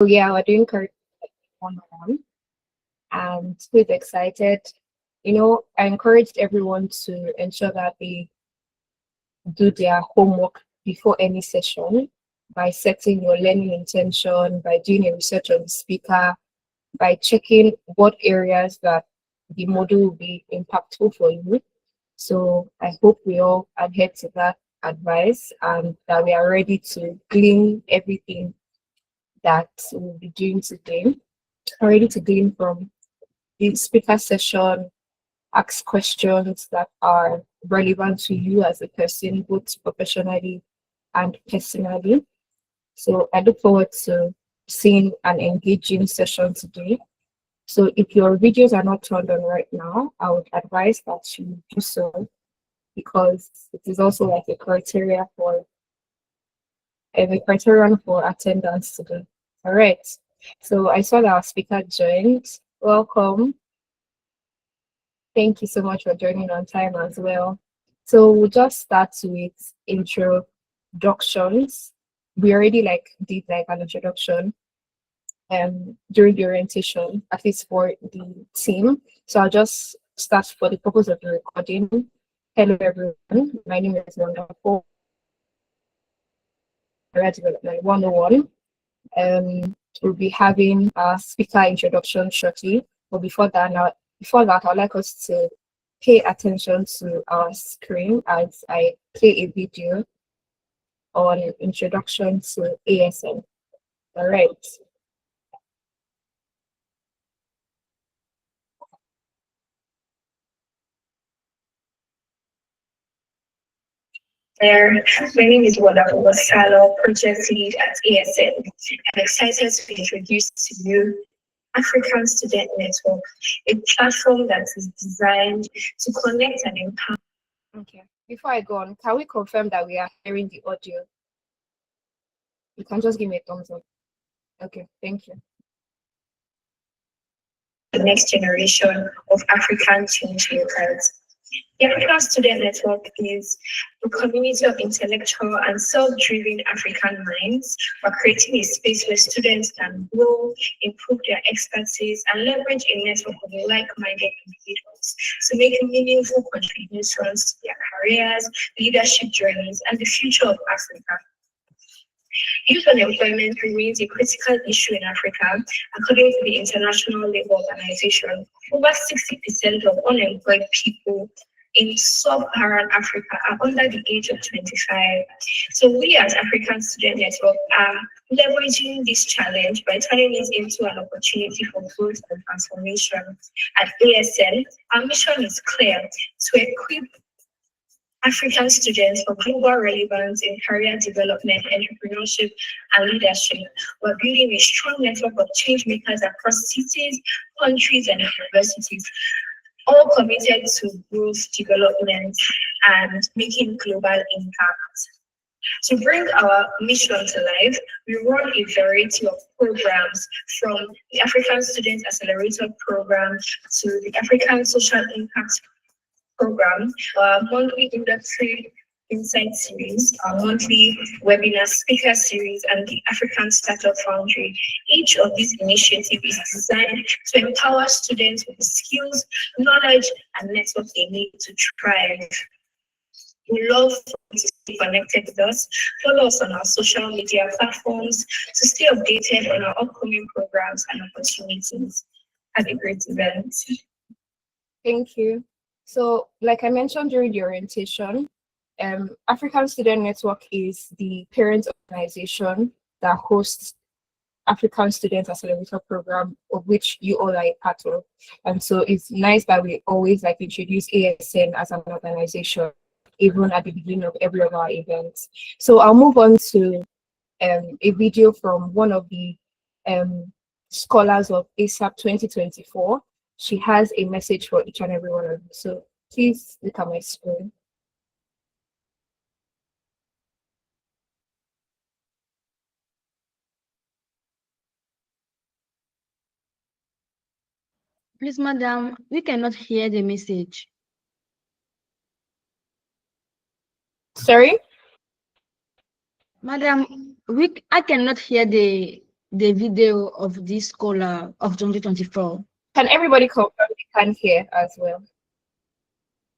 So yeah, we're doing curriculum 101 and we're excited. I encouraged everyone to ensure that they do their homework before any session by setting your learning intention, by doing a research on the speaker, by checking what areas that the module will be impactful for you. So I hope we all adhere to that advice and that we are ready to glean everything that we'll be doing today. Ready to glean from the speaker session, ask questions that are relevant to you as a person, both professionally and personally. So I look forward to seeing an engaging session today. So if your videos are not turned on right now, I would advise that you do so because it is also like a criterion for attendance today. All right. So I saw that our speaker joined. Welcome. Thank you so much for joining on time as well. So we'll just start with introductions. We already did an introduction during the orientation, at least for the team. So I'll just start for the purpose of the recording. Hello everyone, my name is Wonderful. Career Development 101. We'll be having a speaker introduction shortly. But before that, I'd like us to pay attention to our screen as I play a video on introduction to ASN. All right. There, my name is Wonderful Wasalo, project lead at ASN. I'm excited to introduce to you African Student Network, a platform that is designed to connect and empower. Okay, before I go on, can we confirm that we are hearing the audio? You can just give me a thumbs up. Okay, thank you. The next generation of African change makers. The African Student Network is a community of intellectual and self-driven African minds by creating a space where students can grow, improve their expertise, and leverage a network of like-minded individuals to make meaningful contributions to their careers, leadership journeys, and the future of Africa. Youth unemployment remains a critical issue in Africa. According to the International Labour Organization, over 60% of unemployed people in sub-Saharan Africa are under the age of 25. So we as African Student Network are leveraging this challenge by turning it into an opportunity for growth and transformation. At ASN, our mission is clear: to equip African students for global relevance in career development, entrepreneurship, and leadership. We're building a strong network of change makers across cities, countries, and universities, all committed to growth, development, and making global impact. To bring our mission to life, we run a variety of programs from the African Student Accelerator Program to the African Social Impact Program, our monthly industry insight series, our monthly webinar speaker series, and the African Startup Foundry. Each of these initiatives is designed to empower students with the skills, knowledge, and network they need to thrive. We love to stay connected with us. Follow us on our social media platforms to stay updated on our upcoming programs and opportunities. Have a great event. Thank you. So, like I mentioned during the orientation, African Student Network is the parent organization that hosts African Student Accelerator Program, of which you all are a part of. And so it's nice that we always introduce ASN as an organization, even at the beginning of every of our events. So I'll move on to a video from one of the scholars of ASAP 2024. She has a message for each and every one of you. So please look at my screen. Please, madam, we cannot hear the message. Sorry? Madam, I cannot hear the the video of this scholar of 2024. Can everybody confirm they can hear as well?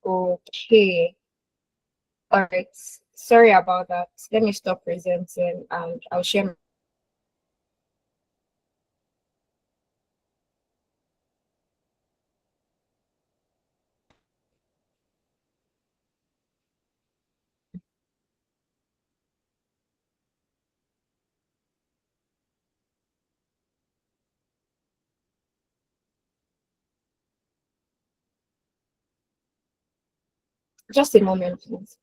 Okay. All right. Sorry about that. Let me stop presenting and I'll share. Just a moment, please.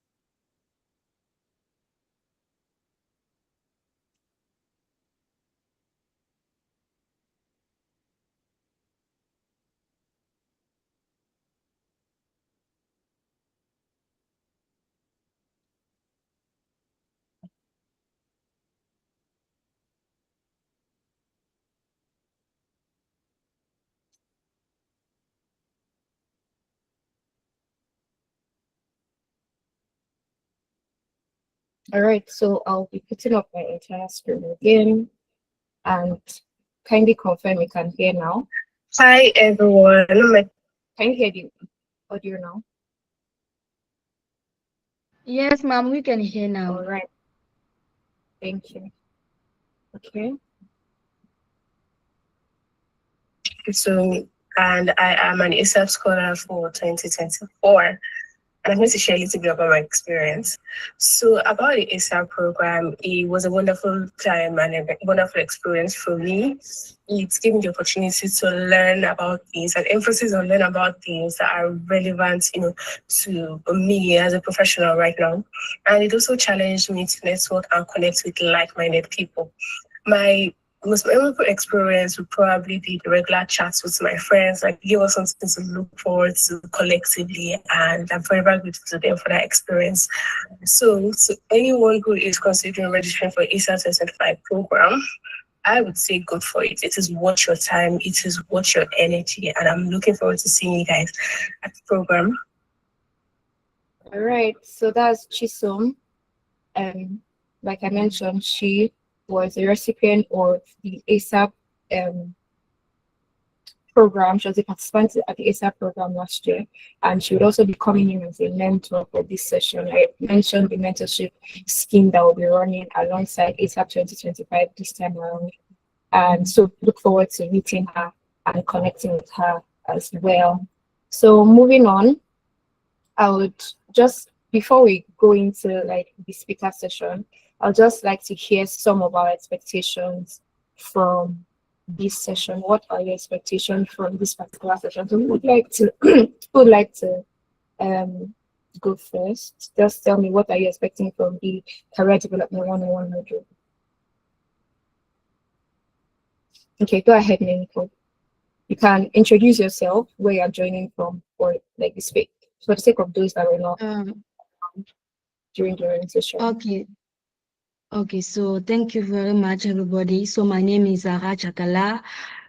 All right, so I'll be putting up my entire screen again and kindly confirm you can hear now. Hi everyone. Can you hear the audio now? Yes, ma'am, we can hear All now. right. Thank you. Okay. So, and I am an ASAP scholar for 2024. And I'm going to share a little bit about my experience. So about the ASAP program, it was a wonderful time and a wonderful experience for me. It gave me the opportunity to learn about things and emphasis on learn about things that are relevant, to me as a professional right now. And it also challenged me to network and connect with like-minded people. My most memorable experience would probably be the regular chats with my friends, like give us something to look forward to collectively, and I'm forever grateful to them for that experience. So, to anyone who is considering registering for ASA 2025 program, I would say go for it. It is worth your time, it is worth your energy, and I'm looking forward to seeing you guys at the program. All right, so that's Chisom. Like I mentioned, she was a recipient of the ASAP program. She was a participant at the ASAP program last year, and she would also be coming in as a mentor for this session. I mentioned the mentorship scheme that will be running alongside ASAP 2025 this time around. And so look forward to meeting her and connecting with her as well. So moving on, I would just, before we go into like the speaker session, I'd just like to hear some of our expectations from this session. What are your expectations from this particular session? So who would like to who would like to go first? Just tell me, what are you expecting from the career development 101 module? Okay, go ahead, Nico. You can introduce yourself, where you're joining from, for like the speak, for the sake of those that were not during the orientation. Okay. Okay, so thank you very much, everybody. So my name is Zara Chakala.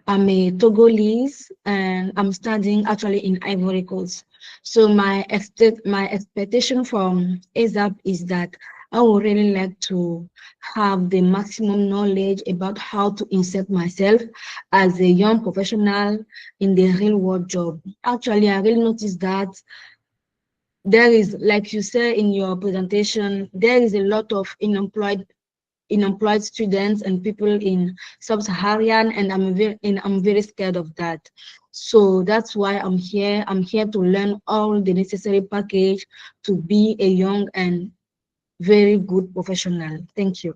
I'm a Togolese and I'm studying actually in Ivory Coast. So my expectation from ASAP is that I would really like to have the maximum knowledge about how to insert myself as a young professional in the real world job. Actually, I really noticed that there is, like you say in your presentation, there is a lot of unemployed students and people in sub-Saharan, and I'm very scared of that. So that's why I'm here. I'm here to learn all the necessary package to be a young and very good professional. Thank you.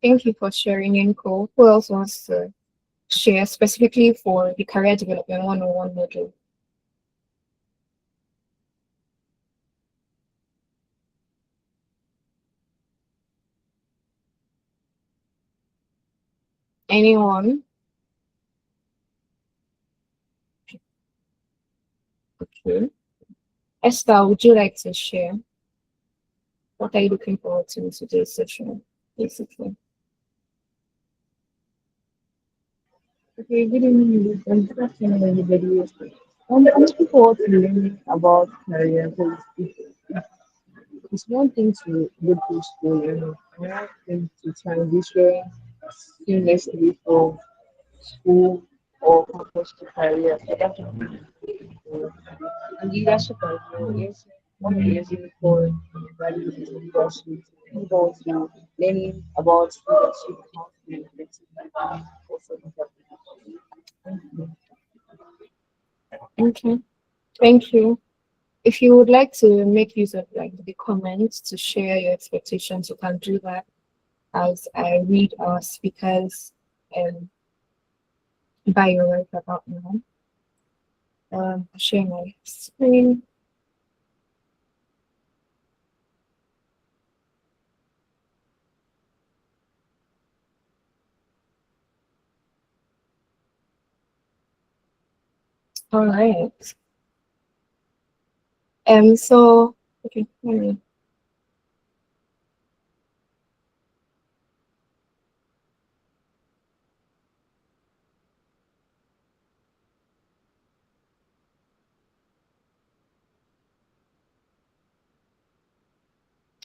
Thank you for sharing, Inko. Who else wants to share specifically for the career development 101 module? Anyone? Okay. Esther, would you like to share? What are you looking forward to in today's session, basically? Okay, good evening, and good afternoon, everybody. I'm looking forward to learning about career because it's one thing to go to school, another thing to transition seamlessly from school or campus to career. So that's what I'm doing. And leadership as well. Yes, one is for values is leadership. People to learning about leadership, how to be effective, and also Okay, thank you. If you would like to make use of like the comments to share your expectations, you can do that as I read our speakers bio right about now. Share my screen. All right. So okay,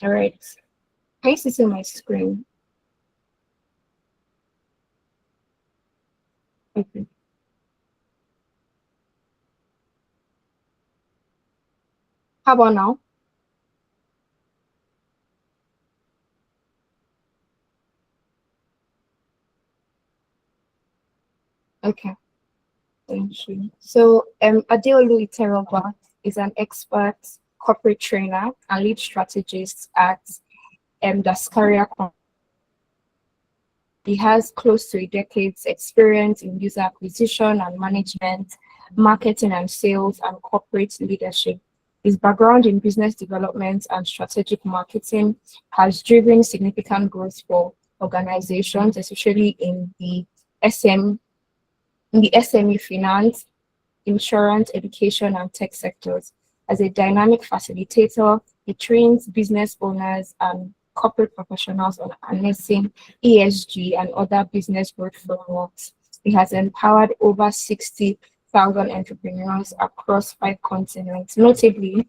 all right. Can you see my screen? Okay. How about now? Okay, thank you. So Adeolu Iterogba is an expert corporate trainer and lead strategist at Daskaria. He has close to a decade's experience in user acquisition and management, marketing and sales, and corporate leadership. His background in business development and strategic marketing has driven significant growth for organizations, especially in the SME finance, insurance, education, and tech sectors. As a dynamic facilitator, he trains business owners and corporate professionals on harnessing ESG and other business growth frameworks. He has empowered over 60,000 entrepreneurs across 5 continents. Notably,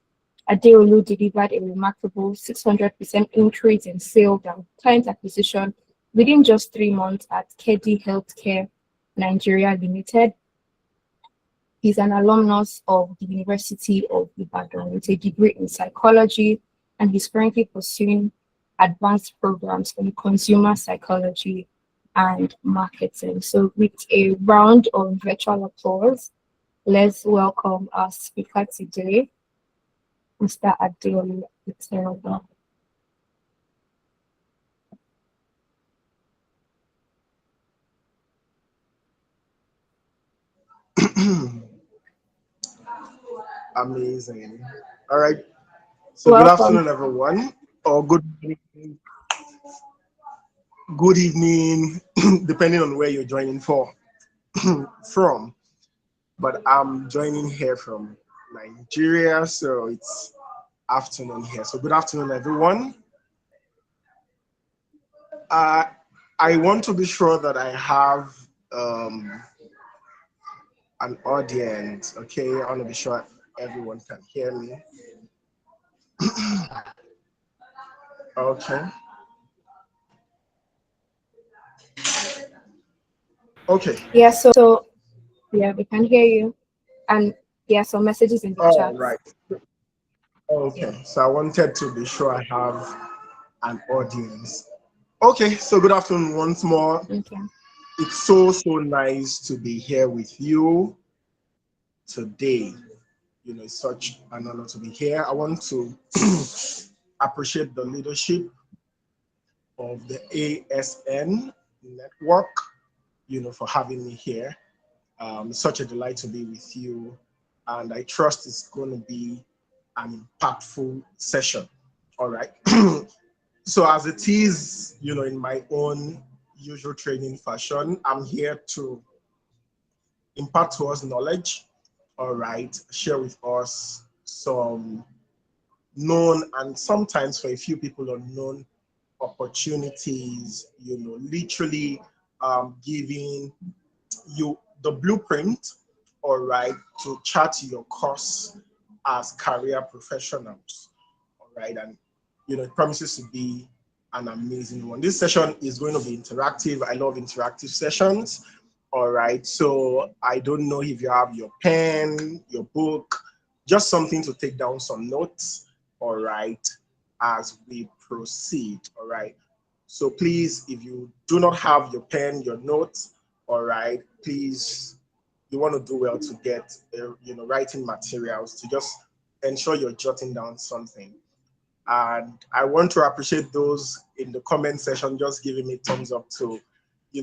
Adeolu delivered a remarkable 600% increase in sales and client acquisition within just 3 months at Kedi Healthcare Nigeria Limited. He's an alumnus of the University of Ibadan with a degree in psychology, and he's currently pursuing advanced programs in consumer psychology and marketing. So, with a round of virtual applause, let's welcome our speaker today, Mr. Adeolu Iterogba. Amazing. All right. So good Welcome. afternoon, everyone, or good evening, depending on where you're joining from. But I'm joining here from Nigeria, so it's afternoon here. So good afternoon, everyone. Uh, I want to be sure that I have an audience. Okay, I want to be sure everyone can hear me. Okay. Okay. Yeah, so yeah, we can hear you. And yeah, some messages in the All chat. right. Okay. So I wanted to be sure I have an audience. Okay. So good afternoon once more. Okay. It's so nice to be here with you today. You know, it's such an honor to be here. I want to appreciate the leadership of the ASN network, you know, for having me here. It's such a delight to be with you, and I trust it's going to be an impactful session. All right. So as it is, you know, in my own usual training fashion, I'm here to impart to us knowledge. All right, share with us some known and sometimes for a few people unknown opportunities, you know, literally giving you the blueprint, all right, to chart your course as career professionals, all right, and you know, it promises to be an amazing one. This session is going to be interactive. I love interactive sessions. All right, so I don't know if you have your pen, your book, just something to take down some notes, all right, as we proceed, all right. So please, if you do not have your pen, your notes, all right, please, you want to do well to get, writing materials to just ensure you're jotting down something. And I want to appreciate those in the comment section just giving me thumbs up to,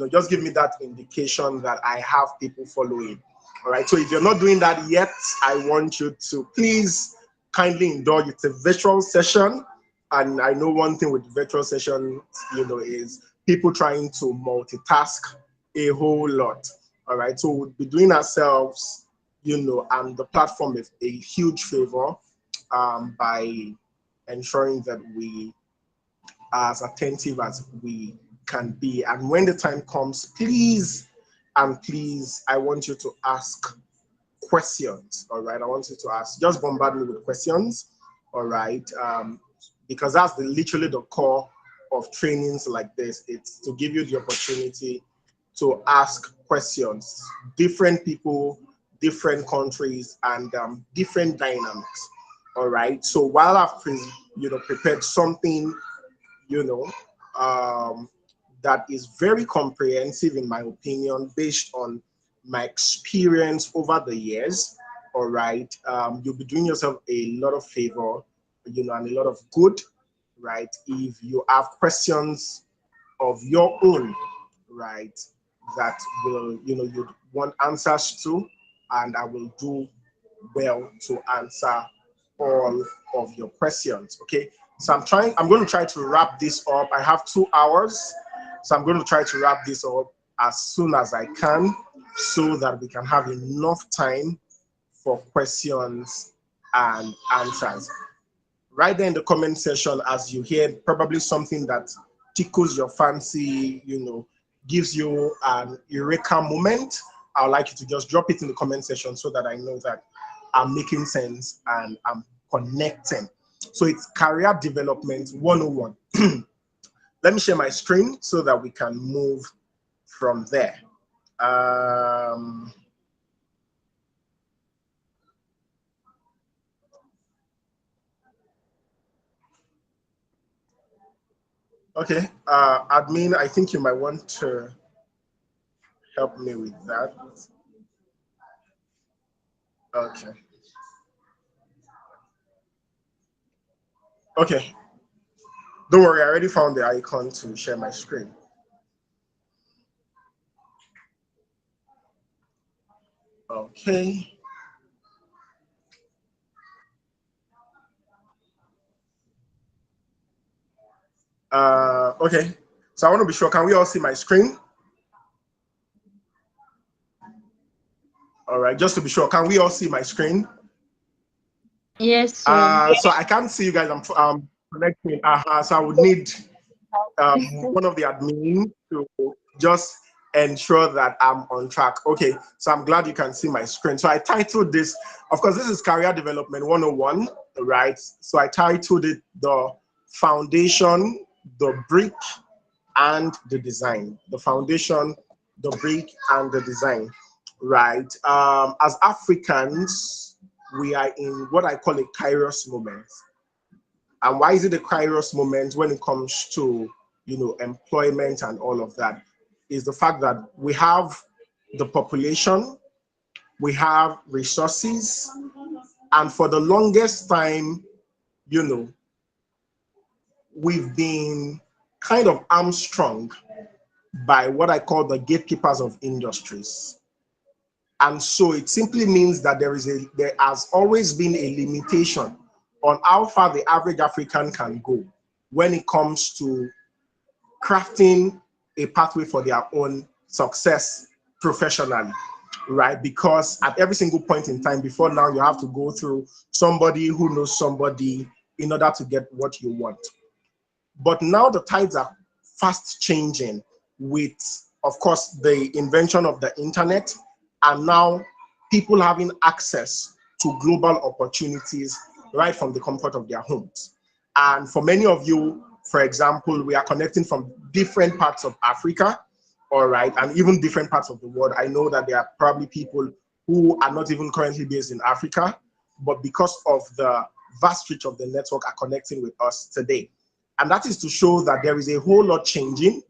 just give me that indication that I have people following. All right. So if you're not doing that yet, I want you to please kindly indulge. It's a virtual session. And I know one thing with virtual session, is people trying to multitask a whole lot. All right. So we'll be doing ourselves, and the platform is a huge favor by ensuring that we are as attentive as we can be. And when the time comes, please, I want you to ask questions, all right? I want you to ask, just bombard me with questions, all right? Because that's literally the core of trainings like this. It's to give you the opportunity to ask questions. Different people, different countries, and different dynamics. All right. So while I've prepared something, that is very comprehensive in my opinion, based on my experience over the years. All right. You'll be doing yourself a lot of favor, and a lot of good, right? If you have questions of your own, right, that will, you'd want answers to, and I will do well to answer all of your questions. Okay, so I'm going to try to wrap this up. I have 2 hours, so I'm going to try to wrap this up as soon as I can, so that we can have enough time for questions and answers. Right there in the comment section, as you hear probably something that tickles your fancy, gives you an eureka moment, I would like you to just drop it in the comment section so that I know that I'm making sense and I'm connecting. So it's career development 101. Let me share my screen so that we can move from there. Okay, admin, I think you might want to help me with that. Okay. Okay. Don't worry, I already found the icon to share my screen. Okay. Okay. So I want to be sure, can we all see my screen? All right, just to be sure, can we all see my screen? Yes, sir. So I can't see you guys. I'm connecting. So I would need one of the admin to just ensure that I'm on track. Okay, so I'm glad you can see my screen. So I titled this, of course, this is Career Development 101, right? So I titled it The Foundation, the Brick, and the Design. The Foundation, the Brick, and the Design, right? As Africans, we are in what I call a Kairos moment. And why is it a Kairos moment when it comes to, employment and all of that? Is the fact that we have the population, we have resources, and for the longest time, we've been kind of hamstrung by what I call the gatekeepers of industries. And so it simply means that there has always been a limitation on how far the average African can go when it comes to crafting a pathway for their own success professionally, right? Because at every single point in time, before now, you have to go through somebody who knows somebody in order to get what you want. But now the tides are fast changing with, of course, the invention of the internet, and now people having access to global opportunities right from the comfort of their homes. And for many of you, for example, we are connecting from different parts of Africa, all right, and even different parts of the world. I know that there are probably people who are not even currently based in Africa, but because of the vast reach of the network are connecting with us today. And that is to show that there is a whole lot changing.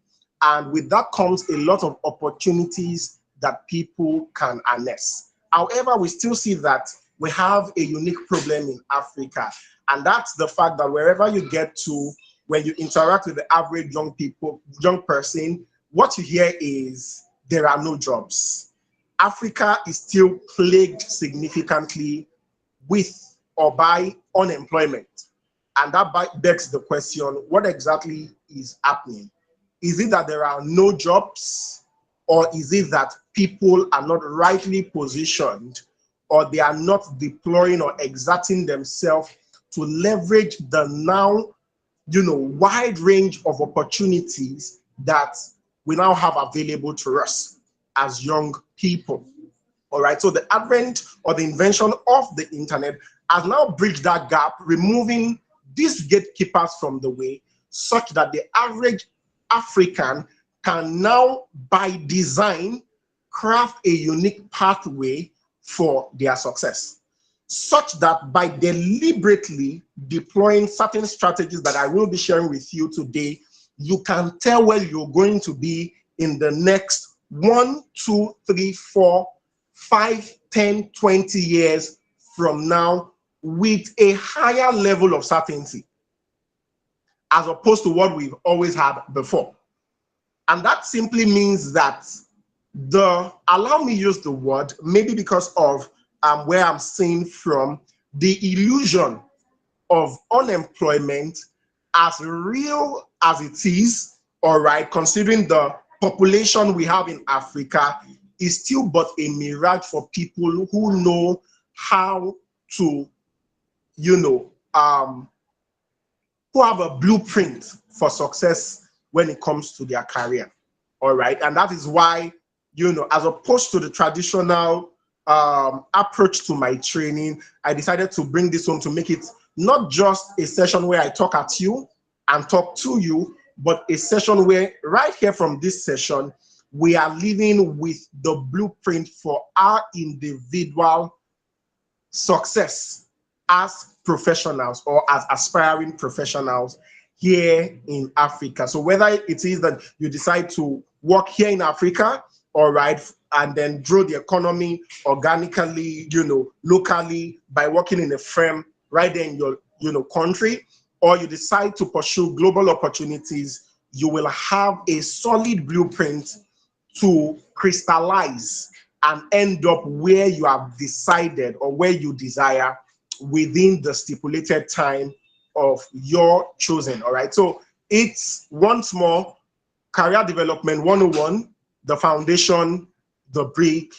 And with that comes a lot of opportunities that people can harness. However, we still see that we have a unique problem in Africa. And that's the fact that wherever you get to, when you interact with the average young person, what you hear is there are no jobs. Africa is still plagued significantly with or by unemployment. And that begs the question, what exactly is happening? Is it that there are no jobs, or is it that people are not rightly positioned, or they are not deploying or exerting themselves to leverage the now, wide range of opportunities that we now have available to us as young people? All right, so the advent or the invention of the internet has now bridged that gap, removing these gatekeepers from the way, such that the average African can now, by design, craft a unique pathway for their success, such that by deliberately deploying certain strategies that I will be sharing with you today, you can tell where you're going to be in the next 1, 2, 3, 4, 5, 10, 20 years from now with a higher level of certainty as opposed to what we've always had before. And that simply means that allow me use the word, maybe because of where I'm seeing from, the illusion of unemployment, as real as it is, all right, considering the population we have in Africa, is still but a mirage for people who know how to, who have a blueprint for success when it comes to their career. All right. And that is why, as opposed to the traditional approach to my training, I decided to bring this home to make it not just a session where I talk at you and talk to you, but a session where right here from this session, we are living with the blueprint for our individual success as professionals or as aspiring professionals here in Africa. So whether it is that you decide to work here in Africa, all right, and then grow the economy organically, locally by working in a firm right there in your, country, or you decide to pursue global opportunities, you will have a solid blueprint to crystallize and end up where you have decided or where you desire within the stipulated time of your choosing. All right. So it's once more career development 101, the foundation, the brick,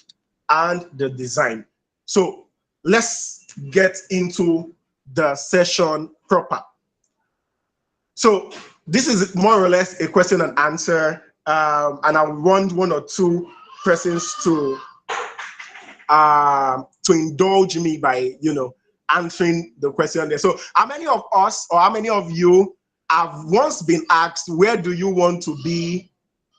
and the design. So let's get into the session proper. So this is more or less a question and answer, and I want one or two persons to indulge me by answering the question there. So how many of us or how many of you have once been asked, where do you want to be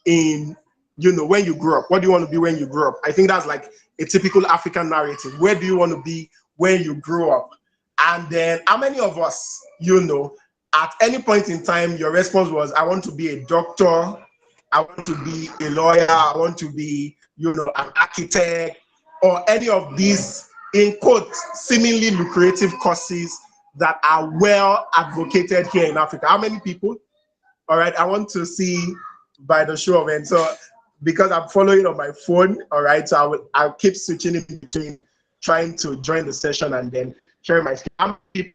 in, when you grow up? What do you want to be when you grow up? I think that's like a typical African narrative. Where do you want to be when you grow up? And then how many of us, at any point in time, your response was, I want to be a doctor, I want to be a lawyer, I want to be, an architect, or any of these, in quotes, seemingly lucrative courses that are well advocated here in Africa? How many people? All right, I want to see by the show of hands. So because I'm following on my phone, all right, so I'll keep switching in between trying to join the session and then sharing my screen.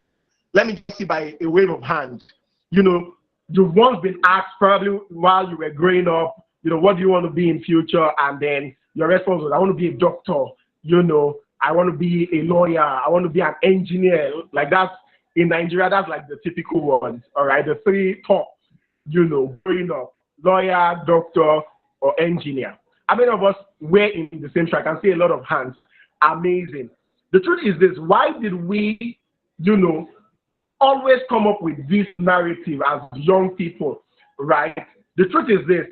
Let me just see by a wave of hand. You've once been asked probably while you were growing up, what do you want to be in future? And then your response was, I want to be a doctor, I want to be a lawyer, I want to be an engineer. Like that's, in Nigeria, that's like the typical ones, all right? The three top, growing up, lawyer, doctor, or engineer. How many of us were in the same track? I can see a lot of hands. Amazing. The truth is this, why did we, always come up with this narrative as young people, right? The truth is this,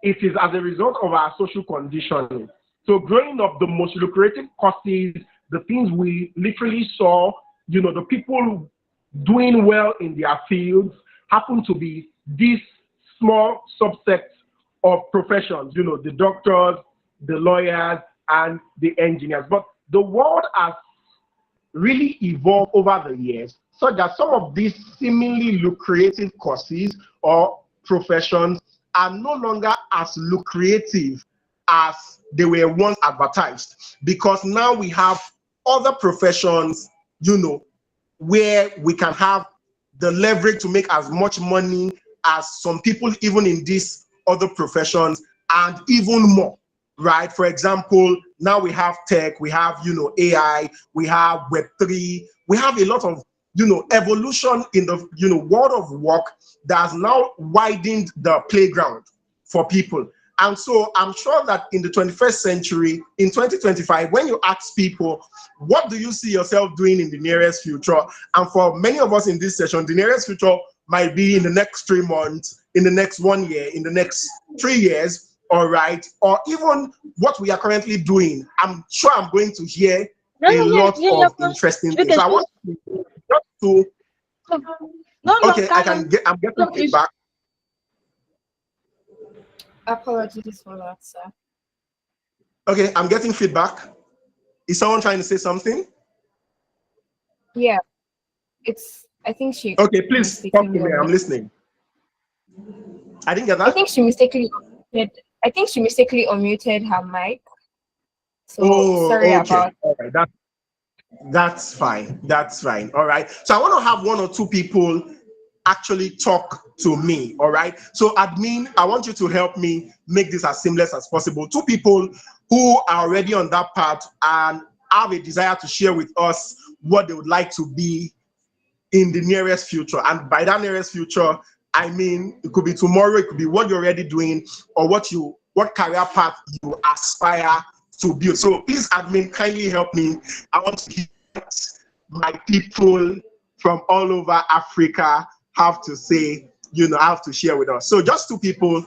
it is as a result of our social conditioning. So growing up, the most lucrative courses, the things we literally saw, the people doing well in their fields happen to be these small subsets of professions, the doctors, the lawyers, and the engineers. But the world has really evolved over the years so that some of these seemingly lucrative courses or professions are no longer as lucrative as they were once advertised, because now we have other professions, where we can have the leverage to make as much money as some people even in these other professions, and even more, right? For example, now we have tech, we have AI, we have Web3, we have a lot of evolution in the world of work that has now widened the playground for people. And so I'm sure that in the 21st century, in 2025, when you ask people, what do you see yourself doing in the nearest future? And for many of us in this session, the nearest future might be in the next 3 months, in the next 1 year, in the next 3 years, all right? Or even what we are currently doing. I'm sure I'm going to hear a lot of interesting things. So I want to just to, okay, I'm getting feedback. Apologies for that, sir. Okay, I'm getting feedback. Is someone trying to say something? Yeah, I think she. Okay, please talk to me. I'm listening. I didn't get that. I think she mistakenly unmuted her mic. So sorry okay. about. All right, that's fine. That's fine. All right. So I want to have 1 or 2 people actually talk to me. All right. So admin, I want you to help me make this as seamless as possible. 2 people who are already on that path and have a desire to share with us what they would like to be in the nearest future. And by that nearest future, I mean, it could be tomorrow, it could be what you're already doing, or what career path you aspire to build. So please, admin, kindly help me. I want to hear my people from all over Africa have to say, have to share with us. So just 2 people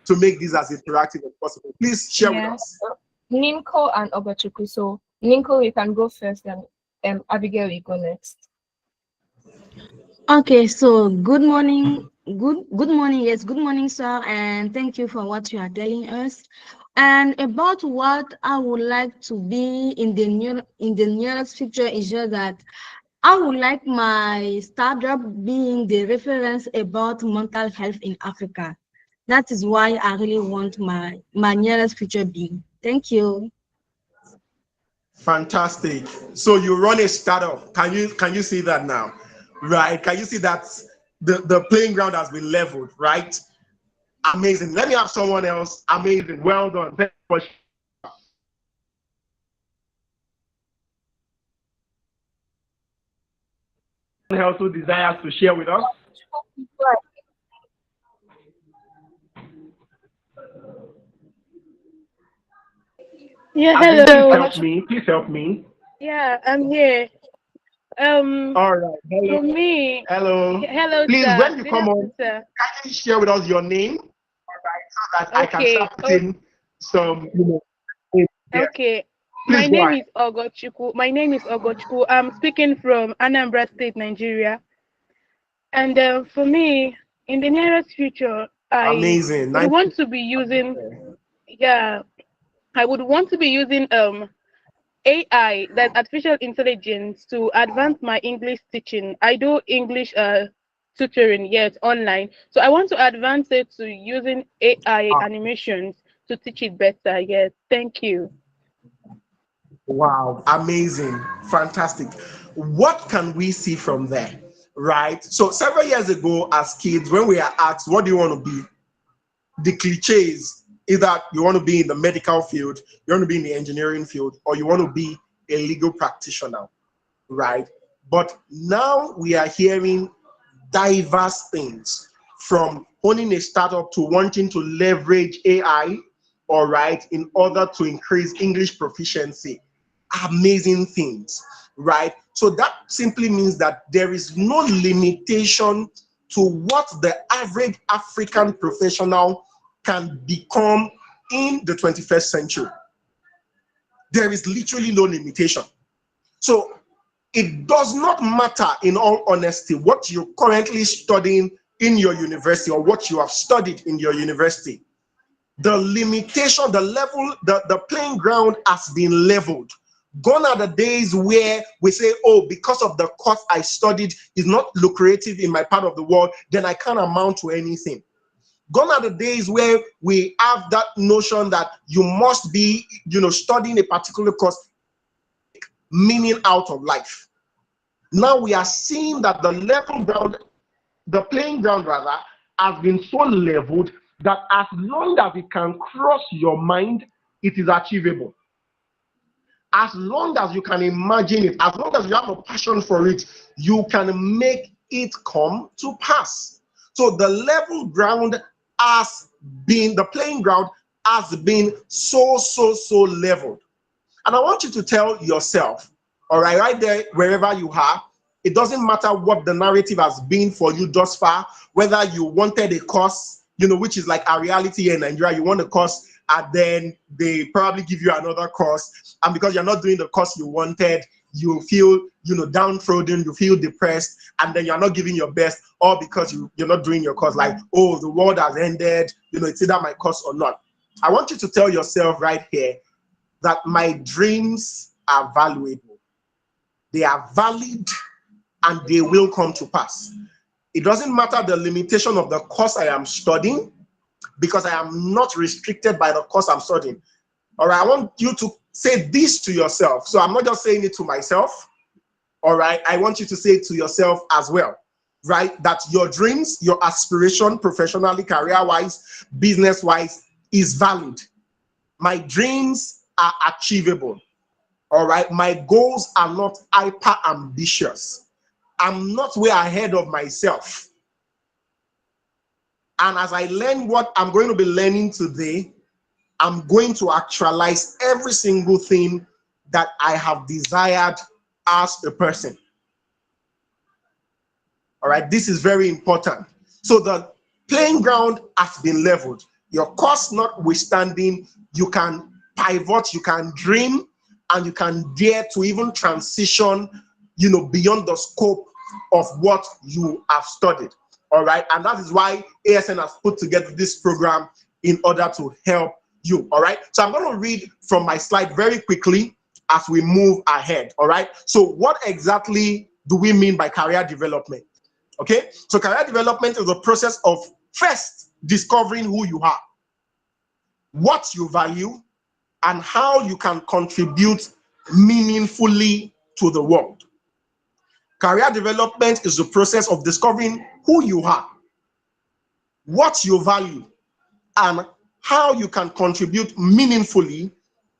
to make this as interactive as possible. Please share with us. Ninko and Ogochukwu. So Ninko, you can go first, and Abigail, you go next. Okay, so good morning. Good morning. Yes, good morning, sir, and thank you for what you are telling us. And about what I would like to be in the nearest future is just that I would like my startup being the reference about mental health in Africa. That is why I really want my nearest future being. Thank you. Fantastic. So you run a startup. Can you see that now? Right? Can you see that the playing ground has been leveled, right? Amazing. Let me have someone else. Amazing. Well done. Thank you for someone else who desires to share with us. Yeah, Admin, hello. Please help me. Yeah, I'm here. All right. Hello. For me, Hello. hello, Please, sir. when you Good come on, afternoon, sir. can you share with us your name? All right, so that I can Okay. start putting some, in there. Okay. Please My go name ahead. is Ogochukwu. I'm speaking from Anambra State, Nigeria. And for me, in the nearest future, Amazing. would Nice. want to be using, yeah, I would want to be using AI, that's artificial intelligence, to advance my English teaching. I do English tutoring yet online, so I want to advance it to using AI animations to teach it better. Yes, thank you. Wow, amazing, fantastic. What can we see from there? Right. So several years ago, as kids, when we are asked, what do you want to be? The cliches is that you want to be in the medical field, you want to be in the engineering field, or you want to be a legal practitioner, right? But now we are hearing diverse things, from owning a startup to wanting to leverage AI, all right, in order to increase English proficiency. amazing things, right? So that simply means that there is no limitation to what the average African professional can become in the 21st century. There is literally no limitation. So it does not matter, in all honesty, what you're currently studying in your university or what you have studied in your university. The limitation, the level, the playing ground has been leveled. Gone are the days where we say, oh, because of the course I studied is not lucrative in my part of the world, then I can't amount to anything. Gone are the days where we have that notion that you must be, studying a particular course, meaning out of life. Now we are seeing that the playing ground rather, has been so leveled that as long as it can cross your mind, it is achievable. As long as you can imagine it, as long as you have a passion for it, you can make it come to pass. So the playing ground has been so leveled. And I want you to tell yourself, all right there, wherever you are, it doesn't matter what the narrative has been for you thus far, whether you wanted a course, which is like a reality here in Nigeria, you want a course and then they probably give you another course. And because you're not doing the course you wanted, you feel, downtrodden, you feel depressed, and then you're not giving your best, all because you're not doing your course. Like, oh, the world has ended, it's either my course or not. I want you to tell yourself right here that my dreams are valuable. They are valid and they will come to pass. It doesn't matter the limitation of the course I am studying, because I am not restricted by the course I'm studying. All right, I want you to say this to yourself. So I'm not just saying it to myself. All right, I want you to say it to yourself as well, right? That your dreams, your aspiration, professionally, career-wise, business-wise, is valid. My dreams are achievable. All right, my goals are not hyper ambitious. I'm not way ahead of myself. And as I learn what I'm going to be learning today, I'm going to actualize every single thing that I have desired as a person. All right, this is very important. So the playing ground has been leveled. Your course notwithstanding, you can pivot, you can dream, and you can dare to even transition, beyond the scope of what you have studied. All right, and that is why ASN has put together this program in order to help you. All right, so I'm going to read from my slide very quickly as we move ahead. All right, so what exactly do we mean by career development? Okay, so career development is the process of first discovering who you are, what you value, and how you can contribute meaningfully to the world. Career development is the process of discovering who you are, what you value, and how you can contribute meaningfully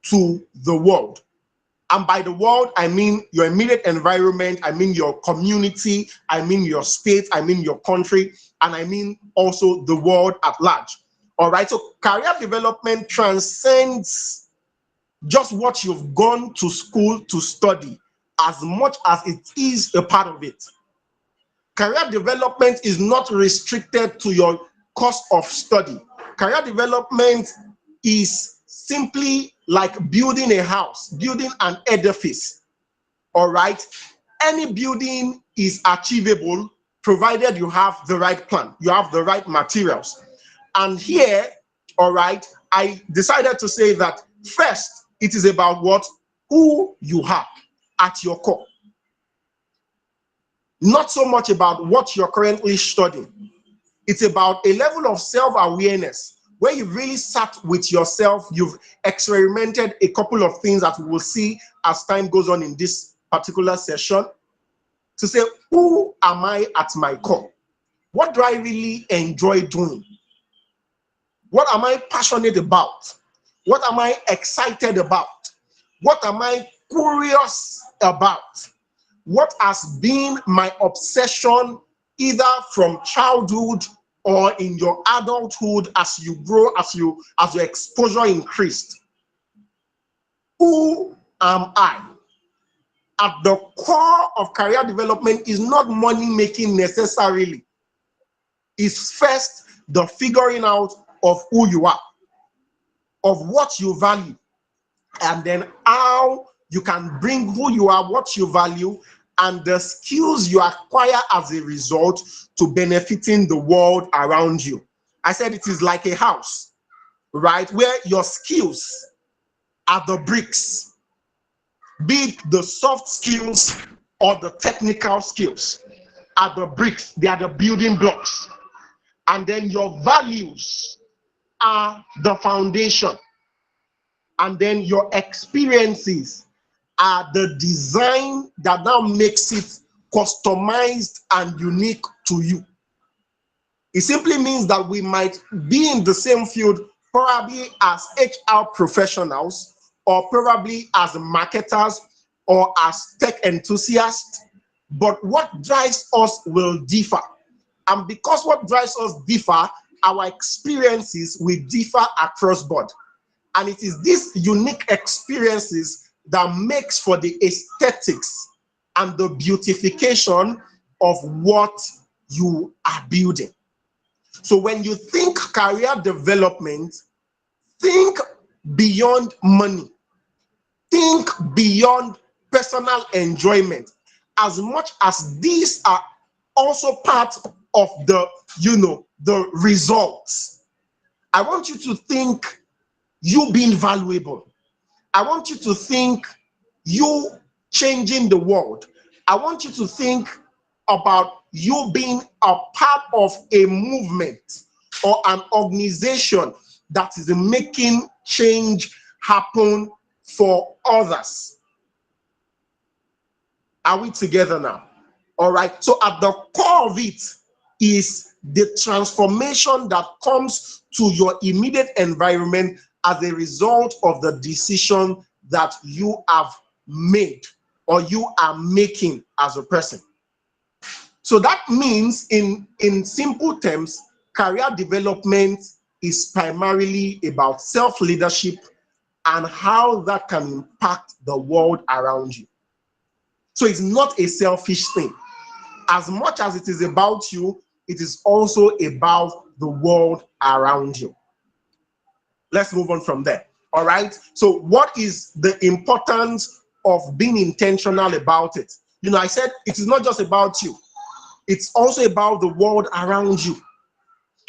to the world. And by the world, I mean your immediate environment, I mean your community, I mean your state, I mean your country, and I mean also the world at large. All right, so career development transcends just what you've gone to school to study, as much as it is a part of it. Career development is not restricted to your course of study. Career development is simply like building a house, building an edifice. All right, any building is achievable provided you have the right plan, you have the right materials. And here, all right, I decided to say that first, it is about what? Who you are at your core. Not so much about what you're currently studying. It's about a level of self-awareness where you really sat with yourself. You've experimented a couple of things that we will see as time goes on in this particular session, to say, who am I at my core? What do I really enjoy doing? What am I passionate about? What am I excited about? What am I curious about? What has been my obsession either from childhood or in your adulthood as you grow, as your exposure increased? Who am I? At the core of career development is not money making necessarily. It's first the figuring out of who you are, of what you value, and then how you can bring who you are, what you value, and the skills you acquire as a result to benefiting the world around you. I said it is like a house, right? Where your skills are the bricks, be it the soft skills or the technical skills, are the bricks, they are the building blocks. And then your values are the foundation. And then your experiences are the design that now makes it customized and unique to you. It simply means that we might be in the same field, probably as HR professionals, or probably as marketers, or as tech enthusiasts, but what drives us will differ. And because what drives us differ, our experiences will differ across board. And it is these unique experiences that makes for the aesthetics and the beautification of what you are building. So when you think career development, think beyond money. Think beyond personal enjoyment, as much as these are also part of the, the results. I want you to think you being valuable. I want you to think you changing the world. I want you to think about you being a part of a movement or an organization that is making change happen for others. Are we together now? All right. So at the core of it is the transformation that comes to your immediate environment as a result of the decision that you have made or you are making as a person. So that means, in simple terms, career development is primarily about self-leadership and how that can impact the world around you. So it's not a selfish thing. As much as it is about you, it is also about the world around you. Let's move on from there. All right. So what is the importance of being intentional about it? I said it is not just about you. It's also about the world around you.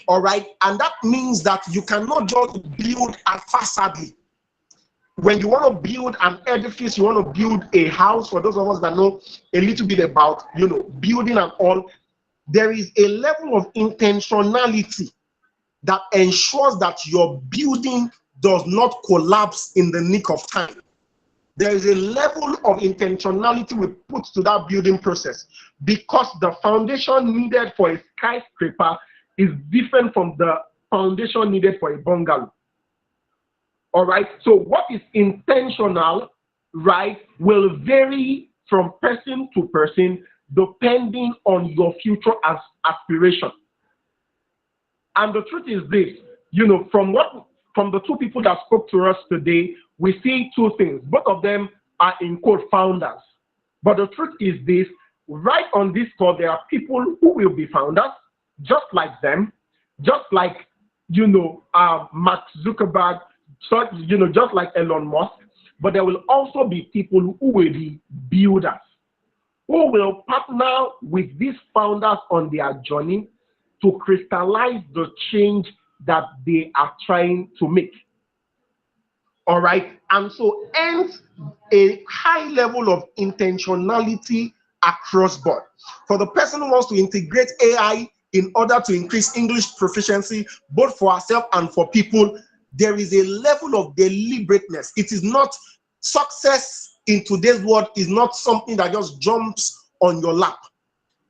All right. And that means that you cannot just build haphazardly. When you want to build an edifice, you want to build a house, for those of us that know a little bit about, building and all, there is a level of intentionality that ensures that your building does not collapse in the nick of time. There is a level of intentionality we put to that building process, because the foundation needed for a skyscraper is different from the foundation needed for a bungalow. All right. So what is intentional, right, will vary from person to person depending on your future aspiration. And the truth is this, from the two people that spoke to us today, we see two things. Both of them are in quote founders. But the truth is this, right on this call, there are people who will be founders, just like them, just like, Mark Zuckerberg, so, just like Elon Musk. But there will also be people who will be builders, who will partner with these founders on their journey to crystallize the change that they are trying to make. All right. And so hence a high level of intentionality across board. For the person who wants to integrate AI in order to increase English proficiency, both for ourselves and for people, there is a level of deliberateness. It is not success in today's world is not something that just jumps on your lap.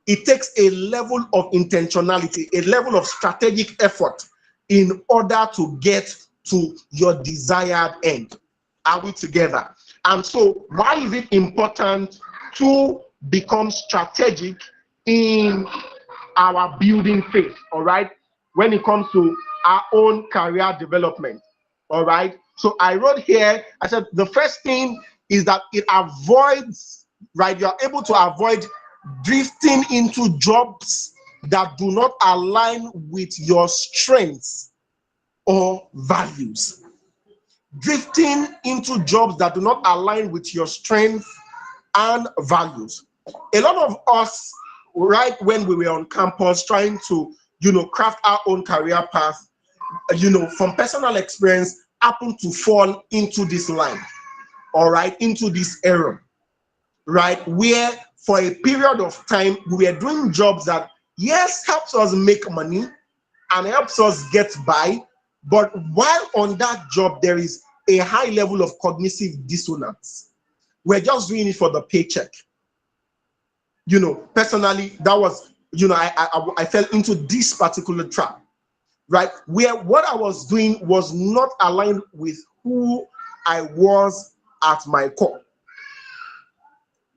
It takes a level of intentionality, a level of strategic effort in order to get to your desired end. Are we together? And so why is it important to become strategic in our building phase, all right, when it comes to our own career development? All right. So I wrote here, I said the first thing is that it avoids, right? You are able to avoid drifting into jobs that do not align with your strengths or values. Drifting into jobs that do not align with your strengths and values. A lot of us, right when we were on campus trying to, craft our own career path, from personal experience, happened to fall into this line, all right, into this error, right, where for a period of time we were doing jobs that, yes, helps us make money and helps us get by, but while on that job there is a high level of cognitive dissonance. We're just doing it for the paycheck. Personally, that was, I fell into this particular trap, right, where what I was doing was not aligned with who I was at my core,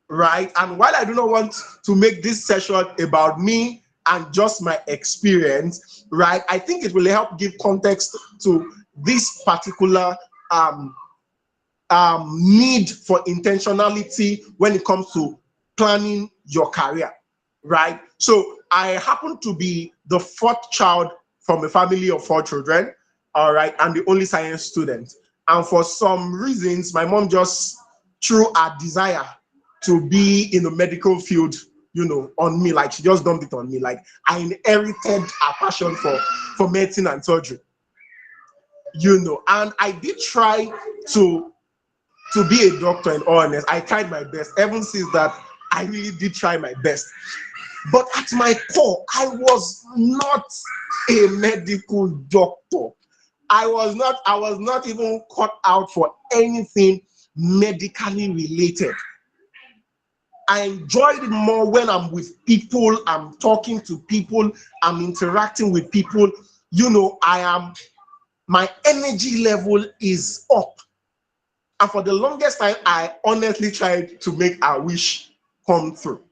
right? And while I do not want to make this session about me and just my experience, right, I think it will help give context to this particular need for intentionality when it comes to planning your career, right? So I happen to be the fourth child from a family of 4 children, all right, and the only science student. And for some reasons, my mom just threw a desire to be in the medical field, on me. Like, she just dumped it on me. Like, I inherited a passion for medicine and surgery, and I did try to be a doctor. In all honesty, I tried my best. Evan says that I really did try my best. But at my core, I was not a medical doctor. I was not even cut out for anything medically related. I enjoyed it more when I'm with people, I'm talking to people, I'm interacting with people. My energy level is up. And for the longest time, I honestly tried to make a wish come through.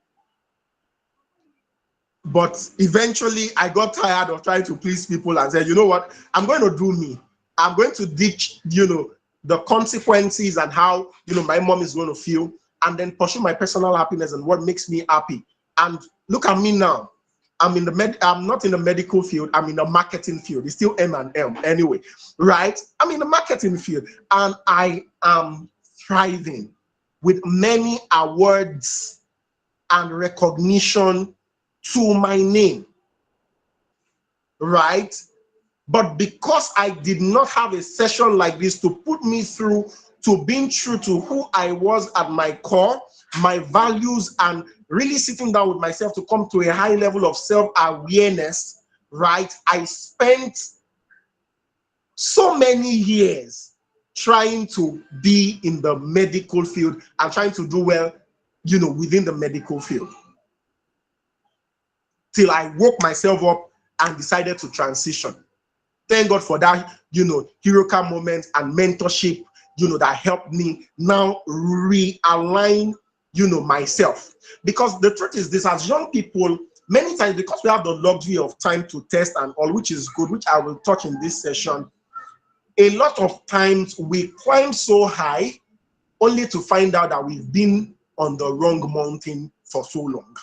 But eventually, I got tired of trying to please people and said, you know what, I'm going to do me. I'm going to ditch, the consequences and how, my mom is going to feel, and then pursue my personal happiness and what makes me happy. And look at me now. I'm not in the medical field. I'm in the marketing field. It's still M&M anyway, right? I'm in the marketing field, and I am thriving with many awards and recognition to my name, right? But because I did not have a session like this to put me through to being true to who I was at my core, my values, and really sitting down with myself to come to a high level of self-awareness, right? I spent so many years trying to be in the medical field and trying to do well, within the medical field. Till I woke myself up and decided to transition. Thank God for that, heroic moment and mentorship, that helped me now realign, myself. Because the truth is this, as young people, many times, because we have the luxury of time to test and all, which is good, which I will touch in this session, a lot of times we climb so high only to find out that we've been on the wrong mountain for so long.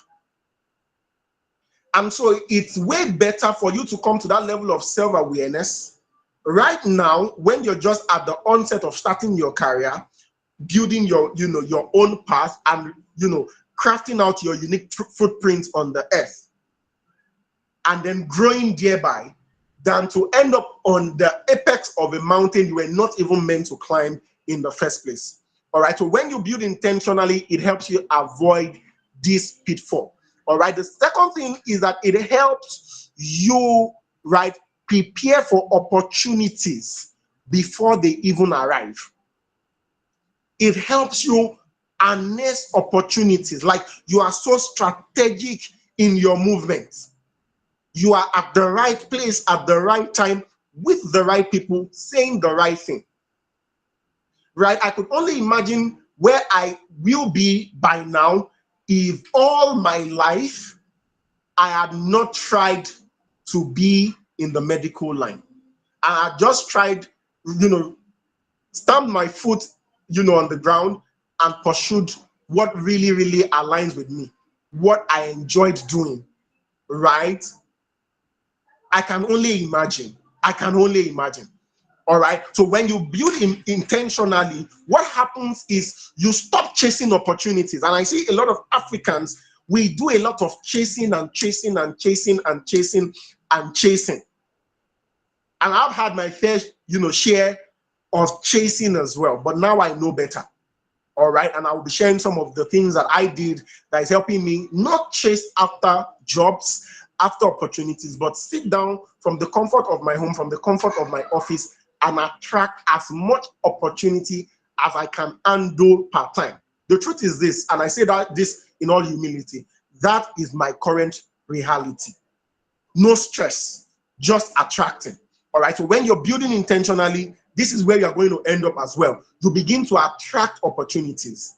And so it's way better for you to come to that level of self-awareness right now when you're just at the onset of starting your career, building your own path, and crafting out your unique footprint on the earth, and then growing thereby, than to end up on the apex of a mountain you were not even meant to climb in the first place. All right, so when you build intentionally, it helps you avoid this pitfall. All right, the second thing is that it helps you, right, prepare for opportunities before they even arrive. It helps you harness opportunities. Like, you are so strategic in your movements. You are at the right place at the right time with the right people saying the right thing. Right? I could only imagine where I will be by now if all my life I had not tried to be in the medical line. I had just tried, stamped my foot, on the ground and pursued what really, really aligns with me, what I enjoyed doing, right? I can only imagine. I can only imagine. All right. So when you build intentionally, what happens is you stop chasing opportunities. And I see a lot of Africans, we do a lot of chasing and chasing and chasing and chasing and chasing. And I've had my fair, share of chasing as well. But now I know better. All right. And I will be sharing some of the things that I did that is helping me not chase after jobs, after opportunities, but sit down from the comfort of my home, from the comfort of my office, and attract as much opportunity as I can handle part time. The truth is this, and I say that this in all humility, that is my current reality. No stress, just attracting. All right. So when you're building intentionally, this is where you're going to end up as well. You begin to attract opportunities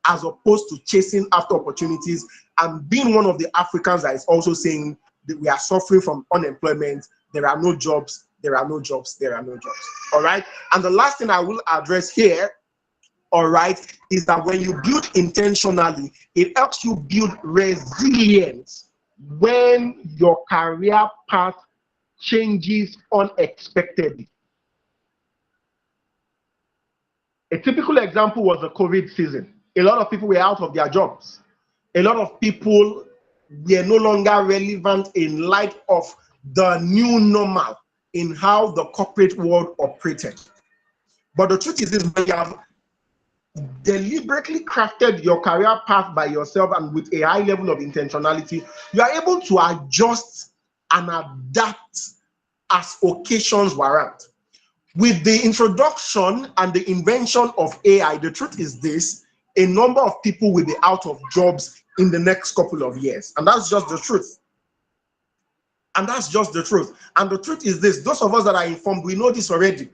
as opposed to chasing after opportunities and being one of the Africans that is also saying that we are suffering from unemployment. There are no jobs. There are no jobs. There are no jobs. All right. And the last thing I will address here, all right, is that when you build intentionally, it helps you build resilience when your career path changes unexpectedly. A typical example was the COVID season. A lot of people were out of their jobs. A lot of people were no longer relevant in light of the new normal in how the corporate world operated. But the truth is this, when you have deliberately crafted your career path by yourself and with a high level of intentionality, you are able to adjust and adapt as occasions warrant. With the introduction and the invention of AI, the truth is this, a number of people will be out of jobs in the next couple of years. And that's just the truth. And that's just the truth. And the truth is this, those of us that are informed, we know this already.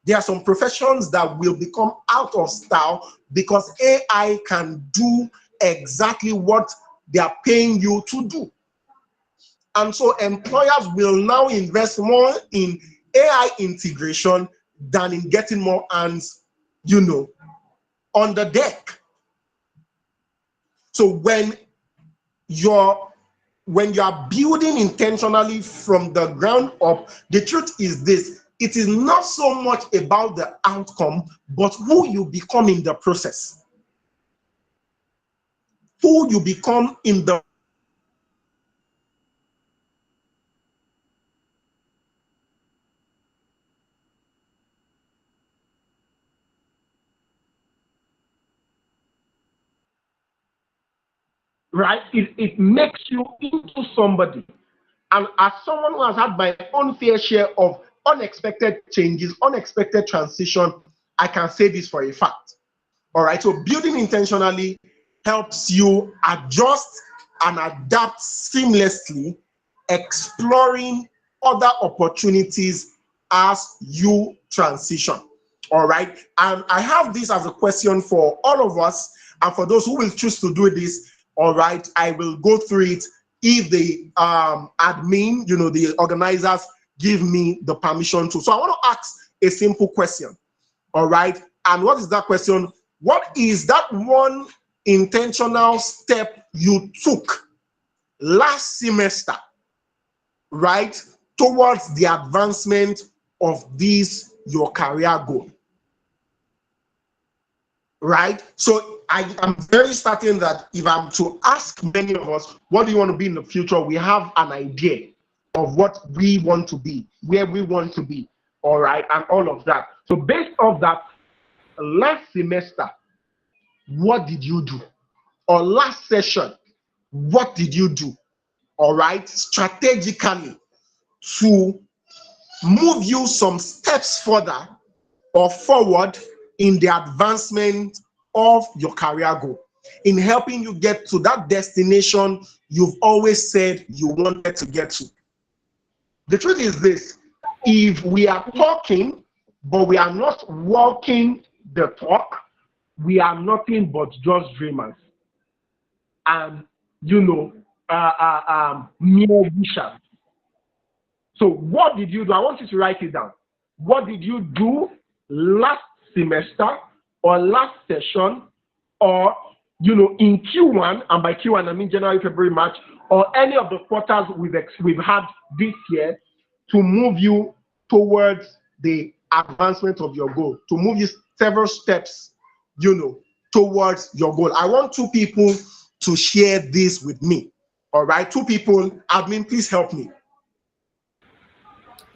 There are some professions that will become out of style because AI can do exactly what they are paying you to do. And so employers will now invest more in AI integration than in getting more hands, on the deck. So when you're building intentionally from the ground up, the truth is this, it is not so much about the outcome, but who you become in the process. Who you become in the right? It makes you into somebody. And as someone who has had my own fair share of unexpected changes, unexpected transition, I can say this for a fact. All right. So building intentionally helps you adjust and adapt seamlessly, exploring other opportunities as you transition. All right. And I have this as a question for all of us, and for those who will choose to do this. All right. I will go through it if the admin, the organizers give me the permission to. So I want to ask a simple question. All right. And what is that question? What is that one intentional step you took last semester, right, towards the advancement of this, your career goal? Right? So I am very certain that if I'm to ask many of us, what do you want to be in the future? We have an idea of what we want to be, where we want to be, all right, and all of that. So based off that, last semester, what did you do? Or last session, what did you do? All right, strategically to move you some steps further or forward in the advancement of your career goal, in helping you get to that destination you've always said you wanted to get to. The truth is this, if we are talking, but we are not walking the talk, we are nothing but just dreamers. And, mere wishers. So what did you do? I want you to write it down. What did you do last semester or last session or in Q1, and by Q1 I mean January, February, March, or any of the quarters we've had this year, to move you towards the advancement of your goal, to move you several steps, towards your goal. I want 2 people to share this with me. All right, 2 people. Admin, please help me.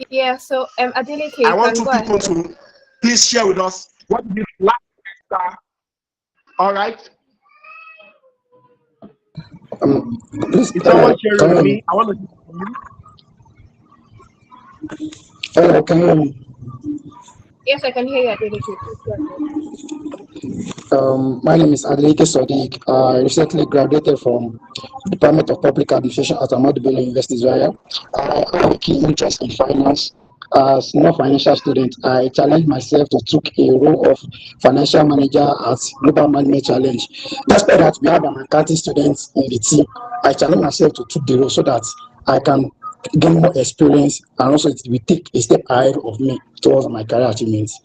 Yeah, so Adeolu, I you want can 2 go people ahead. to please share with us what you did last semester. All right. Please, Is someone sharing can with you hear me? me? I want to hear from you. Hello, can you hear me? Yes, I can hear you, Adeolu. Please go ahead. My name is Adeolu Sadiq. I recently graduated from Department of Public Administration at Adeolu University, Zaria. I have a keen interest in finance. As no financial student, I challenged myself to take a role of financial manager at Global Management Challenge. Despite that, we have an accounting student in the team. I challenged myself to take the role so that I can gain more experience, and also it will take a step ahead of me towards my career achievements.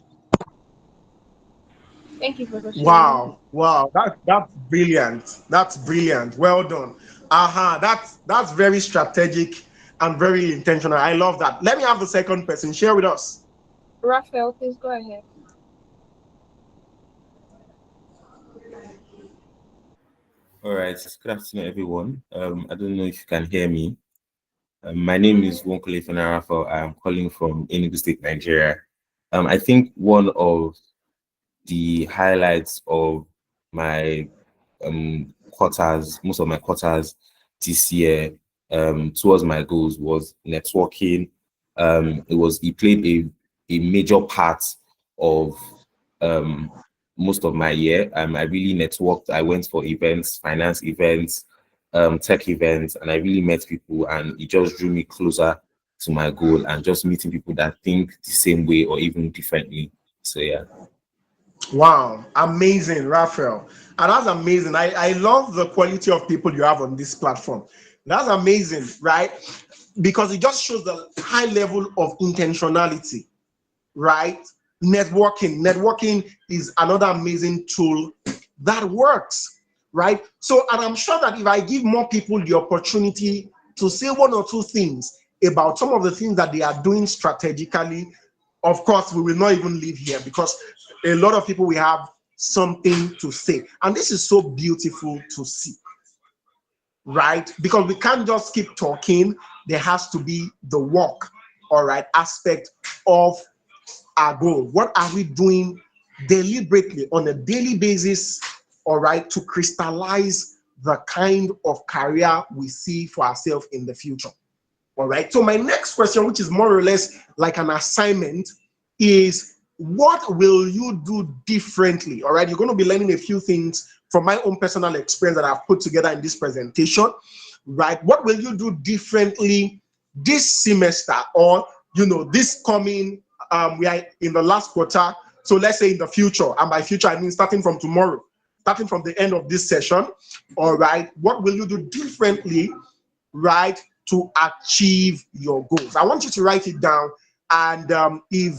Thank you for sharing. Wow, that's brilliant. That's brilliant. Well done. That's very strategic and very intentional. I love that. Let me have the second person share with us. Raphael, please go ahead. All right. Good afternoon, everyone. I don't know if you can hear me. My name is Wonkole Fenarafa. I'm calling from Enugu State, Nigeria. I think one of the highlights of my quarters, most of my quarters this year, towards my goals, was networking. It played a major part of most of my year. I really networked. I went for events, finance events, tech events, and I really met people, and it just drew me closer to my goal, and just meeting people that think the same way or even differently. So yeah. Wow, amazing, Raphael. And that's amazing. I love the quality of people you have on this platform. That's amazing, right? Because it just shows the high level of intentionality, right? Networking is another amazing tool that works, right? So, and I'm sure that if I give more people the opportunity to say 1 or 2 things about some of the things that they are doing strategically, of course, we will not even leave here, because a lot of people will have something to say. And this is so beautiful to see, right? Because we can't just keep talking. There has to be the work, all right, aspect of our goal. What are we doing deliberately on a daily basis, all right, to crystallize the kind of career we see for ourselves in the future? All right. So my next question, which is more or less like an assignment, is what will you do differently? All right. You're going to be learning a few things from my own personal experience that I've put together in this presentation, right? What will you do differently this semester, or this coming? We are in the last quarter, so let's say in the future, and by future I mean starting from tomorrow, starting from the end of this session. All right. What will you do differently, right, to achieve your goals? I want you to write it down, and if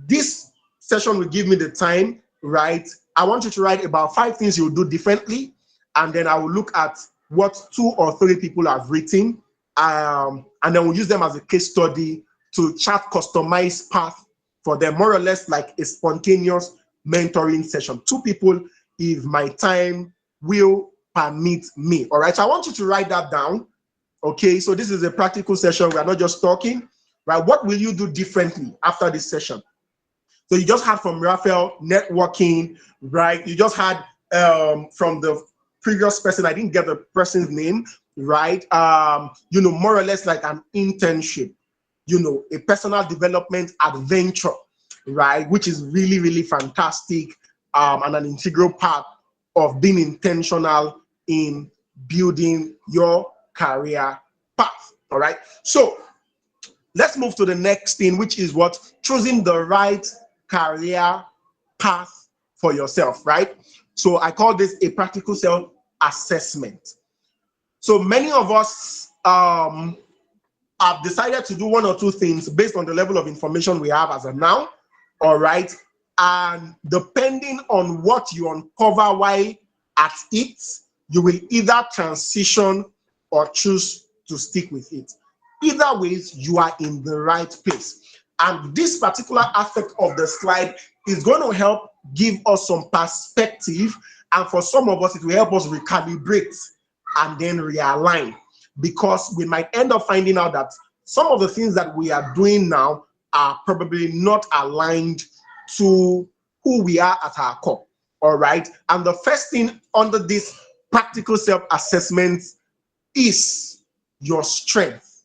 this session will give me the time, right, I want you to write about 5 things you'll do differently, and then I will look at what 2 or 3 people have written, and then we'll use them as a case study to chart customized path for them, more or less like a spontaneous mentoring session. 2 people, if my time will permit me. All right, so I want you to write that down. Okay, so this is a practical session. We are not just talking, right? What will you do differently after this session? So you just had from Raphael networking, right? You just had from the previous person, I didn't get the person's name, right? More or less like an internship, a personal development adventure, right? Which is really, really fantastic, and an integral part of being intentional in building your career path. All right. So let's move to the next thing, which is what? Choosing the right career path for yourself, right? So I call this a practical self-assessment. So many of us have decided to do 1 or 2 things based on the level of information we have as of now, all right? And depending on what you uncover while at it, you will either transition or choose to stick with it. Either ways, you are in the right place. And this particular aspect of the slide is going to help give us some perspective. And for some of us, it will help us recalibrate and then realign, because we might end up finding out that some of the things that we are doing now are probably not aligned to who we are at our core. All right. And the first thing under this practical self-assessment is your strength.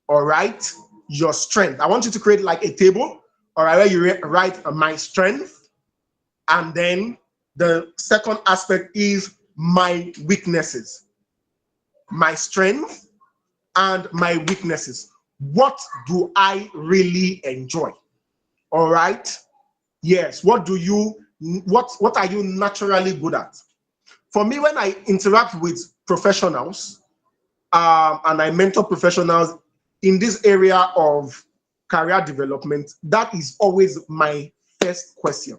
All right. Your strength. I want you to create like a table, all right, where you write my strength. And then the second aspect is my weaknesses. My strength and my weaknesses. What do I really enjoy? All right. Yes. What are you naturally good at? For me, when I interact with professionals, and I mentor professionals in this area of career development, that is always my first question.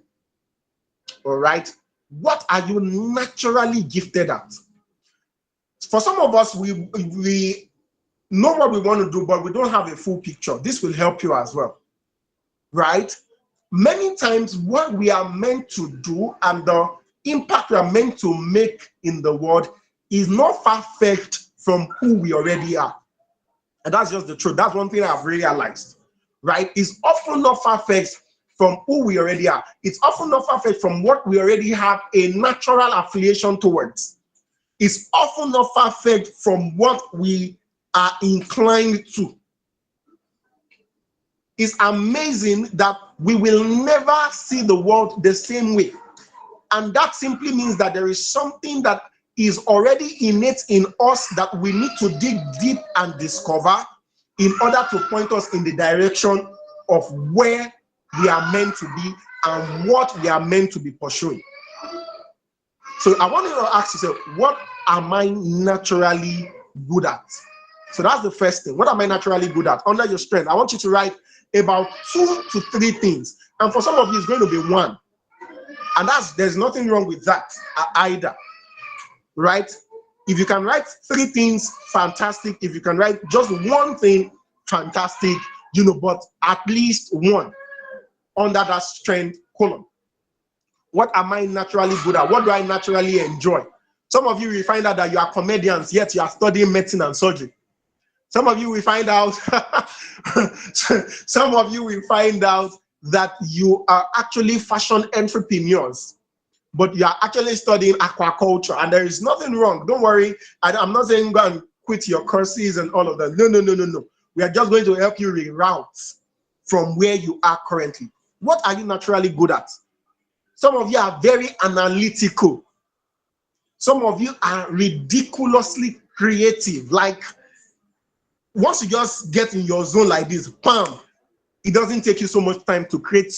All right. What are you naturally gifted at? For some of us, we know what we want to do, but we don't have a full picture. This will help you as well. Right? Many times what we are meant to do and the impact we are meant to make in the world is not far-fetched from who we already are. And that's just the truth. That's one thing I've realized, right? It's often not far-fetched from who we already are. It's often not far-fetched from what we already have a natural affiliation towards. It's often not far-fetched from what we are inclined to. It's amazing that we will never see the world the same way. And that simply means that there is something that is already innate in us that we need to dig deep and discover in order to point us in the direction of where we are meant to be and what we are meant to be pursuing. So I want you to ask yourself, what am I naturally good at? So that's the first thing. What am I naturally good at? Under your strength, I want you to write about 2 to 3 things. And for some of you, it's going to be 1. And there's nothing wrong with that either. Right? If you can write 3 things, fantastic. If you can write just 1 thing, fantastic. But at least 1 under that strength column. What am I naturally good at? What do I naturally enjoy? Some of you will find out that you are comedians, yet you are studying medicine and surgery. Some of you will find out, that you are actually fashion entrepreneurs, but you are actually studying aquaculture, and there is nothing wrong. Don't worry. I'm not saying go and quit your courses and all of that. No. We are just going to help you reroute from where you are currently. What are you naturally good at? Some of you are very analytical. Some of you are ridiculously creative. Like, once you just get in your zone like this, bam, it doesn't take you so much time to create,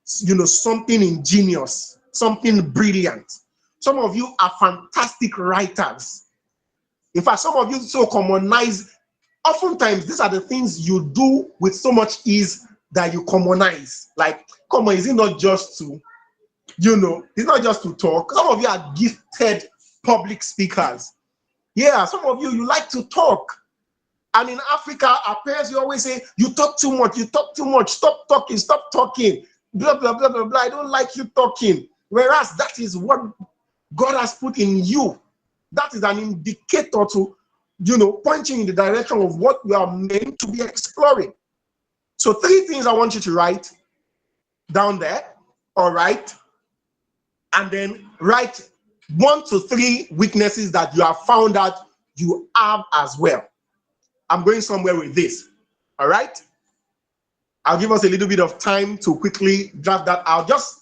something ingenious, something brilliant. Some of you are fantastic writers. In fact, some of you so commonize. Oftentimes, these are the things you do with so much ease that you commonize. Like, come on, is it not just to, it's not just to talk. Some of you are gifted public speakers. Yeah, some of you like to talk. And in Africa, our parents will always say, you talk too much, stop talking, blah, blah, blah, blah, blah. I don't like you talking. Whereas that is what God has put in you. That is an indicator to, pointing in the direction of what you are meant to be exploring. So 3 things I want you to write down there, all right? And then write 1 to 3 weaknesses that you have found out you have as well. I'm going somewhere with this, all right? I'll give us a little bit of time to quickly draft that out. Just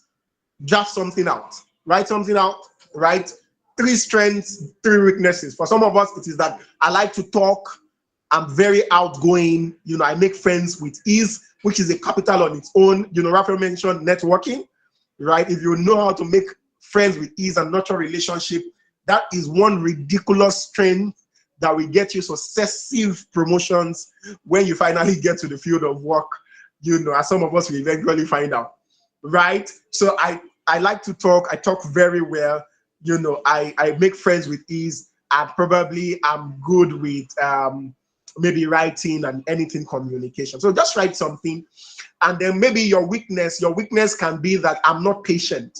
draft something out. Write something out, right? 3 strengths, 3 weaknesses. For some of us, it is that I like to talk. I'm very outgoing. I make friends with ease, which is a capital on its own. Raphael mentioned networking, right? If you know how to make friends with ease and nurture relationship, that is one ridiculous strength that will get you successive promotions when you finally get to the field of work, as some of us will eventually find out. right? So I like to talk. I talk very well. I make friends with ease, and probably I'm good with maybe writing and anything communication. So just write something, and then maybe your weakness can be that I'm not patient.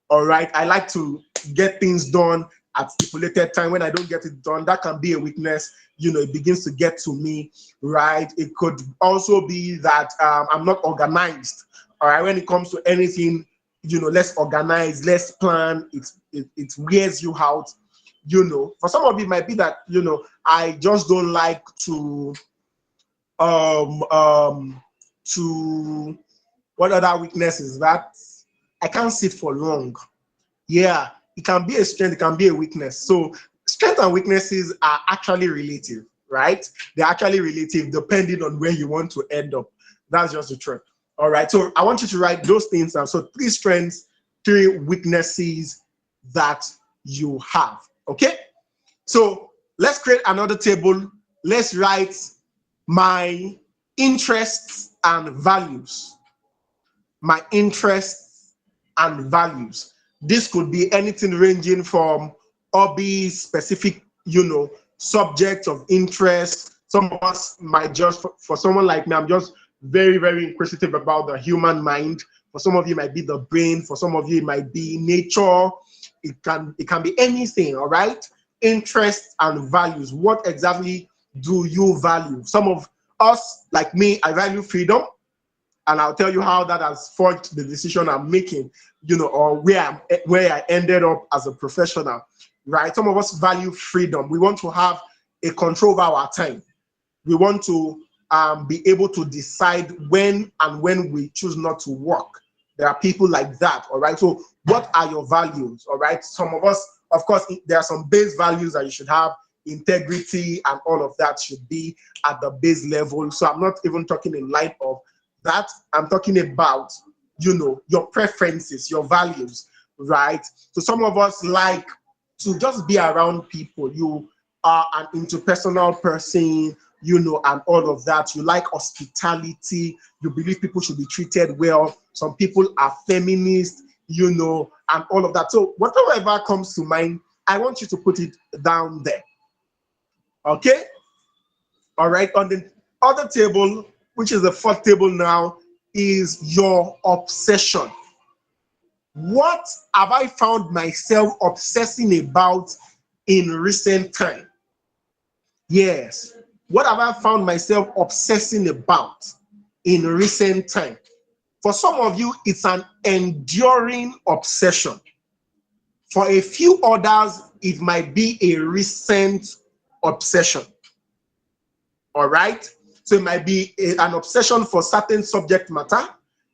All right, I like to get things done at stipulated time. When I don't get it done, that can be a weakness. It begins to get to me, right? It could also be that I'm not organized. All right, when it comes to anything, less organized, less plan, it wears you out. For some of you, it might be that I just don't like to to what other weakness is that? I can't sit for long. Yeah, it can be a strength, it can be a weakness. So strength and weaknesses are actually relative, right? They're actually relative depending on where you want to end up. That's just the truth. All right, so I want you to write those things down. So 3 strengths, 3 weaknesses that you have. Okay, so let's create another table. Let's write my interests and values. My interests and values. This could be anything ranging from hobbies, specific, subjects of interest. Some of us might just, for someone like me, I'm just very, very inquisitive about the human mind. For some of you, it might be the brain. For some of you, it might be nature. It can be anything, all right? Interests and values. What exactly do you value? Some of us, like me, I value freedom. And I'll tell you how that has forged the decision I'm making, or where I ended up as a professional, right? Some of us value freedom. We want to have a control over our time. We want to be able to decide when we choose not to work. There are people like that, all right? So what are your values, all right? Some of us, of course, there are some base values that you should have. Integrity and all of that should be at the base level. So I'm not even talking in light of that. I'm talking about, your preferences, your values, right? So some of us like to just be around people. You are an interpersonal person, and all of that. You like hospitality. You believe people should be treated well. Some people are feminists, and all of that. So whatever comes to mind, I want you to put it down there. Okay? All right. On the other table, which is the 4th table now, is your obsession. What have I found myself obsessing about in recent time? Yes. What have I found myself obsessing about in recent time? For some of you, it's an enduring obsession. For a few others, it might be a recent obsession. All right? So it might be an obsession for certain subject matter.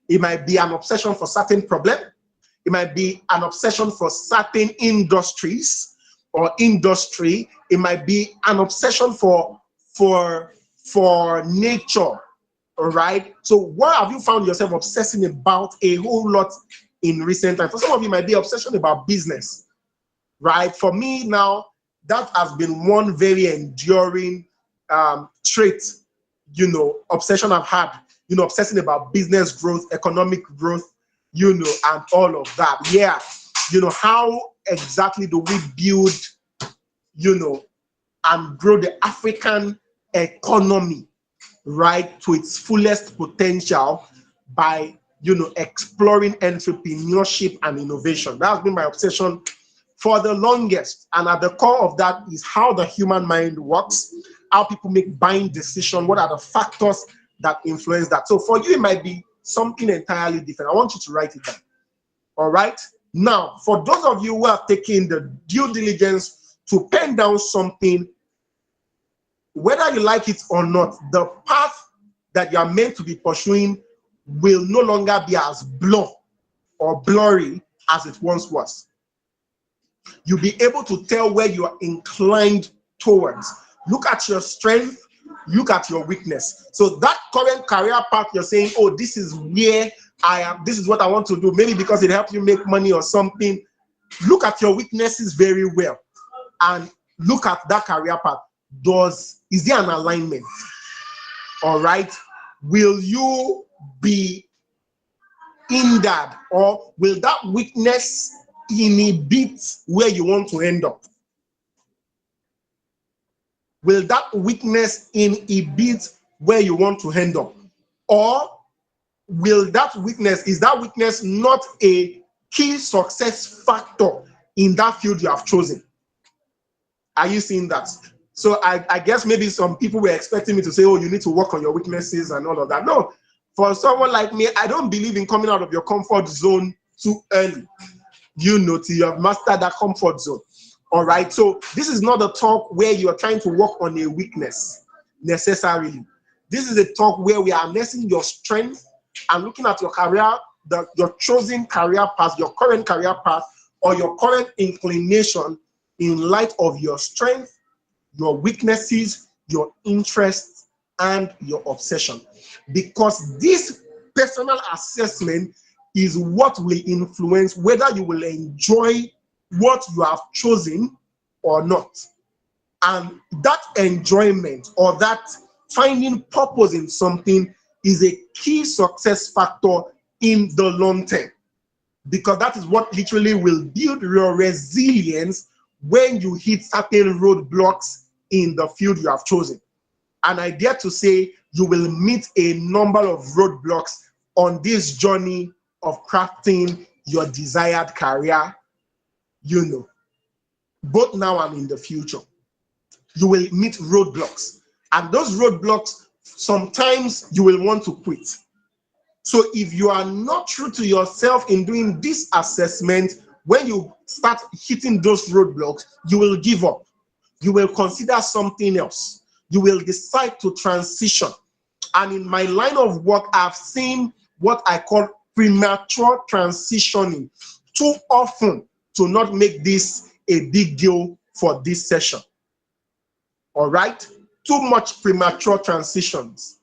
It might be an obsession for certain problem. It might be an obsession for certain industries or industry. It might be an obsession for nature. All right? So what have you found yourself obsessing about a whole lot in recent time? For some of you, it might be obsession about business, right? For me now, that has been one very enduring trait, obsession I've had, obsessing about business growth, economic growth, and all of that. Yeah, how exactly do we build, and grow the African economy, right, to its fullest potential by, exploring entrepreneurship and innovation. That has been my obsession for the longest. And at the core of that is how the human mind works, how people make buying decisions, what are the factors that influence that. So for you, it might be something entirely different. I want you to write it down. All right? Now, for those of you who have taken the due diligence to pen down something, whether you like it or not, the path that you are meant to be pursuing will no longer be as blurry as it once was. You'll be able to tell where you are inclined towards. Look at your strength, look at your weakness. So that current career path, you're saying, oh, this is where I am, this is what I want to do, maybe because it helps you make money or something. Look at your weaknesses very well and look at that career path. Is there an alignment? All right. Will you be hindered, or will that weakness inhibit where you want to end up? Will that weakness inhibit where you want to end up? Or will that weakness, is that weakness not a key success factor in that field you have chosen? Are you seeing that? So I guess maybe some people were expecting me to say, oh, you need to work on your weaknesses and all of that. No, for someone like me, I don't believe in coming out of your comfort zone too early. You know, till you have mastered that comfort zone. All right. So this is not a talk where you are trying to work on a weakness necessarily. This is a talk where we are harnessing your strength and looking at your career, your chosen career path, your current career path, or your current inclination in light of your strength, your weaknesses, your interests, and your obsession. Because this personal assessment is what will influence whether you will enjoy what you have chosen or not. And that enjoyment or that finding purpose in something is a key success factor in the long term, because that is what literally will build your resilience when you hit certain roadblocks in the field you have chosen. And I dare to say you will meet a number of roadblocks on this journey of crafting your desired career, you know, both now and in the future. You will meet roadblocks, and those roadblocks, sometimes you will want to quit. So if you are not true to yourself in doing this assessment, when you start hitting those roadblocks, you will give up. You will consider something else. You will decide to transition. And in my line of work, I've seen what I call premature transitioning too often to not make this a big deal for this session. All right? Too much premature transitions.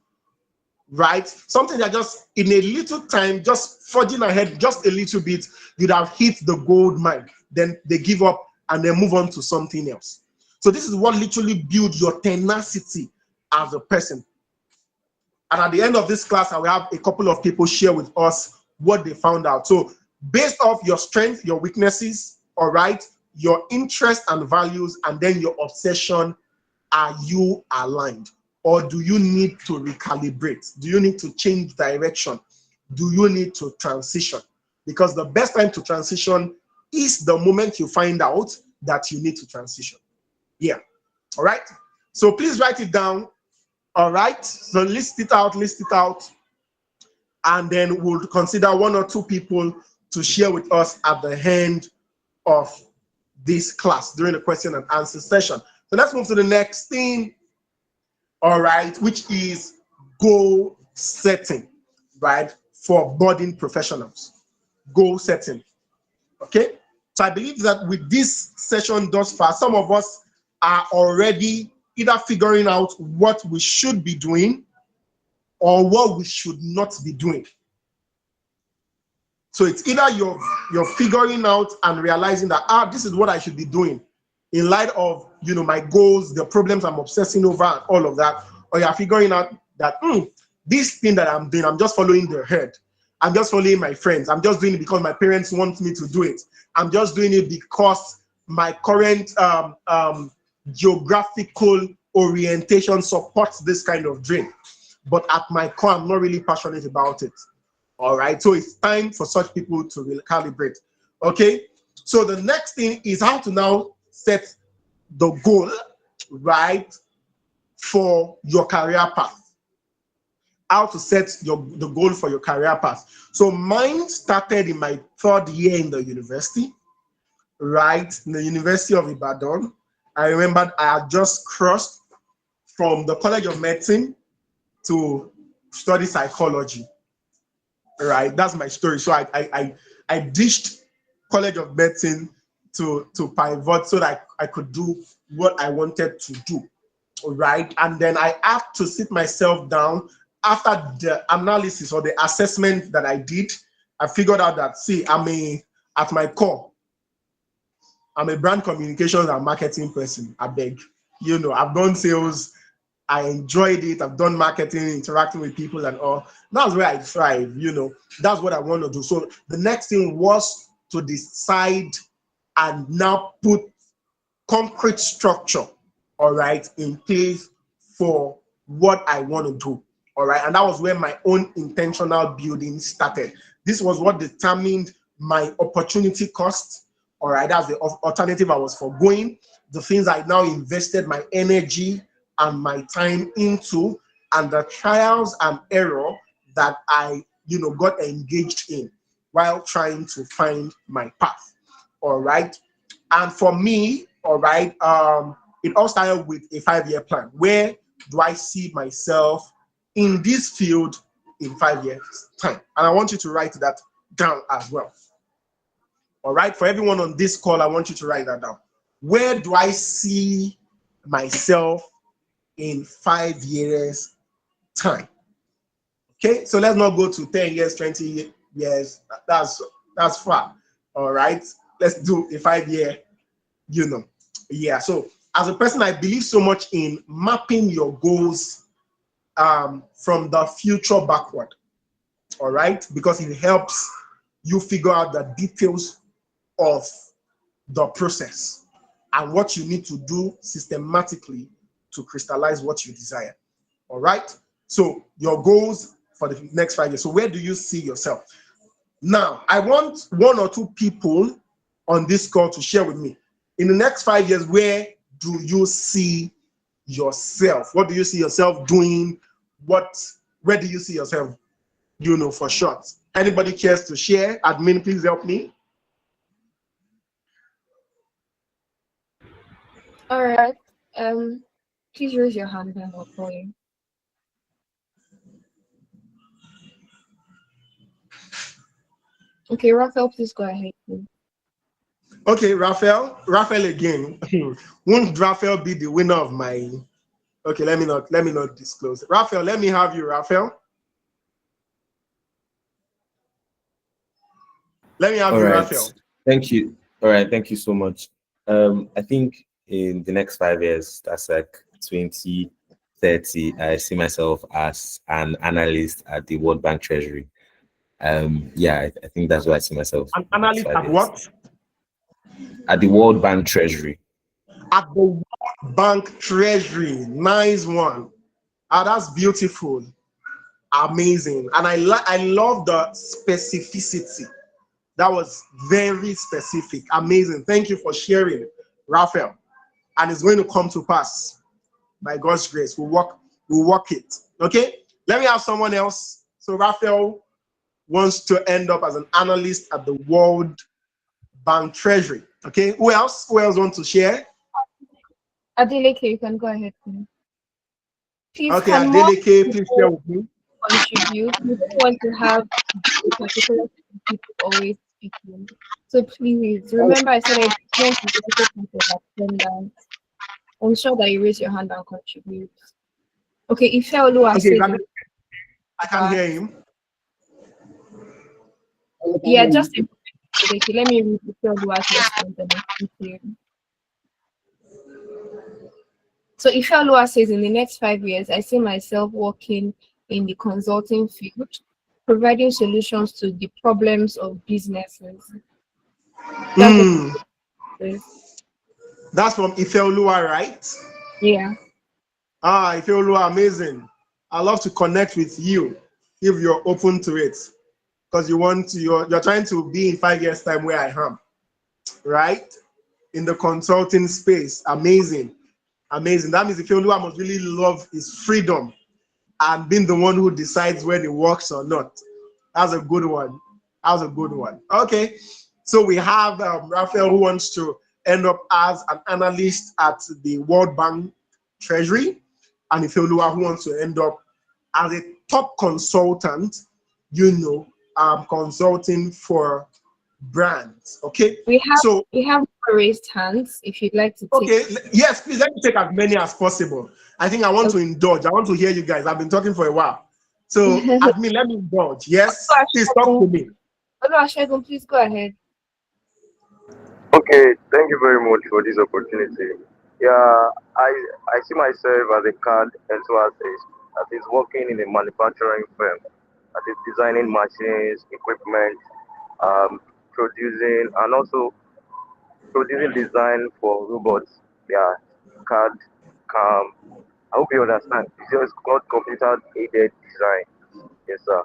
Right? Something that just in a little time, just forging ahead just a little bit, you'd have hit the gold mine. Then they give up and then move on to something else. So this is what literally builds your tenacity as a person. And at the end of this class, I will have a couple of people share with us what they found out. So based off your strengths, your weaknesses, all right, your interests and values, and then your obsession, are you aligned? Or do you need to recalibrate? Do you need to change direction? Do you need to transition? Because the best time to transition is the moment you find out that you need to transition. Yeah. All right. So please write it down. All right. So list it out. And then we'll consider one or two people to share with us at the end of this class during the question and answer session. So let's move to the next thing. All right, which is goal setting, right, for budding professionals. Goal setting. Okay, so I believe that with this session thus far, some of us are already either figuring out what we should be doing or what we should not be doing. So it's either you're figuring out and realizing that this is what I should be doing in light of, you know, my goals, the problems I'm obsessing over, and all of that, or you're figuring out that this thing that I'm doing, I'm just following the herd. I'm just following my friends. I'm just doing it because my parents want me to do it. I'm just doing it because my current geographical orientation supports this kind of dream. But at my core, I'm not really passionate about it. All right, so it's time for such people to recalibrate. Okay, so the next thing is how to now set the goal, right, for your career path. How to set the goal for your career path. So mine started in my 3rd year in the university, right, in the University of Ibadan. I remembered I had just crossed from the College of Medicine to study psychology. Right, that's my story. So I ditched College of Medicine to pivot so that I could do what I wanted to do. Right, and then I had to sit myself down after the analysis or the assessment that I did. I figured out that, see, at my core, I'm a brand communications and marketing person. I beg, you know, I've done sales, I enjoyed it. I've done marketing, interacting with people and all. That's where I thrive, you know. That's what I want to do. So the next thing was to decide and now put concrete structure, all right, in place for what I want to do, all right. And that was where my own intentional building started. This was what determined my opportunity cost, all right. That's the alternative I was foregoing, the things I now invested my energy and my time into, and the trials and error that I, you know, got engaged in while trying to find my path, all right. And for me, all right, it all started with a 5-year plan. Where do I see myself in this field in 5 years' time? And I want you to write that down as well. All right, for everyone on this call, I want you to write that down. Where do I see myself in 5 years' time? Okay, so let's not go to 10 years, 20 years. That's far. All right, let's do a 5-year, you know. Yeah, so as a person, I believe so much in mapping your goals from the future backward, all right? Because it helps you figure out the details of the process and what you need to do systematically to crystallize what you desire, all right? So your goals for the next 5 years. So where do you see yourself? Now, I want 1 or 2 people on this call to share with me. In the next 5 years, where do you see yourself? What do you see yourself doing? Where do you see yourself, you know, for short? Anybody cares to share? Admin, please help me. All right. Please raise your hand and I'll call you. Okay, Raphael, please go ahead, please. Okay, Raphael again. Won't Raphael be the winner of my? Okay, let me not disclose. Raphael, let me have you, Raphael. Let me have All you, right. Raphael. Thank you. All right. Thank you so much. I think in the next 5 years, that's like 2030, I see myself as an analyst at the World Bank Treasury. Yeah, I think that's where I see myself. An analyst at what? At the World Bank Treasury. At the World Bank Treasury. Nice one. Ah, that's beautiful. Amazing. And I love the specificity. That was very specific. Amazing. Thank you for sharing, Raphael. And it's going to come to pass by God's grace. We'll work it. Okay? Let me have someone else. So Raphael wants to end up as an analyst at the World Bank Treasury. Okay? Who else? Who else wants to share? Adeolu, you can go ahead, please. Please, Okay, can more Adeolu, please share with me. contribute? We don't want to have a particular people always speaking. So please remember, I said education is a difficult part of attendance. Ensure that you raise your hand and contribute. Okay, Ifeolu has Okay, said I can hear him. yeah, just a minute. Let me read Ifeolu has responded. Thank you. So Ifeolu says, in the next 5 years, I see myself working in the consulting field, providing solutions to the problems of businesses. That's from Ifeolu, right? Yeah. Ah, Ifeolu, amazing. I love to connect with you if you're open to it, because you're trying to be in 5 years' time where I am, right? In the consulting space. Amazing. Amazing. That means Ifeolu must really love his freedom and being the one who decides when it works or not. That's a good one. That's a good one. Okay. So we have Raphael, who wants to end up as an analyst at the World Bank Treasury, and Ifeolu, who wants to end up as a top consultant, consulting for brands. Okay. We have raised hands if you'd like to take. Okay, yes, please let me take as many as possible. I think I want to indulge. I want to hear you guys. I've been talking for a while. So admin, let me indulge. Yes, please talk to me. Oluwasegun, please go ahead. Okay, thank you very much for this opportunity. Yeah, I see myself as a card enthusiast that is working in a manufacturing firm that is designing machines, equipment, producing and also producing design for robots. Yeah, CAD, CAM. I hope you understand. It's just called computer aided design. Yes, sir.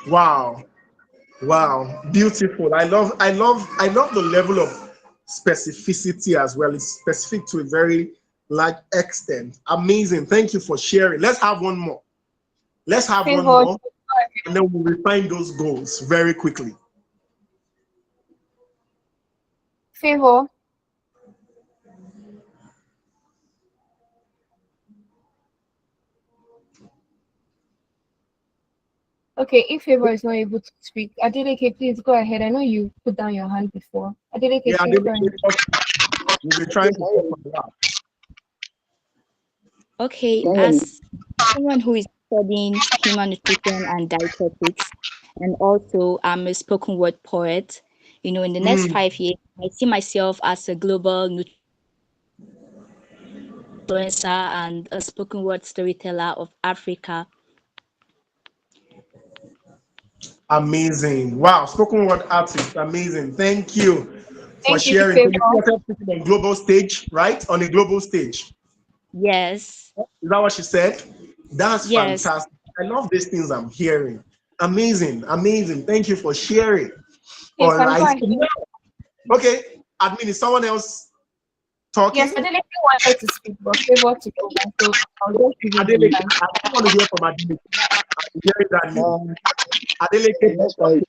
Wow. Wow, beautiful. I love the level of specificity as well. It's specific to a very large extent. Amazing. Thank you for sharing. Let's have one more. Let's have one Favor, more, and then we'll refine those goals very quickly. favor. Okay, if Favor is not able to speak, Adeleke, please go ahead. I know you put down your hand before. Adeleke, Yeah, please go ahead. we've been trying to talk for a while. Okay, Can you hear me? as someone who is studying human nutrition and dietetics, and also I'm a spoken word poet, in the next Mm, 5 years, I see myself as a global influencer and a spoken word storyteller of Africa. amazing. Wow, spoken word artist. Amazing. Thank you for Thank you, sharing. So Favor. you see yourself speaking on global stage, right? On a global stage. Yes, Is that what she said? That's yes. fantastic. I love these things I'm hearing. Amazing, amazing. Thank you for sharing. You All can go right. ahead. Okay, admin, is someone else talking? Yes, Adeleke wanted to speak, but Favor took over, so I'll just give you the Adeleke, time. I don't want to hear from Adeleke. I'm hearing that name. Um, Adeleke, let's try.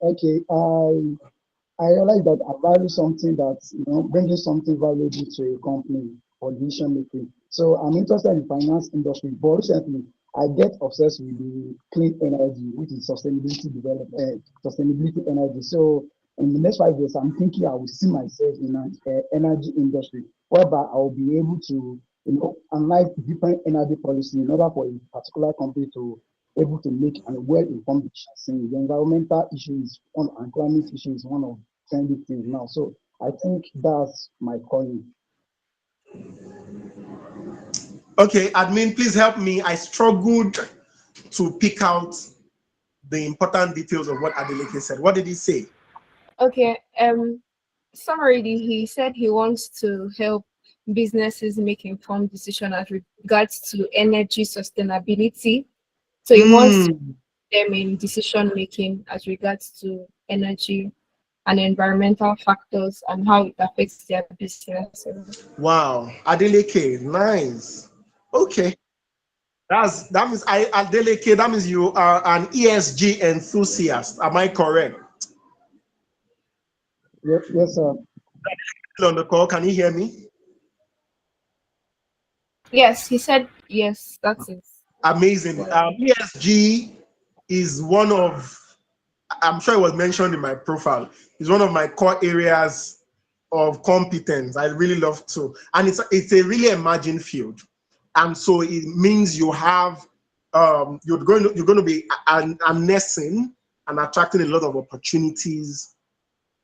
Okay. I realize that I value something that bringing something valuable to a company for decision making. So I'm interested in finance industry, but recently I get obsessed with the clean energy, which is sustainability energy. So in the next 5 years, I'm thinking I will see myself in an energy industry, whereby I will be able to analyze different energy policy in order for a particular company to able to make a well-informed decision. The environmental issue is one, and climate issue is one of trendy things now. So I think that's my calling. okay, admin, please help me. I struggled to pick out the important details of what Adeleke said. What did he say? Okay, summarily, he said he wants to help businesses make informed decisions as regards to energy sustainability. So he wants to Mm, them in decision making as regards to energy and environmental factors and how it affects their business. wow, Adeleke, nice. Okay. That means Adeleke, that means you are an ESG enthusiast. Am I correct? Yes, sir. Still on the call, can you hear me? Yes, he said yes, that's it. Amazing. ESG is one of, I'm sure it was mentioned in my profile, is one of my core areas of competence. I really love to, and it's a really emerging field, and so it means you have you're going to be harnessing and attracting a lot of opportunities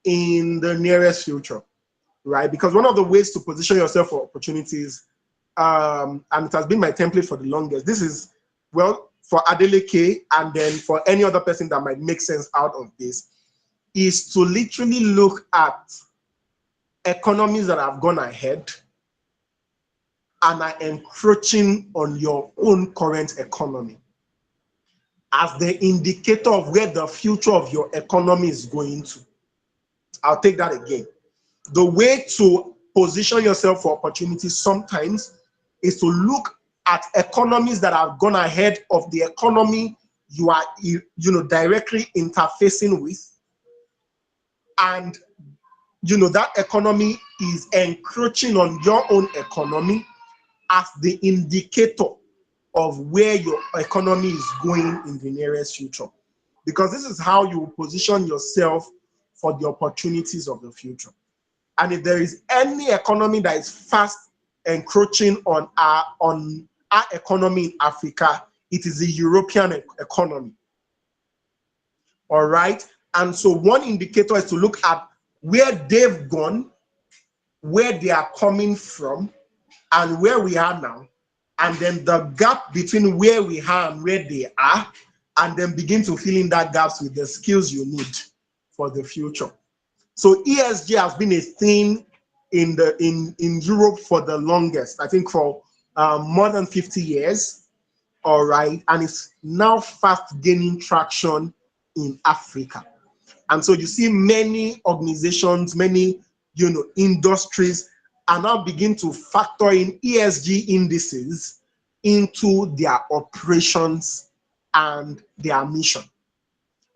in the nearest future, right? Because one of the ways to position yourself for opportunities, and it has been my template for the longest. This is, well, for Adeleke and then for any other person that might make sense out of this, is to literally look at economies that have gone ahead and are encroaching on your own current economy as the indicator of where the future of your economy is going to. I'll take that again. The way to position yourself for opportunities sometimes is to look at economies that have gone ahead of the economy you are directly interfacing with, and that economy is encroaching on your own economy as the indicator of where your economy is going in the nearest future. Because this is how you position yourself for the opportunities of the future. And if there is any economy that is fast encroaching on our economy in Africa, it is the European economy. All right. And so one indicator is to look at where they've gone where they are coming from and where we are now, and then the gap between where we are and where they are, and then begin to fill in that gaps with the skills you need for the future. So ESG has been a thing in Europe for the longest, I think for more than 50 years, all right, and it's now fast gaining traction in Africa. And so you see many organizations, many industries are now begin to factor in ESG indices into their operations and their mission.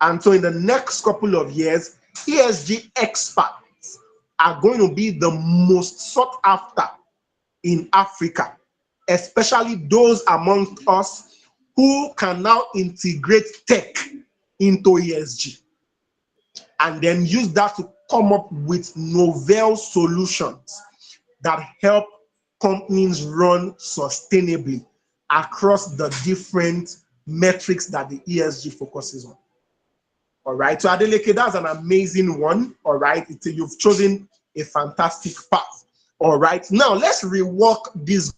And so in the next couple of years, ESG experts are going to be the most sought after in Africa, especially those amongst us who can now integrate tech into ESG and then use that to come up with novel solutions that help companies run sustainably across the different metrics that the ESG focuses on. All right, so Adeleke, that's an amazing one. All right, you've chosen a fantastic path. All right, now let's rework this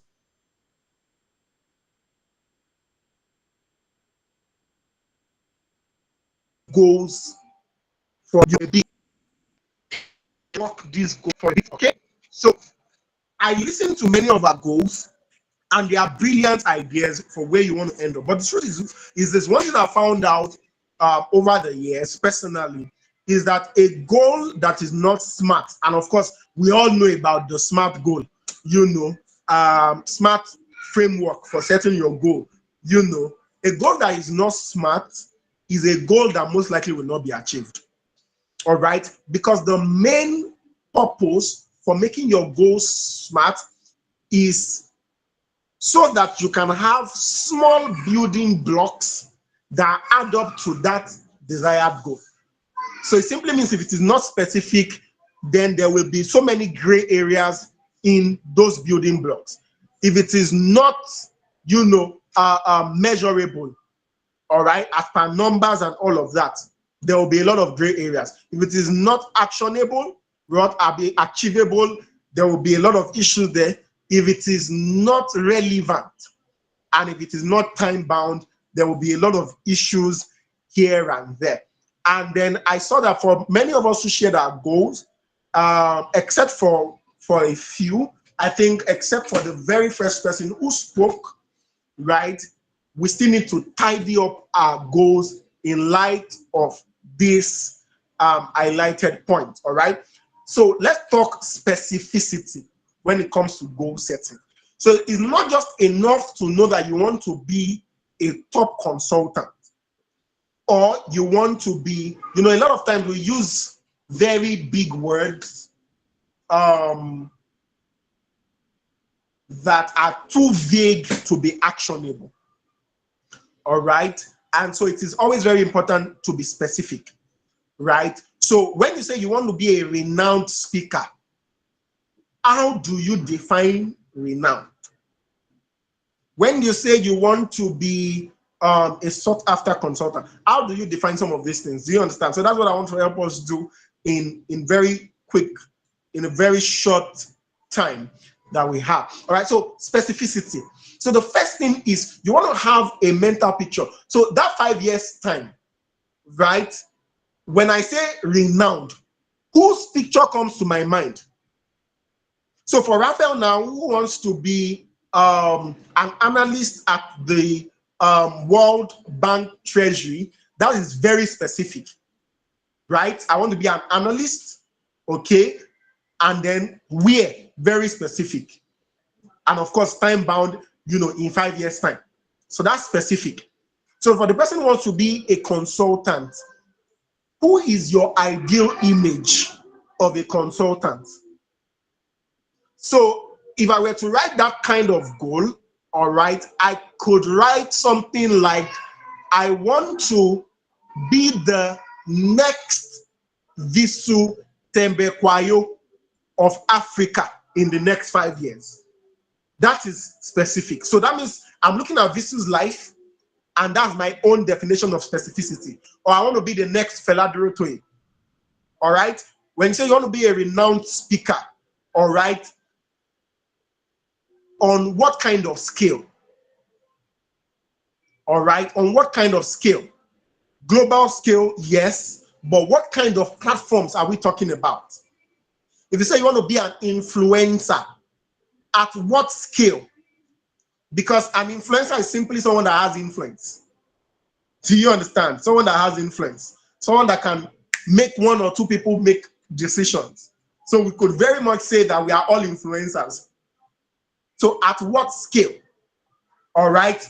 goals for you. Work this goal for it. Okay, so I listened to many of our goals, and they are brilliant ideas for where you want to end up. But the truth is this one thing I found out over the years personally is that a goal that is not smart, and of course we all know about the SMART goal, SMART framework for setting your goal. A goal that is not smart is a goal that most likely will not be achieved. All right, because the main purpose for making your goals smart is so that you can have small building blocks that add up to that desired goal. So it simply means if it is not specific, then there will be so many gray areas in those building blocks. If it is not, measurable, all right, as per numbers and all of that, there will be a lot of gray areas. If it is not actionable, not achievable, there will be a lot of issues there. If it is not relevant and if it is not time bound, there will be a lot of issues here and there. And then I saw that for many of us who shared our goals, except for a few, I think, except for the very first person who spoke, right, we still need to tidy up our goals in light of this highlighted point, all right? So let's talk specificity when it comes to goal setting. So it's not just enough to know that you want to be a top consultant or you want to be, a lot of times we use very big words that are too vague to be actionable. All right. And so it is always very important to be specific, right? So when you say you want to be a renowned speaker, how do you define renowned? When you say you want to be a sought after consultant, how do you define some of these things? Do you understand? So that's what I want to help us do in a very short time that we have. All right, so specificity. So the first thing is you want to have a mental picture. So that 5 years time, right? When I say renowned, whose picture comes to my mind? So for Raphael now, who wants to be an analyst at the World Bank Treasury, that is very specific, right? I want to be an analyst, okay? And then where, very specific. And of course, time bound, in 5 years' time. So that's specific. So for the person who wants to be a consultant, who is your ideal image of a consultant? So if I were to write that kind of goal, all right, I could write something like, I want to be the next Visu Tembekwayo of Africa in the next 5 years. That is specific. So that means I'm looking at Visu's life, and that's my own definition of specificity. Or I want to be the next Fela Durotoye. All right? When you say you want to be a renowned speaker, all right, on what kind of scale? All right, on what kind of scale? Global scale, yes, but what kind of platforms are we talking about? If you say you want to be an influencer, at what scale? Because an influencer is simply someone that has influence. Do you understand? Someone that has influence, someone that can make one or two people make decisions. So we could very much say that we are all influencers. So at what scale? All right,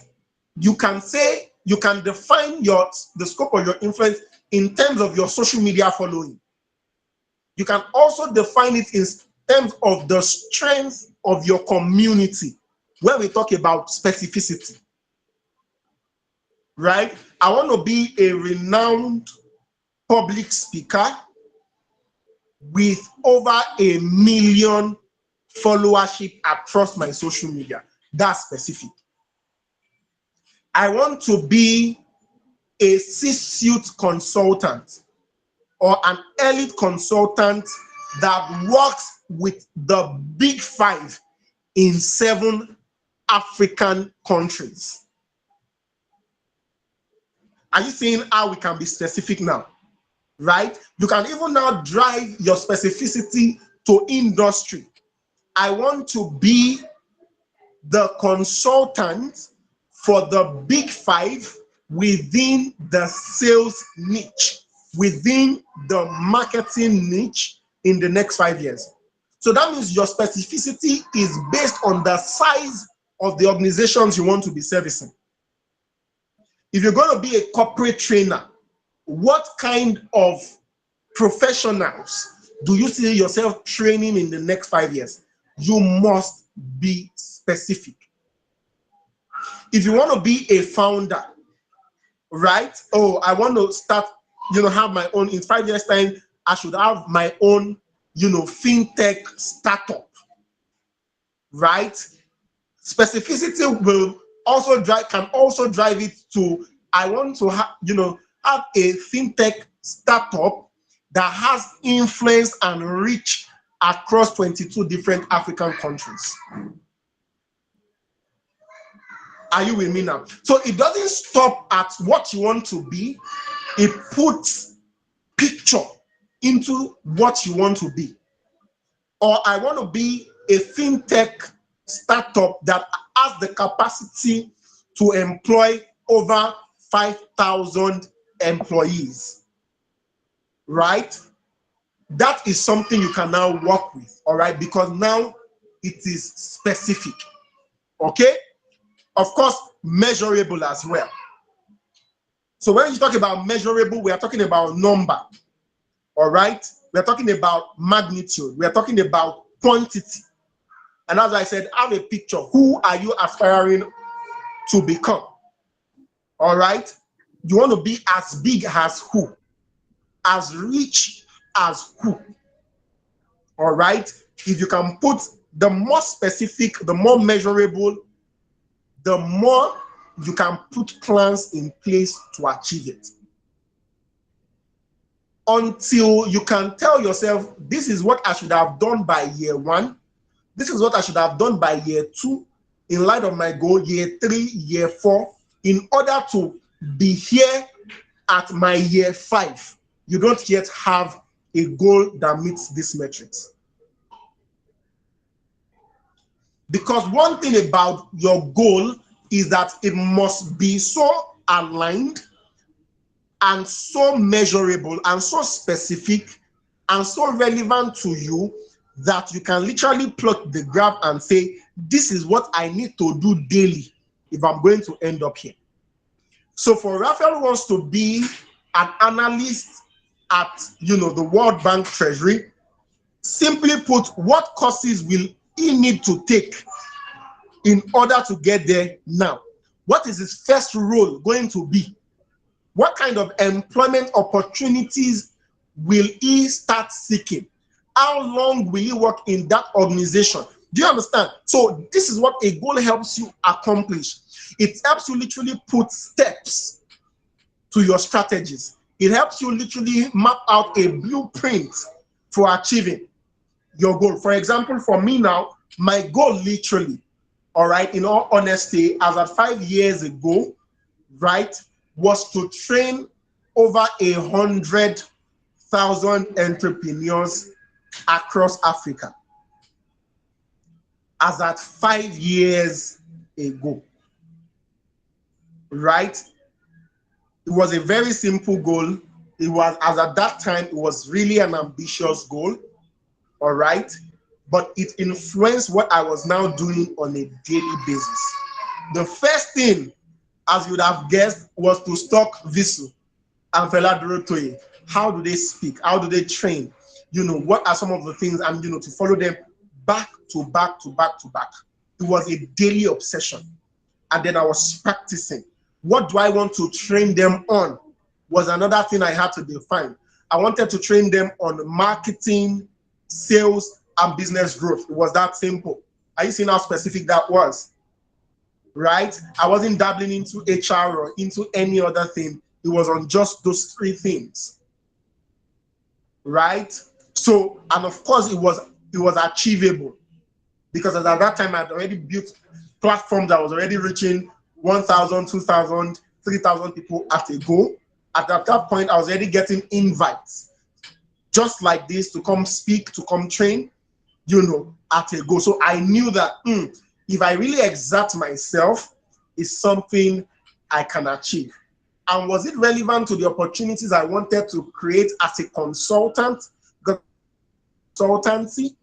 you can say, you can define the scope of your influence in terms of your social media following. You can also define it in terms of the strength of your community when we talk about specificity. Right? I want to be a renowned public speaker with over 1 million followership across my social media. That's specific. I want to be a C-suite consultant or an elite consultant that works with the big 5 in 7 African countries. Are you seeing how we can be specific now? Right? You can even now drive your specificity to industry. I want to be the consultant for the big 5 within the sales niche, within the marketing niche in the next 5 years. So that means your specificity is based on the size of the organizations you want to be servicing. If you're going to be a corporate trainer, what kind of professionals do you see yourself training in the next 5 years? You must be specific. If you want to be a founder, right? Oh, I want to start, have my own, in 5 years' time, I should have my own, fintech startup, right? Specificity will also can also drive it to, I want to have, have a fintech startup that has influence and reach across 22 different African countries. Are you with me now? So it doesn't stop at what you want to be. It puts picture into what you want to be. Or I want to be a fintech startup that has the capacity to employ over 5,000 employees. Right? That is something you can now work with, all right? Because now it is specific. Okay? Of course, measurable as well. So when you talk about measurable, we are talking about number, all right? We are talking about magnitude. We are talking about quantity. And as I said, have a picture. Who are you aspiring to become? All right? You want to be as big as who? As rich as who? All right? If you can put the more specific, the more measurable, the more you can put plans in place to achieve it. Until you can tell yourself, this is what I should have done by year 1. This is what I should have done by year 2, in light of my goal, year 3, year 4, in order to be here at my year 5. You don't yet have a goal that meets these metrics. Because one thing about your goal is that it must be so aligned and so measurable and so specific and so relevant to you that you can literally plot the graph and say, this is what I need to do daily if I'm going to end up here. So for Raphael, who wants to be an analyst at the World Bank Treasury, simply put, what courses will he need to take in order to get there now? What is his first role going to be? What kind of employment opportunities will he start seeking? How long will he work in that organization? Do you understand? So this is what a goal helps you accomplish. It helps you literally put steps to your strategies. It helps you literally map out a blueprint for achieving. your goal. For example, for me now, my goal literally, all right, in all honesty, as at 5 years ago, right, was to train over 100,000 entrepreneurs across Africa. As at 5 years ago, right? It was a very simple goal. It was, as at that time, it was really an ambitious goal, all right? But it influenced what I was now doing on a daily basis. The first thing, as you would have guessed, was to stock Visu and Fela Dorotoye. How do they speak? How do they train? You know, what are some of the things, and you know, to follow them back to back to back to back. It was a daily obsession. And then I was practicing. What do I want to train them on? Was another thing I had to define. I wanted to train them on marketing, sales, and business growth. It was that simple. Are you seeing how specific that was? Right? I wasn't dabbling into HR or into any other thing. It was on just those three things. Right? So, and of course, it was achievable, because at that time I'd already built platforms that was already reaching 1,000, 2,000, 3,000 people at a go. At that point, I was already getting invites just like this to come speak, to come train, you know, at a go. So I knew that if I really exert myself, it's something I can achieve. And was it relevant to the opportunities I wanted to create as a consultant? Consultancy,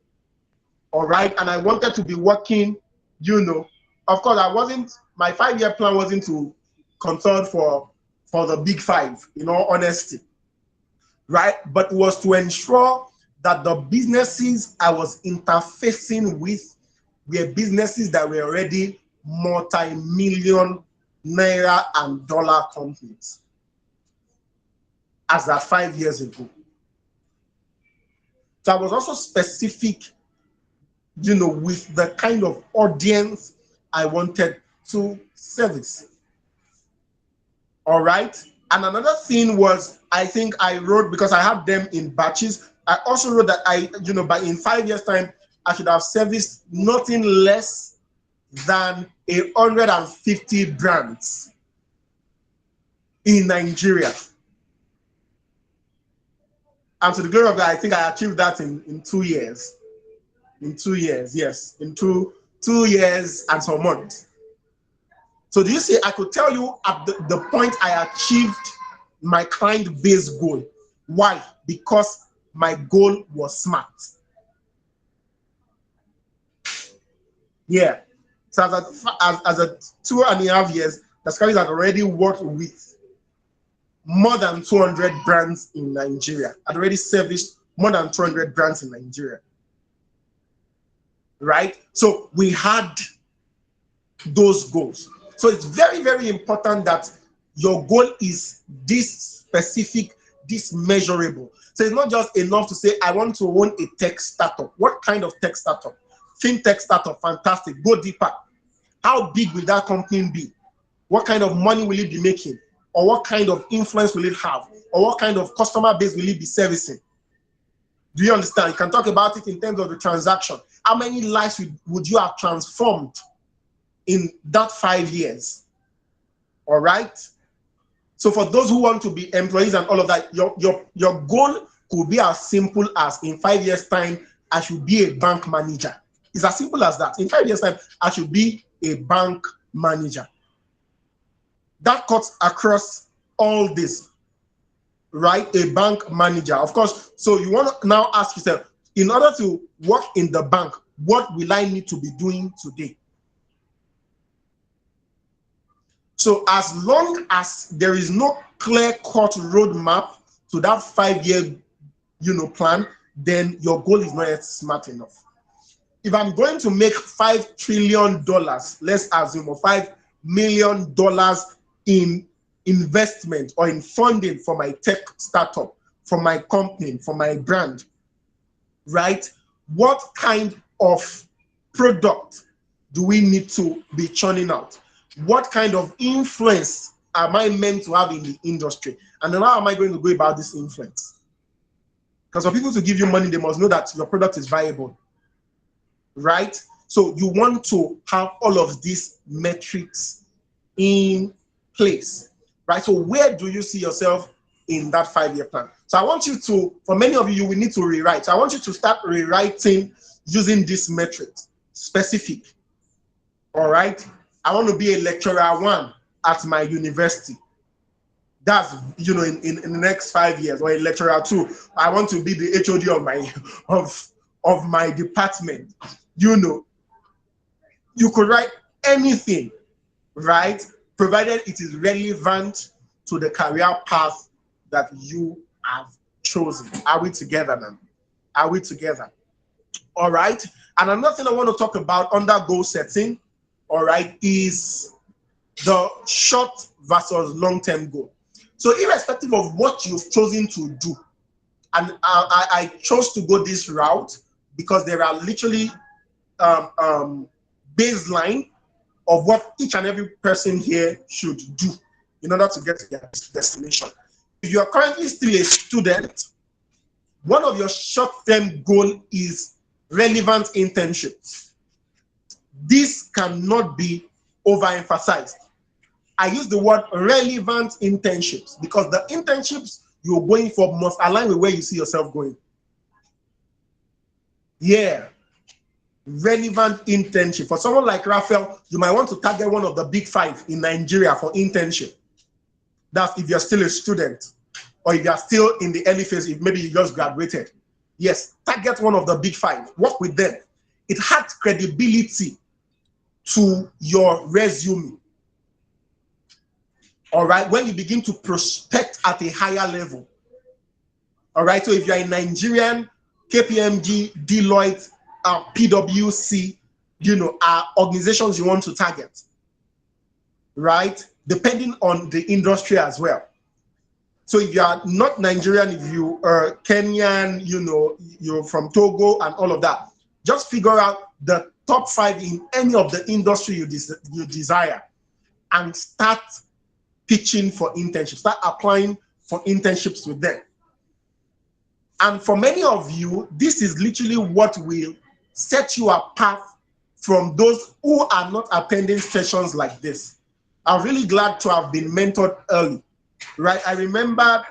all right, and I wanted to be working, you know, of course, my 5-year plan wasn't to consult for the big five, in all honesty, right? But it was to ensure that the businesses I was interfacing with were businesses that were already multi-million naira and dollar companies, as that 5 years ago. So I was also specific, you know, with the kind of audience I wanted to service. All right. And another thing was, I think I wrote, because I had them in batches, I also wrote that in 5 years' time, I should have serviced nothing less than 150 brands in Nigeria. And to the glory of God, I think I achieved that in 2 years. In 2 years, yes. In two years and some months. So do you see, I could tell you at the point I achieved my client base goal. Why? Because my goal was smart. Yeah. So as a 2.5 years, the Scaries had already worked with more than 200 brands in Nigeria. I'd already serviced more than 200 brands in Nigeria. Right? So we had those goals. So it's very, very important that your goal is this specific, this measurable. So it's not just enough to say, I want to own a tech startup. What kind of tech startup? Fintech startup, fantastic. Go deeper. How big will that company be? What kind of money will it be making? Or what kind of influence will it have? Or what kind of customer base will it be servicing? Do you understand? You can talk about it in terms of the transaction. How many lives would you have transformed in that 5 years? All right. So for those who want to be employees and all of that, your goal could be as simple as, in 5 years' time, I should be a bank manager. It's as simple as that. In 5 years' time, I should be a bank manager. That cuts across all this, right? A bank manager, of course. So you want to now ask yourself, in order to work in the bank, what will I need to be doing today? So as long as there is no clear-cut roadmap to that 5-year, plan, then your goal is not yet smart enough. If I'm going to make $5 trillion, let's assume, or $5 million in investment or in funding for my tech startup, for my company, for my brand, right? What kind of product do we need to be churning out? What kind of influence am I meant to have in the industry? And then how am I going to go about this influence? Because for people to give you money, they must know that your product is viable, right? So you want to have all of these metrics in place, right? So where do you see yourself in that 5-year plan? So I want you to, for many of you, you will need to rewrite. So I want you to start rewriting using this metric, specific, all right? I want to be a lecturer 1 at my university. That's, you know, in the next 5 years, or a lecturer 2. I want to be the HOD of my department. You know, you could write anything, right? Provided it is relevant to the career path that you have chosen. Are we together now? Are we together? All right. And another thing I want to talk about under goal setting, all right, is the short versus long-term goal. So irrespective of what you've chosen to do, and I chose to go this route because there are literally baseline of what each and every person here should do in order to get to their destination. If you are currently still a student, one of your short-term goals is relevant internships. This cannot be overemphasized. I use the word relevant internships because the internships you're going for must align with where you see yourself going. Yeah. Relevant internship. For someone like Raphael, you might want to target one of the big 5 in Nigeria for internship. That's if you're still a student, or if you're still in the early phase, if maybe you just graduated. Yes, target one of the big 5. Work with them. It adds credibility to your resume. All right, when you begin to prospect at a higher level. All right, so if you're a Nigerian, KPMG, Deloitte, PwC, you know, are organizations you want to target, right? Depending on the industry as well. So if you are not Nigerian, if you are Kenyan, you know, you're from Togo and all of that, just figure out the top 5 in any of the industry you desire and start pitching for internships, start applying for internships with them. And for many of you, this is literally what will set you apart from those who are not attending sessions like this. I'm really glad to have been mentored early, right? I remember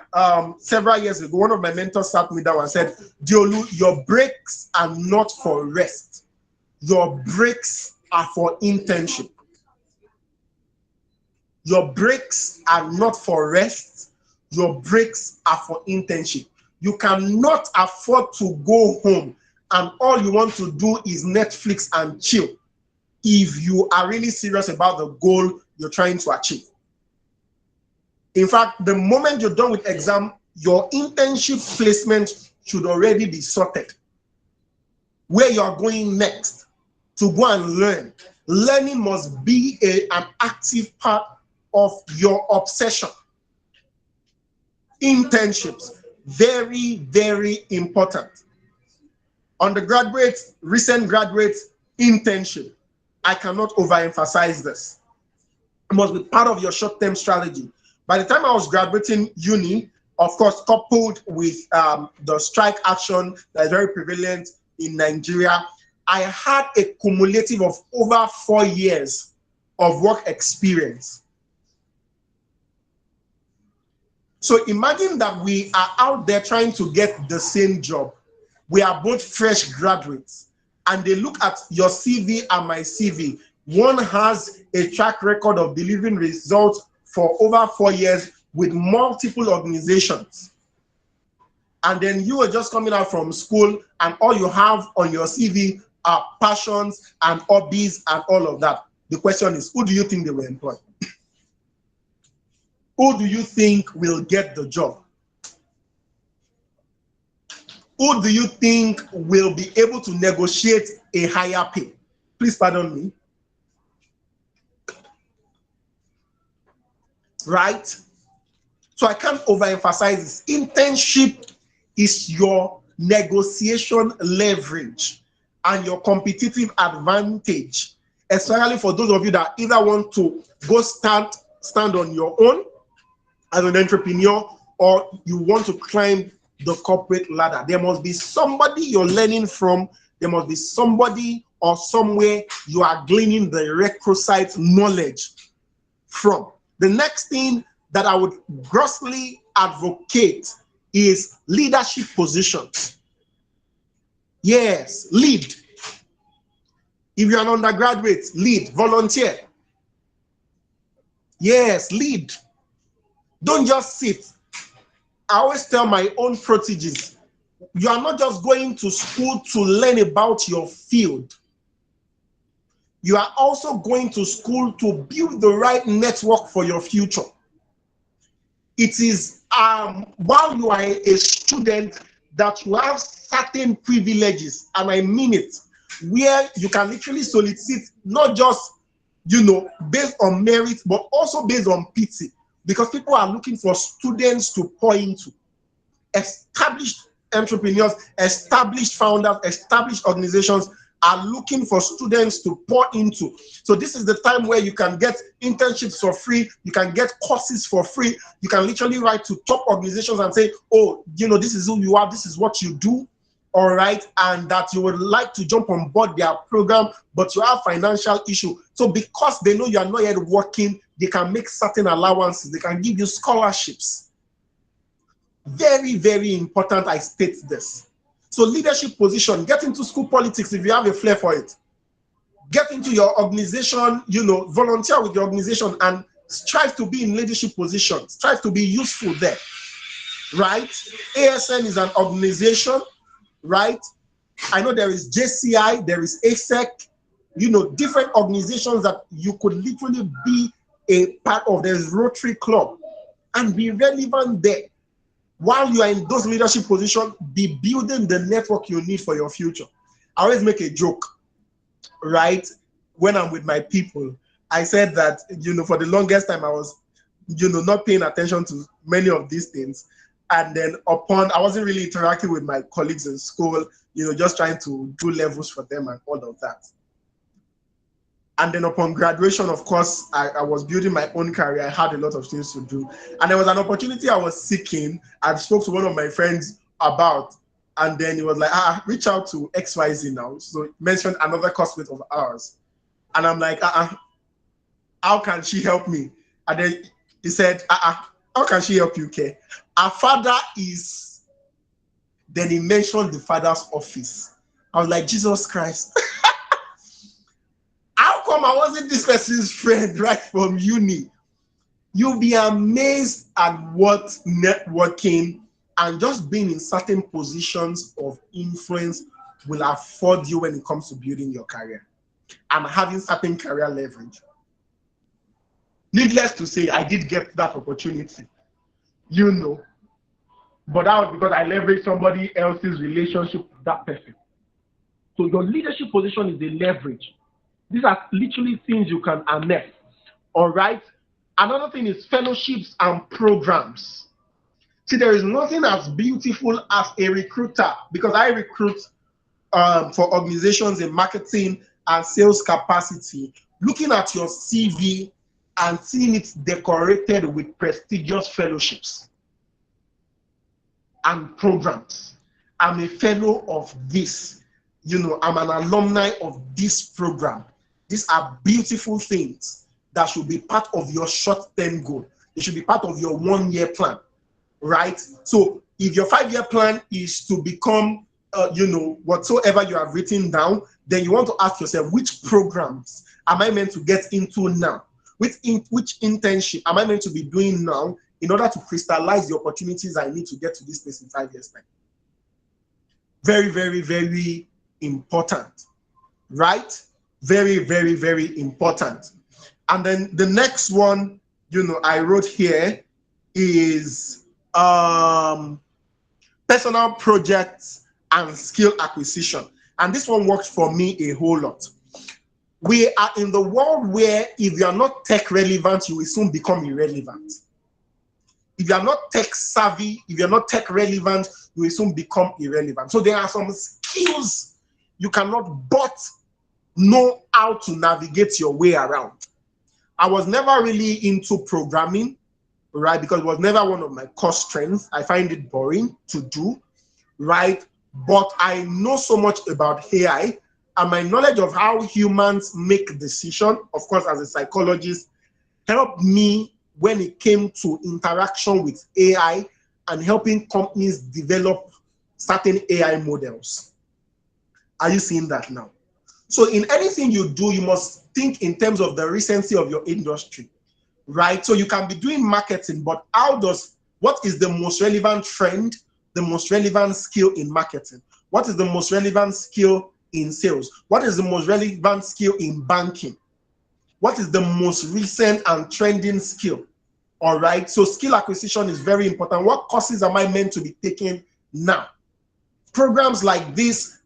several years ago, one of my mentors sat me down and said, Adeolu, your breaks are not for rest. Your breaks are for internship. Your breaks are not for rest. Your breaks are for internship. You cannot afford to go home and all you want to do is Netflix and chill if you are really serious about the goal you're trying to achieve. In fact, the moment you're done with exam, your internship placement should already be sorted. Where you're going next to go and learn. Learning must be an active part of your obsession. Internships, very, very important. Undergraduates, recent graduates, internship. I cannot overemphasize this. It must be part of your short-term strategy. By the time I was graduating uni, of course, coupled with the strike action that is very prevalent in Nigeria, I had a cumulative of over 4 years of work experience. So imagine that we are out there trying to get the same job. We are both fresh graduates, and they look at your CV and my CV. One has a track record of delivering results for over 4 years with multiple organizations. And then you are just coming out from school and all you have on your CV are passions and hobbies and all of that. The question is, who do you think they will employ? Who do you think will get the job? Who do you think will be able to negotiate a higher pay? Please pardon me. Right? So I can't overemphasize this. Internship is your negotiation leverage and your competitive advantage, especially for those of you that either want to go stand on your own as an entrepreneur, or you want to climb the corporate ladder. There must be somebody you're learning from. There must be somebody or somewhere you are gleaning the requisite knowledge from. The next thing that I would grossly advocate is leadership positions. Yes, lead. If you're an undergraduate, lead, volunteer. Yes, lead. Don't just sit. I always tell my own proteges, you are not just going to school to learn about your field. You are also going to school to build the right network for your future. It is while you are a student that you have certain privileges, and I mean it, where you can literally solicit not just, based on merit, but also based on pity, because people are looking for students to pour into. Established entrepreneurs, established founders, established organizations are looking for students to pour into. So this is the time where you can get internships for free, you can get courses for free, you can literally write to top organizations and say, oh, this is who you are, this is what you do, all right, and that you would like to jump on board their program, but you have financial issue. So because they know you are not yet working, they can make certain allowances, they can give you scholarships. Very, very important I state this. So leadership position, get into school politics if you have a flair for it. Get into your organization, volunteer with your organization and strive to be in leadership positions. Strive to be useful there, right? ASN is an organization, right? I know there is JCI, there is ASEC, different organizations that you could literally be a part of. There's Rotary Club and be relevant there. While you are in those leadership positions, be building the network you need for your future. I always make a joke, right? When I'm with my people, I said that, for the longest time I was, not paying attention to many of these things. And then I wasn't really interacting with my colleagues in school, just trying to do levels for them and all of that. And then upon graduation, of course, I was building my own career. I had a lot of things to do. And there was an opportunity I was seeking. I spoke to one of my friends about, and then he was like, reach out to XYZ now. So he mentioned another classmate of ours. And I'm like, how can she help me? And then he said, how can she help you, Kay? Our father is, then he mentioned the father's office. I was like, Jesus Christ. How come I wasn't this person's friend right from uni? You'll be amazed at what networking and just being in certain positions of influence will afford you when it comes to building your career and having certain career leverage. Needless to say, I did get that opportunity, but that was because I leveraged somebody else's relationship with that person. So your leadership position is a leverage. These are literally things you can harness, all right? Another thing is fellowships and programs. See, there is nothing as beautiful as a recruiter, because I recruit for organizations in marketing and sales capacity, looking at your CV and seeing it decorated with prestigious fellowships and programs. I'm a fellow of this, I'm an alumni of this program. These are beautiful things that should be part of your short-term goal. It should be part of your 1-year plan, right? So if your 5-year plan is to become, whatsoever you have written down, then you want to ask yourself, which programs am I meant to get into now? Which internship am I meant to be doing now in order to crystallize the opportunities I need to get to this place in 5 years' time? Very, very, very important, right? Very, very, very important. And then the next one, I wrote here is personal projects and skill acquisition. And this one worked for me a whole lot. We are in the world where if you are not tech relevant, you will soon become irrelevant. If you are not tech savvy, if you're not tech relevant, you will soon become irrelevant. So there are some skills you cannot but know how to navigate your way around. I was never really into programming. right? Because it was never one of my core strengths. I find it boring to do, right? But I know so much about AI, and my knowledge of how humans make decisions, of course, as a psychologist, helped me when it came to interaction with AI and helping companies develop certain AI models. Are you seeing that now? So in anything you do, you must think in terms of the recency of your industry, right? So you can be doing marketing, but what is the most relevant trend, the most relevant skill in marketing? What is the most relevant skill in sales? What is the most relevant skill in banking? What is the most recent and trending skill? All right, so skill acquisition is very important. What courses am I meant to be taking now? Programs like this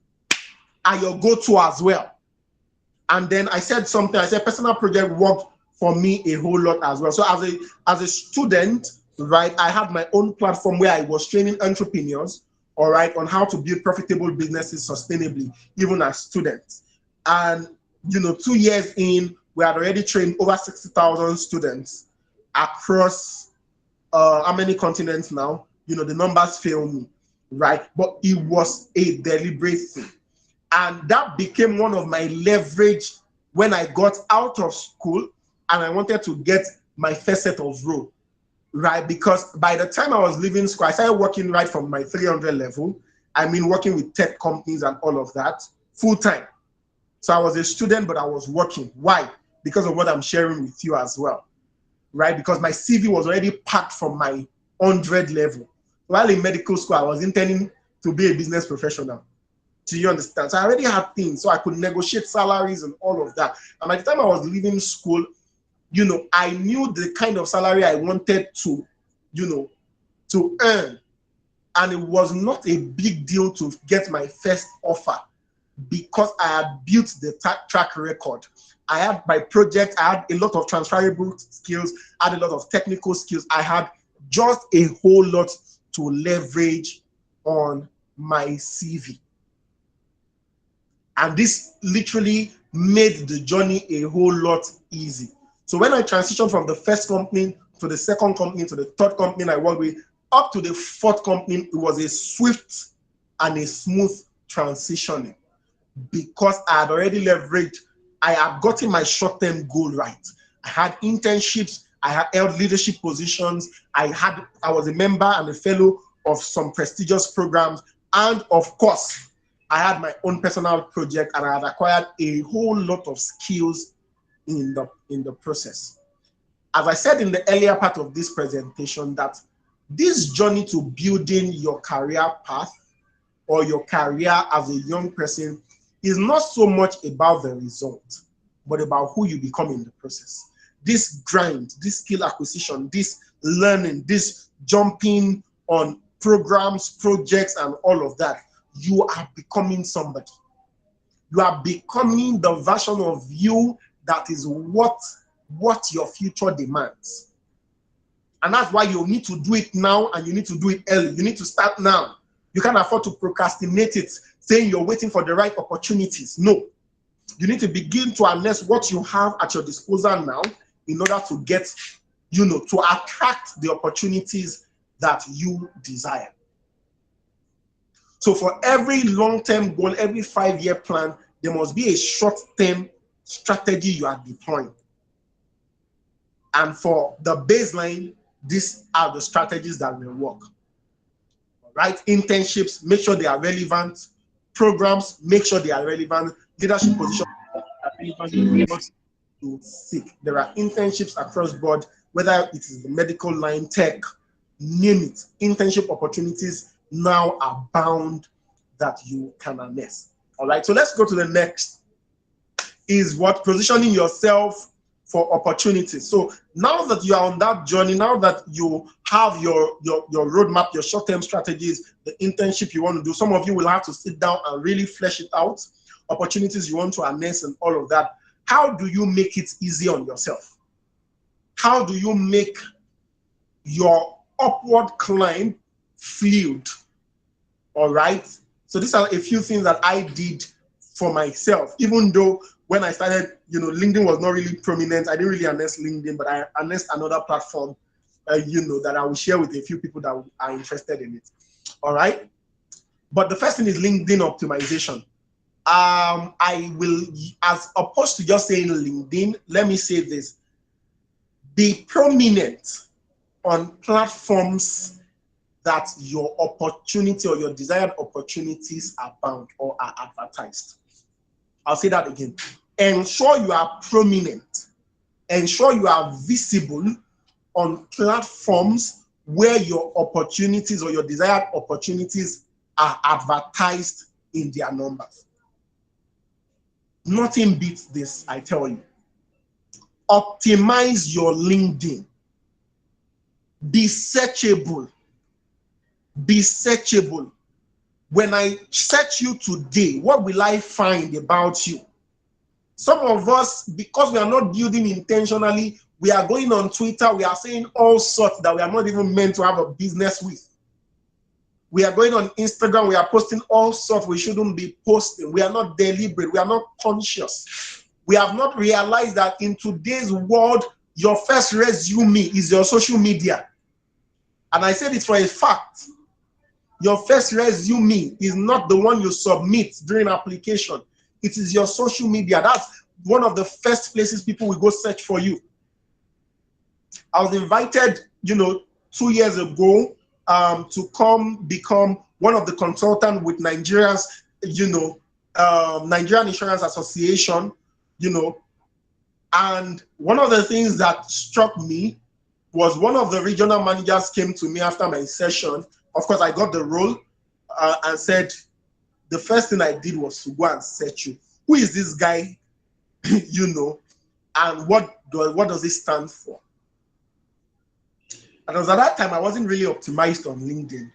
are your go-to as well. And then I said something, I said personal project worked for me a whole lot as well. So as a student, right, I had my own platform where I was training entrepreneurs, all right, on how to build profitable businesses sustainably, even as students. And, 2 years in, we had already trained over 60,000 students across how many continents now? The numbers fail me, right? But it was a deliberate thing. And that became one of my leverage when I got out of school and I wanted to get my first set of role, right? Because by the time I was leaving school, I started working right from my 300 level. I mean, working with tech companies and all of that full time. So I was a student, but I was working. Why? Because of what I'm sharing with you as well, right? Because my CV was already packed from my 100 level. While in medical school, I was intending to be a business professional. Do you understand? So I already had things, so I could negotiate salaries and all of that. And by the time I was leaving school, I knew the kind of salary I wanted to earn. And it was not a big deal to get my first offer because I had built the track record. I had my project, I had a lot of transferable skills, I had a lot of technical skills. I had just a whole lot to leverage on my CV. And this literally made the journey a whole lot easy. So when I transitioned from the first company to the second company to the third company I worked with, up to the fourth company, it was a swift and a smooth transitioning because I had already leveraged, I had gotten my short-term goal right. I had internships, I had held leadership positions, I was a member and a fellow of some prestigious programs, and of course, I had my own personal project and I had acquired a whole lot of skills in the process. As I said in the earlier part of this presentation, that this journey to building your career path or your career as a young person is not so much about the result, but about who you become in the process. This grind, this skill acquisition, this learning, this jumping on programs, projects, and all of that, you are becoming somebody. You are becoming the version of you that is what your future demands. And that's why you need to do it now and you need to do it early. You need to start now. You can't afford to procrastinate it, saying you're waiting for the right opportunities. No. You need to begin to harness what you have at your disposal now in order to get, to attract the opportunities that you desire. So for every long-term goal, every 5-year plan, there must be a short-term strategy you are deploying. And for the baseline, these are the strategies that will work. All right? Internships, make sure they are relevant. Programs, make sure they are relevant. Leadership positions are relevant to seek. There are internships across board, whether it is the medical line, tech, name it. Internship opportunities now are bound that you can harness. All right, so let's go to the next. Is what positioning yourself for opportunities. So now that you are on that journey, now that you have your roadmap, your short-term strategies, the internship you want to do, some of you will have to sit down and really flesh it out, opportunities you want to harness and all of that. How do you make it easy on yourself? How do you make your upward climb fluid? All right. So these are a few things that I did for myself, even though when I started, LinkedIn was not really prominent. I didn't really harness LinkedIn, but I harnessed another platform that I will share with a few people that are interested in it. All right. But the first thing is LinkedIn optimization. I will, as opposed to just saying LinkedIn, let me say this: be prominent on platforms that your opportunity or your desired opportunities are bound or are advertised. I'll say that again. Ensure you are prominent. Ensure you are visible on platforms where your opportunities or your desired opportunities are advertised in their numbers. Nothing beats this, I tell you. Optimize your LinkedIn. Be searchable. Be searchable. When I search you today, what will I find about you? Some of us, because we are not building intentionally, we are going on Twitter, we are saying all sorts that we are not even meant to have a business with. We are going on Instagram, we are posting all sorts we shouldn't be posting. We are not deliberate, we are not conscious. We have not realized that in today's world, your first resume is your social media. And I said it for a fact. Your first resume is not the one you submit during application. It is your social media. That's one of the first places people will go search for you. I was invited, 2 years ago to come become one of the consultants with Nigeria's, Nigerian Insurance Association, and one of the things that struck me was one of the regional managers came to me after my session. Of course, I got the role and said, the first thing I did was to go and search you. Who is this guy, and what does it stand for? And at that time, I wasn't really optimized on LinkedIn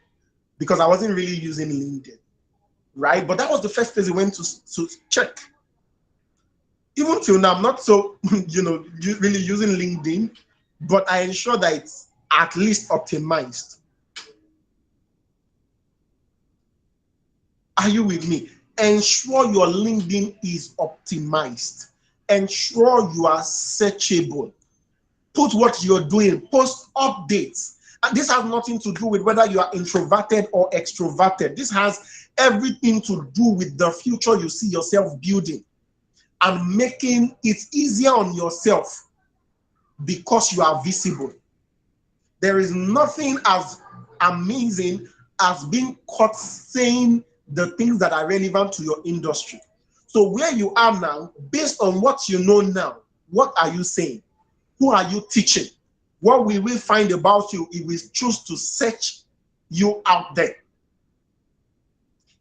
because I wasn't really using LinkedIn, right? But that was the first place I went to check. Even till now, I'm not so, really using LinkedIn, but I ensure that it's at least optimized. Are you with me? Ensure your LinkedIn is optimized. Ensure you are searchable. Put what you're doing, post updates. And this has nothing to do with whether you are introverted or extroverted. This has everything to do with the future you see yourself building and making it easier on yourself because you are visible. There is nothing as amazing as being caught saying the things that are relevant to your industry. So where you are now, based on what you know now, what are you saying? Who are you teaching? What will we find about you if we choose to search you out there?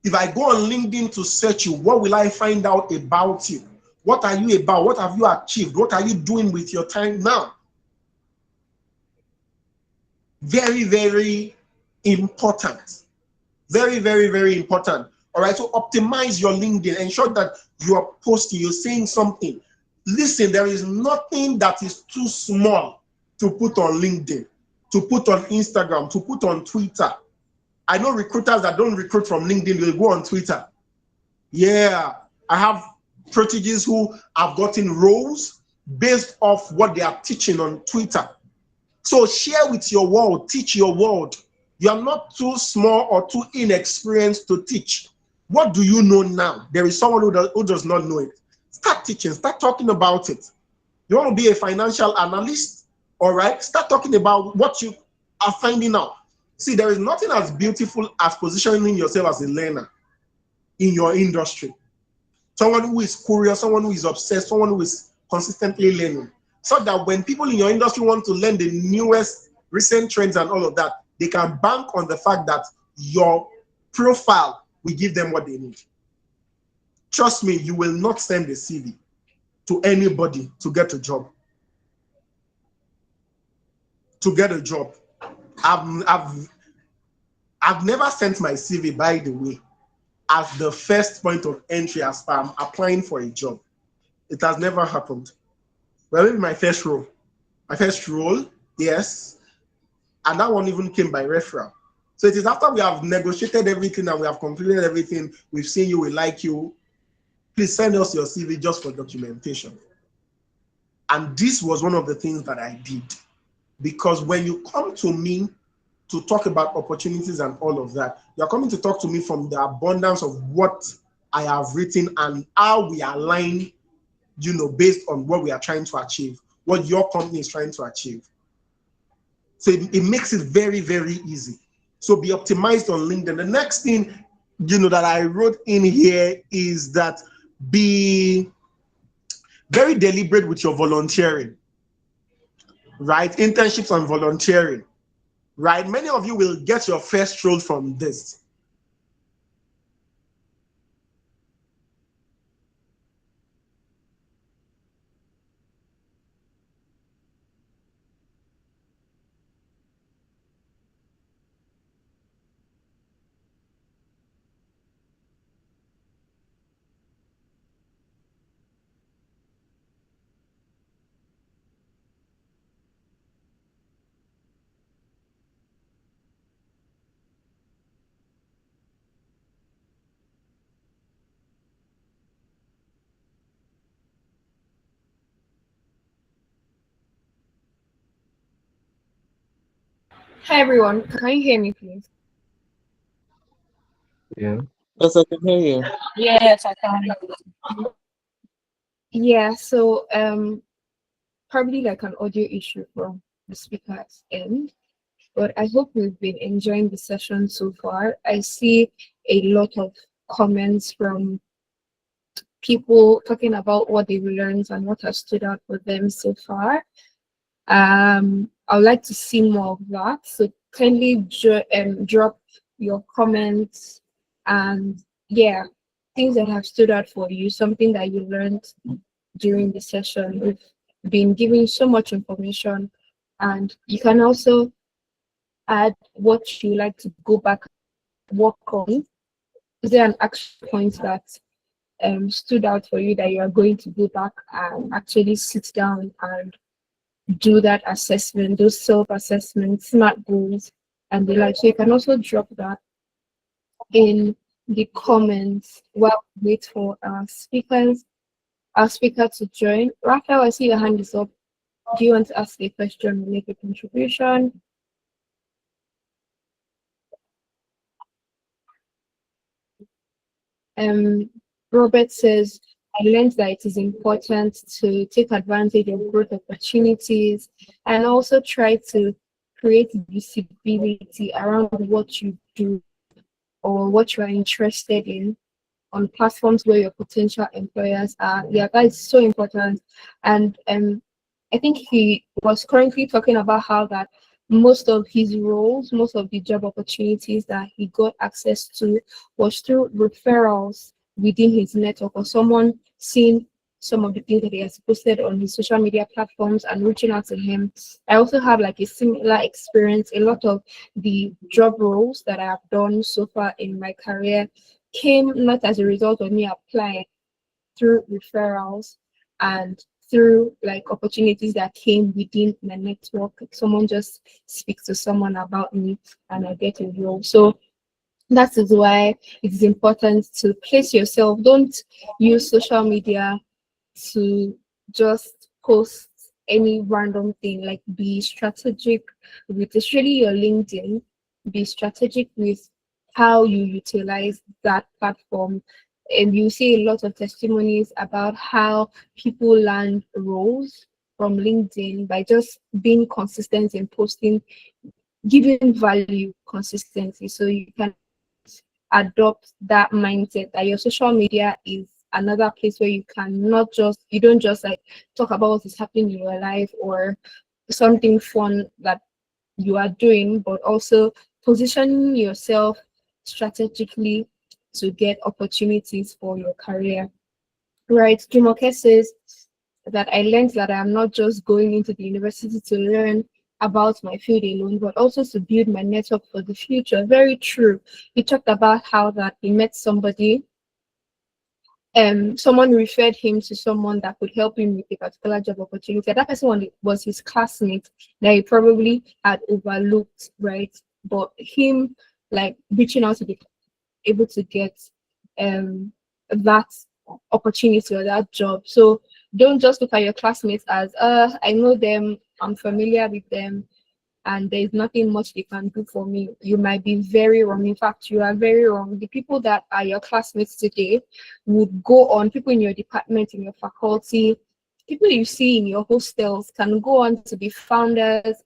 If I go on LinkedIn to search you, what will I find out about you? What are you about? What have you achieved? What are you doing with your time now? Very, very important. Very, very, very important. All right, so optimize your LinkedIn. Ensure that you are posting, you're saying something. Listen, there is nothing that is too small to put on LinkedIn, to put on Instagram, to put on Twitter. I know recruiters that don't recruit from LinkedIn, they go on Twitter. Yeah, I have proteges who have gotten roles based off what they are teaching on Twitter. So share with your world, teach your world. You are not too small or too inexperienced to teach. What do you know now? There is someone who does not know it. Start teaching, start talking about it. You want to be a financial analyst? All right, start talking about what you are finding out. See, there is nothing as beautiful as positioning yourself as a learner in your industry. Someone who is curious, someone who is obsessed, someone who is consistently learning. So that when people in your industry want to learn the newest recent trends and all of that, they can bank on the fact that your profile will give them what they need. Trust me, you will not send a CV to anybody to get a job. To get a job. I've never sent my CV, by the way, as the first point of entry as far I'm applying for a job. It has never happened. Well, maybe my first role. My first role, yes. And that one even came by referral. So it is after we have negotiated everything and we have completed everything, we've seen you, we like you, please send us your CV just for documentation. And this was one of the things that I did. Because when you come to me to talk about opportunities and all of that, you're coming to talk to me from the abundance of what I have written and how we align, based on what we are trying to achieve, what your company is trying to achieve. So it makes it very, very easy. So be optimized on LinkedIn. The next thing, that I wrote in here is that be very deliberate with your volunteering, right? Internships and volunteering, right? Many of you will get your first role from this. Hi everyone, can you hear me please? Yeah. Yes, I can hear you. Yes, I can. Yeah, so probably like an audio issue from the speaker's end, but I hope we've been enjoying the session so far. I see a lot of comments from people talking about what they've learned and what has stood out for them so far. I would like to see more of that. So kindly drop your comments and yeah, things that have stood out for you, something that you learned during the session. We've been giving so much information, and you can also add what you like to go back and work on. Is there an action point that stood out for you that you are going to go back and actually sit down and do that assessment, those self-assessments, SMART goals, and the like? So you can also drop that in the comments while we wait for our speaker to join. Raphael, I see your hand is up. Do you want to ask a question or make a contribution? Robert says, I learned that it is important to take advantage of growth opportunities and also try to create visibility around what you do or what you are interested in on platforms where your potential employers are. Yeah, that is so important. And I think he was currently talking about how that most of his roles, most of the job opportunities that he got access to was through referrals within his network or someone seeing some of the things that he has posted on his social media platforms and reaching out to him. I also have like a similar experience. A lot of the job roles that I have done so far in my career came not as a result of me applying, through referrals and through like opportunities that came within my network. Someone just speaks to someone about me and I get a role. So that is why it is important to place yourself. Don't use social media to just post any random thing. Like, be strategic with, especially your LinkedIn, be strategic with how you utilize that platform. And you see a lot of testimonies about how people land roles from LinkedIn by just being consistent in posting, giving value consistently. So you can adopt that mindset that your social media is another place where you you don't just like talk about what is happening in your life or something fun that you are doing, but also positioning yourself strategically to get opportunities for your career. Right. Jumoke says that I learned that I'm not just going into the university to learn about my field alone, but also to build my network for the future. Very true. He talked about how that he met somebody, someone referred him to someone that could help him with a particular job opportunity. That person was his classmate that he probably had overlooked, right? But him like reaching out to the able to get that opportunity or that job. So don't just look at your classmates as I know them, I'm familiar with them, and there's nothing much they can do for me. You might be very wrong. In fact, you are very wrong. The people that are your classmates today would go on, people in your department, in your faculty, people you see in your hostels can go on to be founders,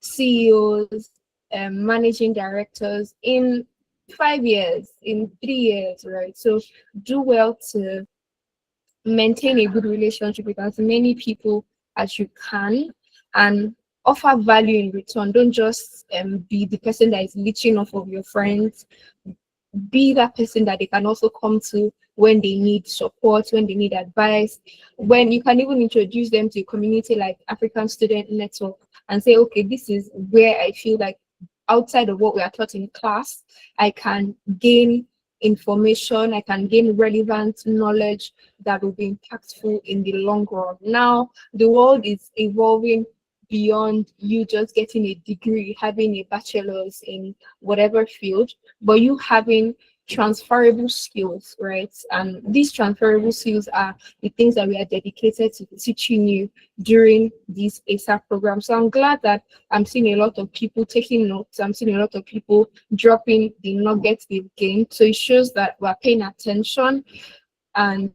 CEOs, managing directors in 5 years, in 3 years, right? So do well to maintain a good relationship with as many people as you can, and offer value in return. Don't just be the person that is leeching off of your friends. Be that person that they can also come to when they need support, when they need advice, when you can even introduce them to a community like African Student Network and say, okay, this is where I feel like outside of what we are taught in class, I can gain information, I can gain relevant knowledge that will be impactful in the long run. Now, the world is evolving beyond you just getting a degree, having a bachelor's in whatever field, but you having transferable skills, right? And these transferable skills are the things that we are dedicated to teaching you during these ASAP programs. So I'm glad that I'm seeing a lot of people taking notes. I'm seeing a lot of people dropping the nuggets they've gained. So it shows that we're paying attention. And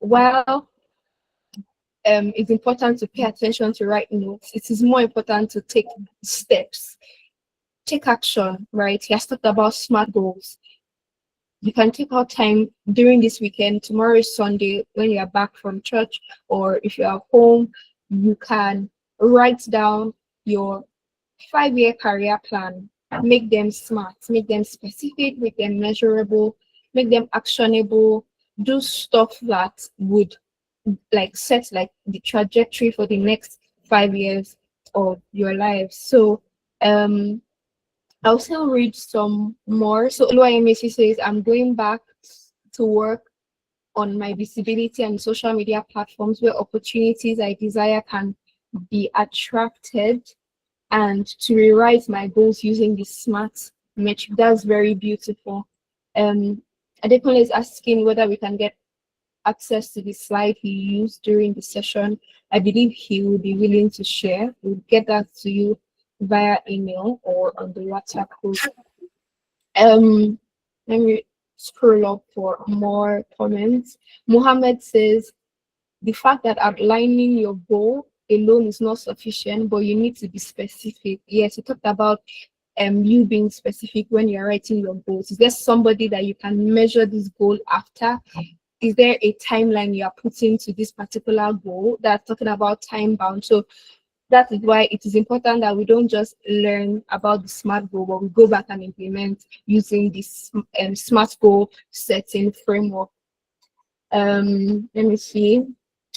while it's important to pay attention to write notes, it is more important to take steps, take action, right? He has talked about SMART goals. You can take out time during this weekend. Tomorrow is Sunday when you are back from church, or if you are home, you can write down your 5-year career plan. Make them smart, make them specific, make them measurable, make them actionable. Do stuff that would like set like the trajectory for the next 5 years of your life. So I'll still read some more. So Oluwayemisi says, I'm going back to work on my visibility and social media platforms where opportunities I desire can be attracted, and to rewrite my goals using the SMART metric. That's very beautiful. Adeolu is asking whether we can get access to the slide he used during the session. I believe he will be willing to share. We'll get that to you via email or on the WhatsApp group. Let me scroll up for more comments. Mohammed says, the fact that outlining your goal alone is not sufficient, but you need to be specific. Yes, you talked about you being specific when you're writing your goals. Is there somebody that you can measure this goal after? Is there a timeline you are putting to this particular goal? That's talking about time bound. So that is why it is important that we don't just learn about the SMART goal, but we go back and implement using this SMART goal setting framework. Let me see.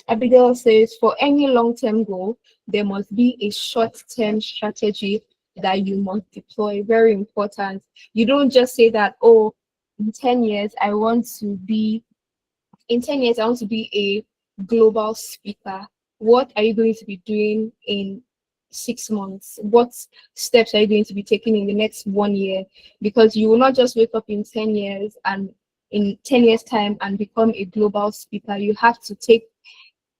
Abigail says, for any long-term goal, there must be a short-term strategy that you must deploy. Very important. You don't just say that, oh, in 10 years, I want to be a global speaker. What are you going to be doing in 6 months? What steps are you going to be taking in the next 1 year? Because you will not just wake up in 10 years and in 10 years time and become a global speaker. You have to take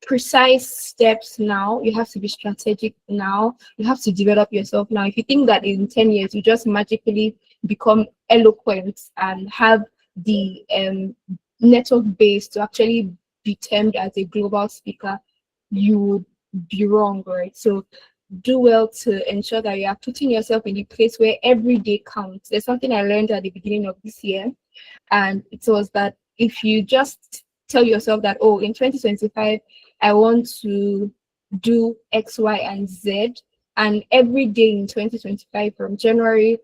precise steps now. You have to be strategic now. You have to develop yourself now. If you think that in 10 years you just magically become eloquent and have the network base to actually be termed as a global speaker, you would be wrong, right? So do well to ensure that you are putting yourself in a place where every day counts. There's something I learned at the beginning of this year, and it was that if you just tell yourself that, oh, in 2025, I want to do X, Y, and Z, and every day in 2025 from January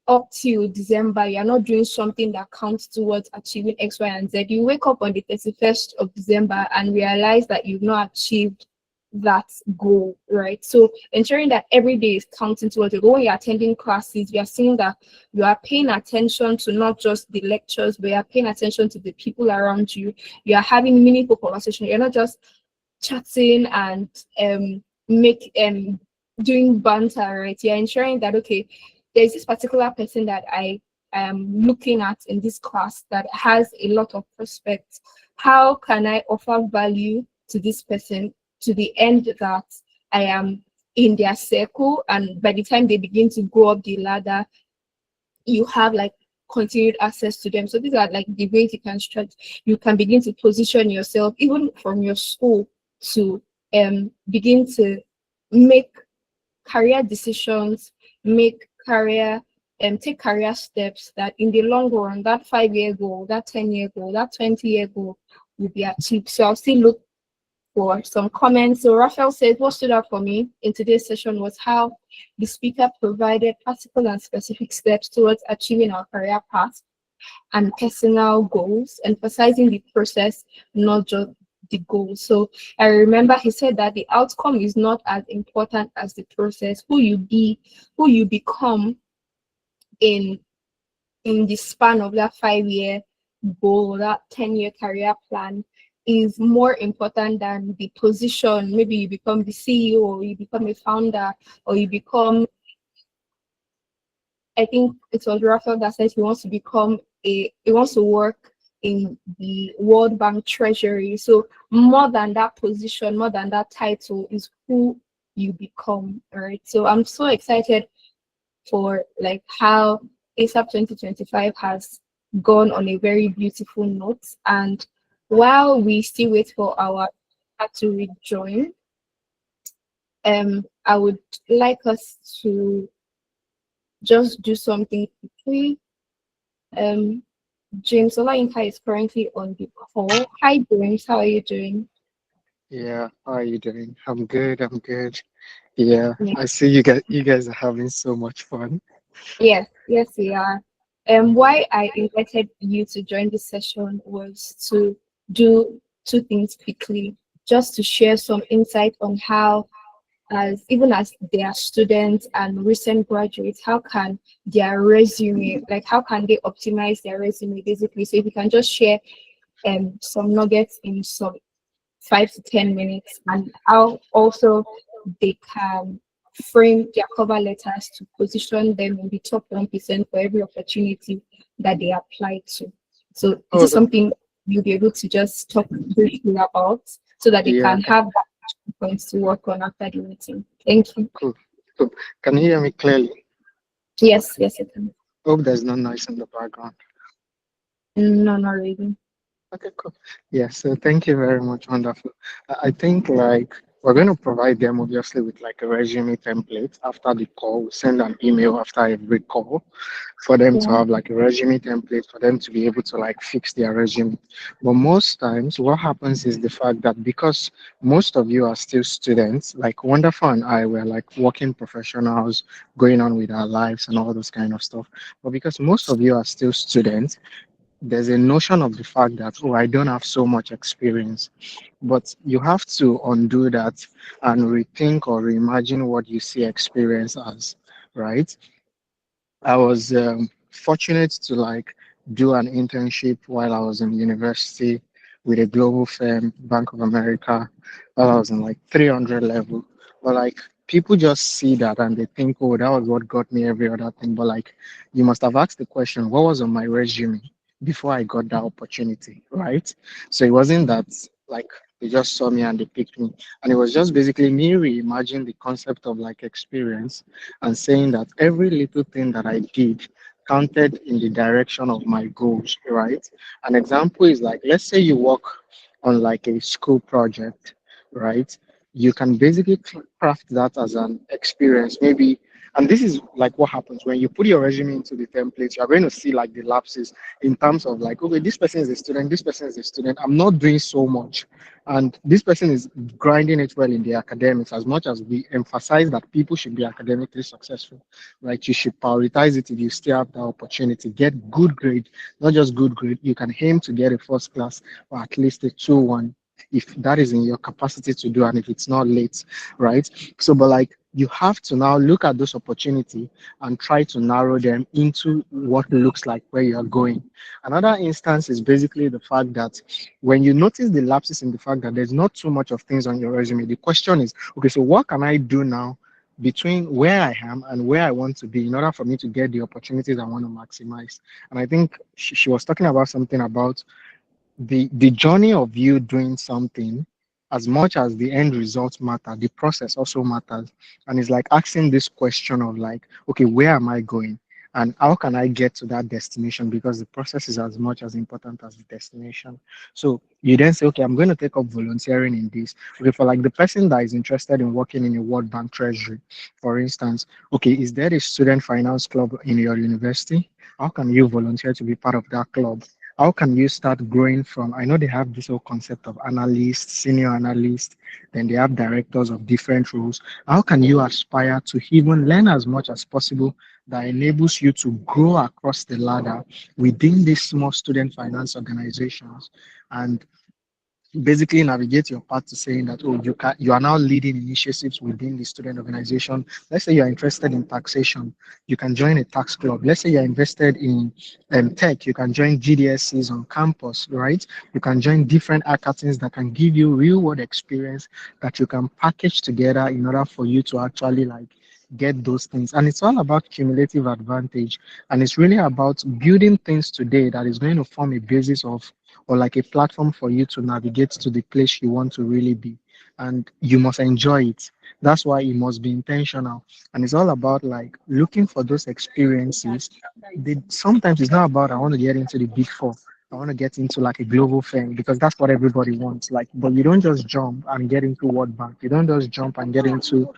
up till December, you're not doing something that counts towards achieving X, Y, and Z. You wake up on the 31st of December and realize that you've not achieved that goal, right? So ensuring that every day is counting towards your goal. When you're attending classes, you are seeing that you are paying attention to not just the lectures, but you are paying attention to the people around you. You are having meaningful conversation. You're not just chatting and doing banter, right? You're ensuring that, okay, there's this particular person that I am looking at in this class that has a lot of prospects. How can I offer value to this person to the end that I am in their circle, and by the time they begin to go up the ladder, you have like continued access to them. So these are like the ways you can stretch. You can begin to position yourself even from your school to begin to make career decisions, make career take career steps that in the long run, that 5-year goal, that 10-year goal, that 20-year goal will be achieved. So I'll still look for some comments. So Raphael says, what stood out for me in today's session was how the speaker provided practical and specific steps towards achieving our career path and personal goals, emphasizing the process, not just the goal. So I remember he said that the outcome is not as important as the process. Who you become in the span of that 5-year goal, that 10-year career plan is more important than the position. Maybe you become the CEO, or you become a founder, or you become, I think it was Raphael that said he wants to work in the World Bank Treasury. So more than that position, more than that title is who you become, right? So I'm so excited for like how ASAP 2025 has gone on a very beautiful note. And while we still wait for our to rejoin, I would like us to just do something quickly. James Olayinka is currently on the call. Hi, James. How are you doing? Yeah, how are you doing? I'm good, I'm good. Yeah, Yeah. I see you guys are having so much fun. Yes, yes, we are. Why I invited you to join this session was to do two things quickly, just to share some insight on how, as even as they are students and recent graduates, how can their resume, like how can they optimize their resume basically. So if you can just share some nuggets in some 5 to 10 minutes, and how also they can frame their cover letters to position them in the top 1% for every opportunity that they apply to. So it Oh, is something you'll be able to just talk briefly about so that they yeah, can have that points to work on after the meeting. Thank you. cool, cool. Can you hear me clearly? Yes, yes, it can. Hope there's no noise in the background. No, not really. Okay, cool. Yeah, so thank you very much. Wonderful. I think like we're going to provide them obviously with like a resume template after the call. We send an email after every call for them to Yeah. have like a resume template for them to be able to like fix their resume. But most times what happens is the fact that because most of you are still students, like Wonderful and I were like working professionals going on with our lives and all those kind of stuff. But because most of you are still students, there's a notion of the fact that, oh, I don't have so much experience. But you have to undo that and rethink or reimagine what you see experience as, right? I was fortunate to like do an internship while I was in university with a global firm, Bank of America, while I was in like 300 level. But like people just see that and they think, oh, that was what got me every other thing. But like you must have asked the question, what was on my resume before I got that opportunity, right? So it wasn't that like they just saw me and they picked me. And it was just basically me reimagining the concept of like experience and saying that every little thing that I did counted in the direction of my goals, right? An example is like, let's say you work on like a school project, right? You can basically craft that as an experience, maybe. And this is like what happens when you put your resume into the template, you're going to see like the lapses in terms of like, okay, this person is a student, this person is a student. I'm not doing so much. And this person is grinding it well in the academics. As much as we emphasize that people should be academically successful, right? You should prioritize it if you still have the opportunity. Get good grade, not just good grade. You can aim to get a first class or at least a 2-1 if that is in your capacity to do and if it's not late, right? So, but like you have to now look at those opportunity and try to narrow them into what looks like where you are going. Another instance is basically the fact that when you notice the lapses in the fact that there's not too much of things on your resume, the question is, okay, so what can I do now between where I am and where I want to be in order for me to get the opportunities I want to maximize? And I think she was talking about something about the journey of you doing something as much as the end results matter, the process also matters. And it's like asking this question of like, okay, where am I going? And how can I get to that destination? Because the process is as much as important as the destination. So you then say, okay, I'm going to take up volunteering in this. Okay, for like the person that is interested in working in a World Bank Treasury, for instance, okay, is there a student finance club in your university? How can you volunteer to be part of that club? How can you start growing from? I know they have this whole concept of analyst, senior analyst, then they have directors of different roles. How can you aspire to even learn as much as possible that enables you to grow across the ladder within these small student finance organizations and basically navigate your path to saying that, oh, you are now leading initiatives within the student organization. Let's say you're interested in taxation, you can join a tax club. Let's say you're invested in tech, you can join GDSCs on campus, right? You can join different hackathons that can give you real world experience that you can package together in order for you to actually like get those things. And it's all about cumulative advantage, and it's really about building things today that is going to form a basis of or like a platform for you to navigate to the place you want to really be. And you must enjoy it. That's why it must be intentional. And it's all about like looking for those experiences. Sometimes it's not about I want to get into the big four. I want to get into like a global firm because that's what everybody wants. Like, but you don't just jump and get into World Bank. You don't just jump and get into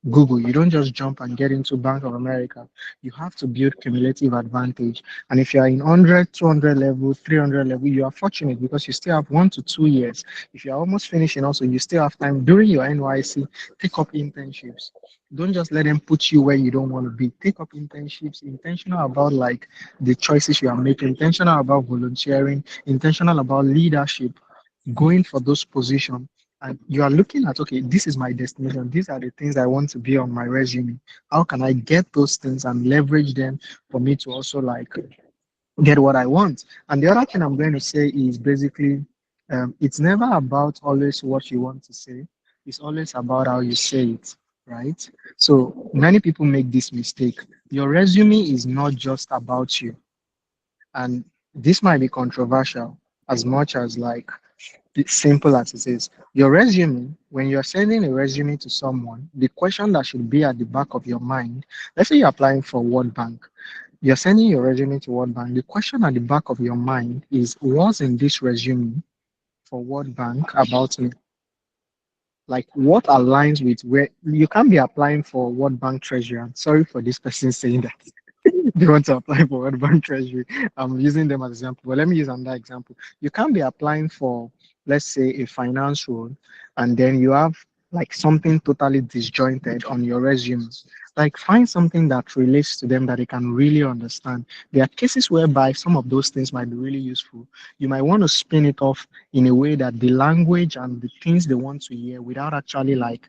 Google. You don't just jump and get into Bank of America. You have to build cumulative advantage. And if you are in 100, 200 level, 300 level, you are fortunate because you still have 1 to 2 years. If you're almost finishing, also, you still have time during your NYC, take up internships. Don't just let them put you where you don't want to be. Take up internships, intentional about like the choices you are making, intentional about volunteering, intentional about leadership, going for those positions. And you are looking at, okay, this is my destination. These are the things I want to be on my resume. How can I get those things and leverage them for me to also like get what I want? And the other thing I'm going to say is basically, it's never about always what you want to say. It's always about how you say it, right? So many people make this mistake. Your resume is not just about you. And this might be controversial as much as like it's simple as it is. Your resume, when you're sending a resume to someone, the question that should be at the back of your mind, let's say you're applying for World Bank, you're sending your resume to World Bank. The question at the back of your mind is, what's in this resume for World Bank about me? Like, what aligns with where you can't be applying for World Bank Treasury. I'm sorry for this person saying that. They want to apply for World Bank Treasury. I'm using them as example, but let me use another example. You can't be applying for, let's say, a finance role, and then you have like something totally disjointed on your resume. Like, find something that relates to them that they can really understand. There are cases whereby some of those things might be really useful. You might want to spin it off in a way that the language and the things they want to hear without actually like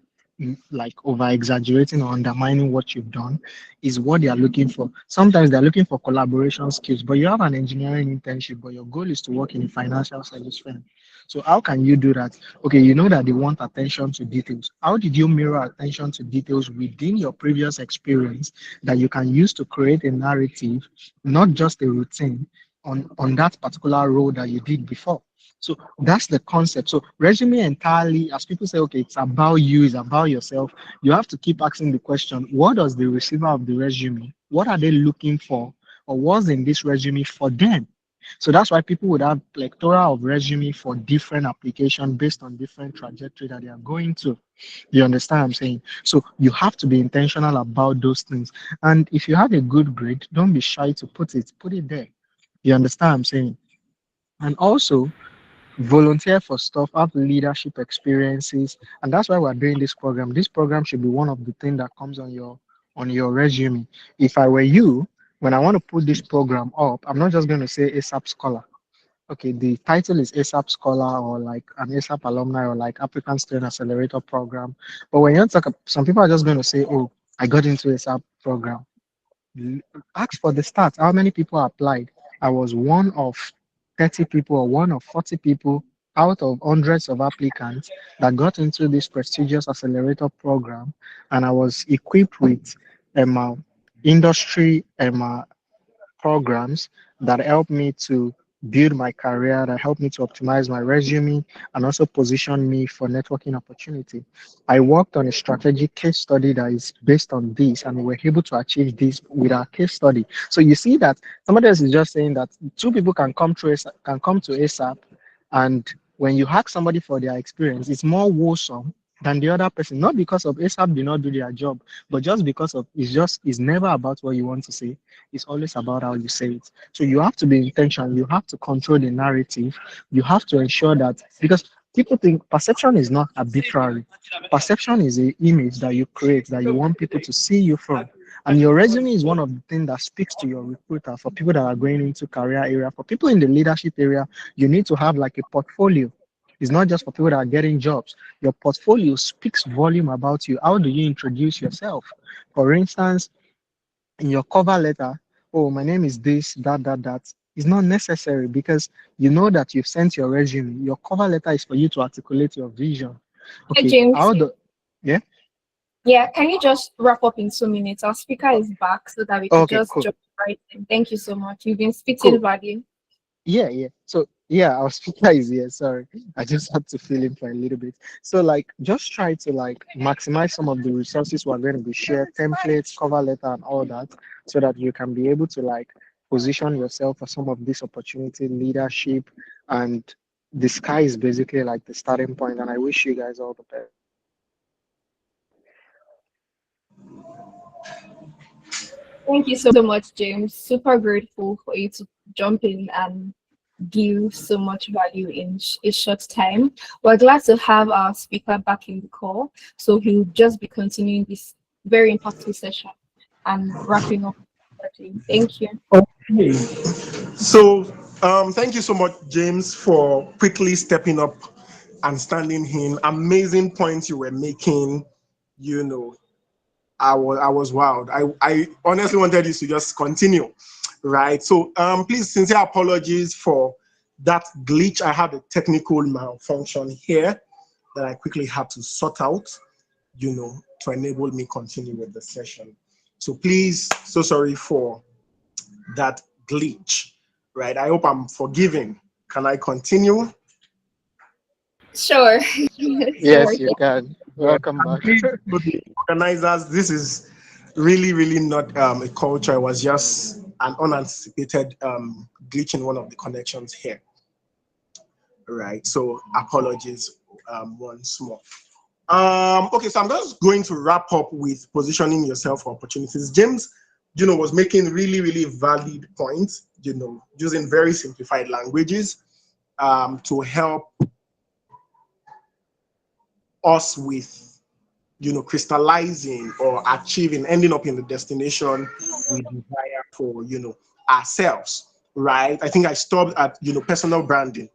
over exaggerating or undermining what you've done is what they are looking for. Sometimes they're looking for collaboration skills, but you have an engineering internship, but your goal is to work in a financial service firm. So how can you do that? Okay, you know that they want attention to details. How did you mirror attention to details within your previous experience that you can use to create a narrative, not just a routine on that particular role that you did before? So that's the concept. So resume entirely, as people say, okay, it's about you, it's about yourself. You have to keep asking the question, what does the receiver of the resume, what are they looking for? Or what's in this resume for them? So that's why people would have plethora of resume for different application based on different trajectory that they are going to. You understand what I'm saying? So you have to be intentional about those things. And if you have a good grade, don't be shy to put it there. You understand what I'm saying? And also volunteer for stuff, have leadership experiences, and that's why we're doing this program. This program should be one of the things that comes on your resume. If I were you, when I want to put this program up, I'm not just going to say ASAP Scholar. Okay, the title is ASAP Scholar or like an ASAP alumni or like African Student Accelerator Program. But when you talk, some people are just going to say, "Oh, I got into ASAP program." Ask for the stats. How many people applied? I was one of 30 people or one of 40 people out of hundreds of applicants that got into this prestigious accelerator program, and I was equipped with industry programs that helped me to build my career, that helped me to optimize my resume, and also position me for networking opportunity. I worked on a strategic case study that is based on this, and we were able to achieve this with our case study. So you see that somebody else is just saying that two people can come through can come to ASAP, and when you ask somebody for their experience, it's more wholesome than the other person. Not because of ASAP did not do their job, but just because of it's never about what you want to say. It's always about how you say it. So you have to be intentional. You have to control the narrative. You have to ensure that because people think perception is not arbitrary. Perception is an image that you create that you want people to see you from. And your resume is one of the things that speaks to your recruiter for people that are going into career area. For people in the leadership area, you need to have like a portfolio. It's not just for people that are getting jobs. Your portfolio speaks volume about you. How do you introduce yourself? For instance, in your cover letter, oh, my name is this, that. It's not necessary because you know that you've sent your resume. Your cover letter is for you to articulate your vision. Hey, Okay, James. how do, yeah? Yeah, can you just wrap up in 2 minutes? Our speaker is back so that we could Okay, just cool, jump right in. Thank you so much. You've been spitting cool. value. Yeah. So yeah, our speaker is here. Sorry, I just had to fill in for a little bit. So like, just try to like maximize some of the resources we're going to be shared, templates, cover letter, and all that, so that you can be able to like position yourself for some of this opportunity, leadership, and the sky is basically like the starting point. And I wish you guys all the best. Thank you so much, James. Super grateful for you to jump in and give so much value in a short time. We're glad to have our speaker back in the call. So he'll just be continuing this very impactful session and wrapping up. Thank you. Okay. So, thank you so much, James, for quickly stepping up and standing in. Amazing points you were making. You know, I was wild. I honestly wanted you to just continue, right? So, please, sincere apologies for that glitch. I had a technical malfunction here that I quickly had to sort out, to enable me continue with the session. So please, so sorry for that glitch, right? I hope I'm forgiven. Can I continue? Sure. Yes, you can. Yeah. Welcome back. Please, to the organizers, this is really, really not a culture. It was just an unanticipated glitch in one of the connections here, right? So apologies once more. Okay, so I'm just going to wrap up with positioning yourself for opportunities. James, was making really, really valid points, using very simplified languages to help us with, crystallizing or achieving, ending up in the destination we desire for, ourselves, right? I think I stopped at, personal branding,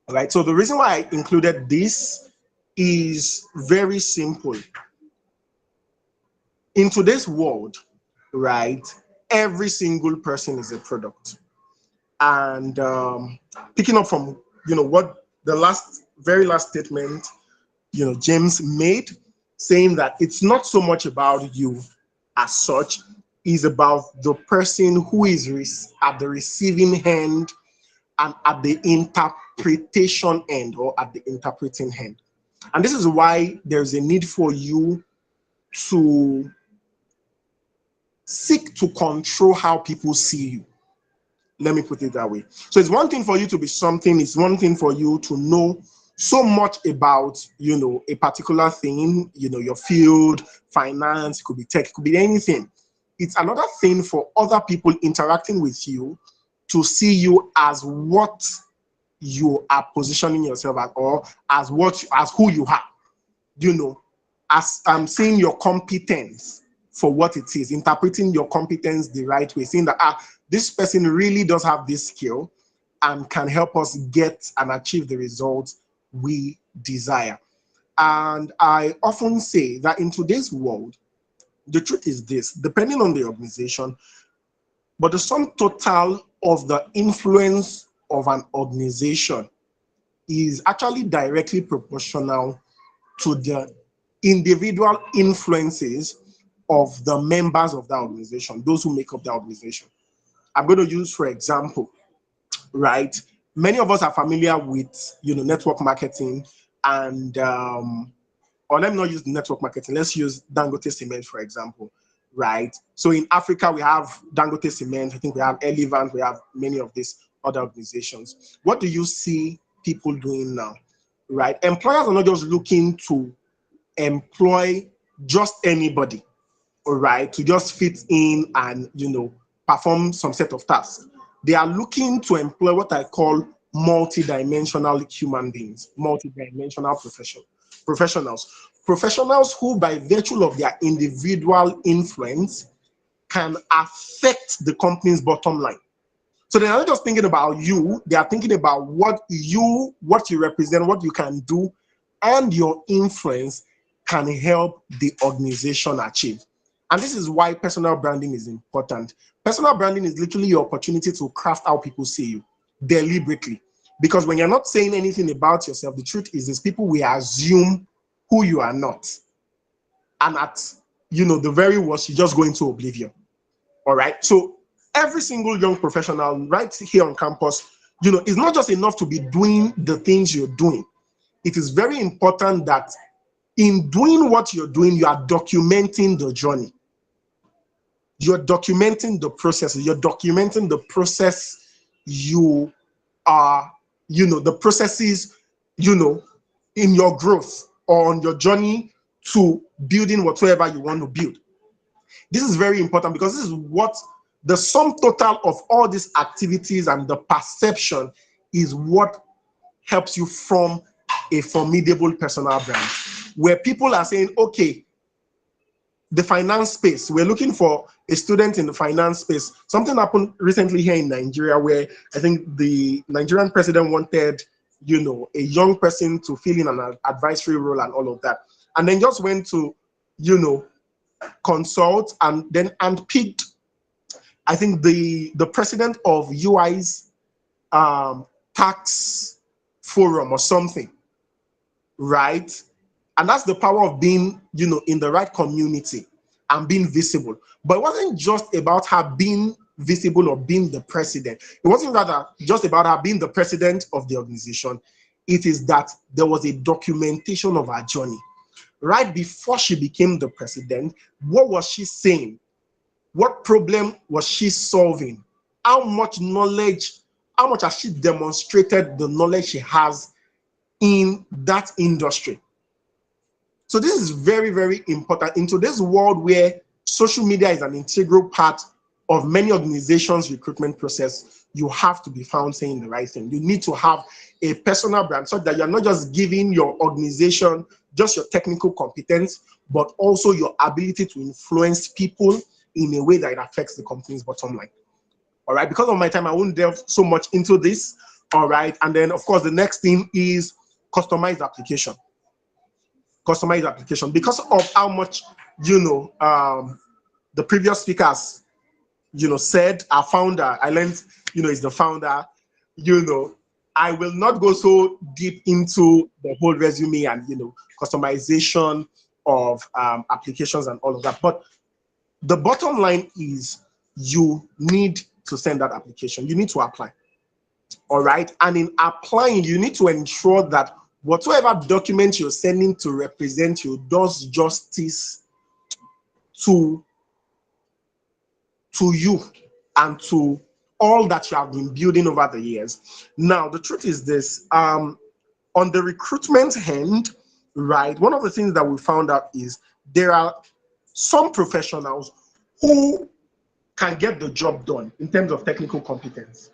right? So the reason why I included this is very simple. In today's world, right, every single person is a product. And picking up from, what the very last statement, James made, saying that it's not so much about you as such, is about the person who is at the receiving end and at the interpretation end, or at the interpreting end. And this is why there's a need for you to seek to control how people see you. Let me put it that way. So it's one thing for you to be something, it's one thing for you to know so much about, a particular thing, your field, finance, it could be tech, it could be anything. It's another thing for other people interacting with you to see you as what you are positioning yourself as, or as who you are, as I'm seeing your competence for what it is, interpreting your competence the right way, saying that this person really does have this skill and can help us get and achieve the results we desire. And I often say that in today's world, the truth is this, depending on the organization, but the sum total of the influence of an organization is actually directly proportional to the individual influences of the members of that organization, those who make up that organization. I'm going to use, for example, right? Many of us are familiar with, network marketing and, or let me not use network marketing. Let's use Dangote Cement, for example, right? So in Africa, we have Dangote Cement. I think we have Elevant. We have many of these other organizations. What do you see people doing now, right? Employers are not just looking to employ just anybody, all right, to just fit in and, perform some set of tasks. They are looking to employ what I call multidimensional human beings, multidimensional professionals who, by virtue of their individual influence, can affect the company's bottom line. So they're not just thinking about you, they are thinking about what you represent, what you can do, and your influence can help the organization achieve. And this is why personal branding is important. Personal branding is literally your opportunity to craft how people see you deliberately. Because when you're not saying anything about yourself, the truth is people will assume who you are not. And at, the very worst, you just go into oblivion. All right. So every single young professional right here on campus, it's not just enough to be doing the things you're doing. It is very important that in doing what you're doing, you are documenting the journey. You're documenting the process. You're documenting the process you are, the processes, in your growth or on your journey to building whatsoever you want to build. This is very important because this is what the sum total of all these activities and the perception is what helps you form a formidable personal brand, where people are saying, okay, the finance space, we're looking for a student in the finance space. Something happened recently here in Nigeria where I think the Nigerian president wanted, a young person to fill in an advisory role and all of that. And then just went to, consult and then picked, I think, the president of UI's tax forum or something, right? And that's the power of being, in the right community and being visible. But it wasn't just about her being visible or being the president. It wasn't rather just about her being the president of the organization. It is that there was a documentation of her journey. Right before she became the president, what was she saying? What problem was she solving? How much knowledge, how much has she demonstrated the knowledge she has in that industry? So this is very, very important. In today's world where social media is an integral part of many organizations' recruitment process, you have to be found saying the right thing. You need to have a personal brand so that you're not just giving your organization just your technical competence, but also your ability to influence people in a way that it affects the company's bottom line. All right, because of my time, I won't delve so much into this. All right, and then of course, the next thing is customized application. Customized application, because of how much, the previous speakers, said, our founder, I learned, is the founder, I will not go so deep into the whole resume and, customization of applications and all of that. But the bottom line is you need to send that application. You need to apply. All right. And in applying, you need to ensure that whatever document you're sending to represent you does justice to you and to all that you have been building over the years. Now, the truth is this, on the recruitment end, right, one of the things that we found out is there are some professionals who can get the job done in terms of technical competence,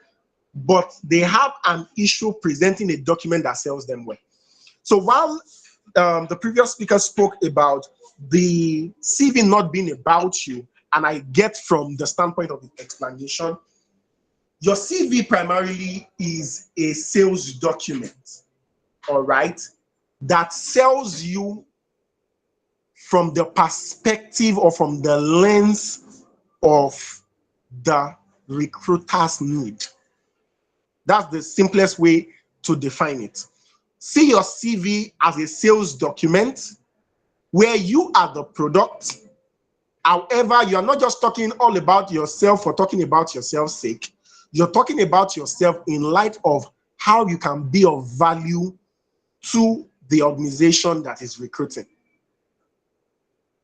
but they have an issue presenting a document that sells them well. So while the previous speaker spoke about the CV not being about you, and I get from the standpoint of the explanation, your CV primarily is a sales document, all right, that sells you from the perspective or from the lens of the recruiter's need. That's the simplest way to define it. See your CV as a sales document where you are the product. However, you are not just talking all about yourself for talking about yourself's sake. You're talking about yourself in light of how you can be of value to the organization that is recruiting.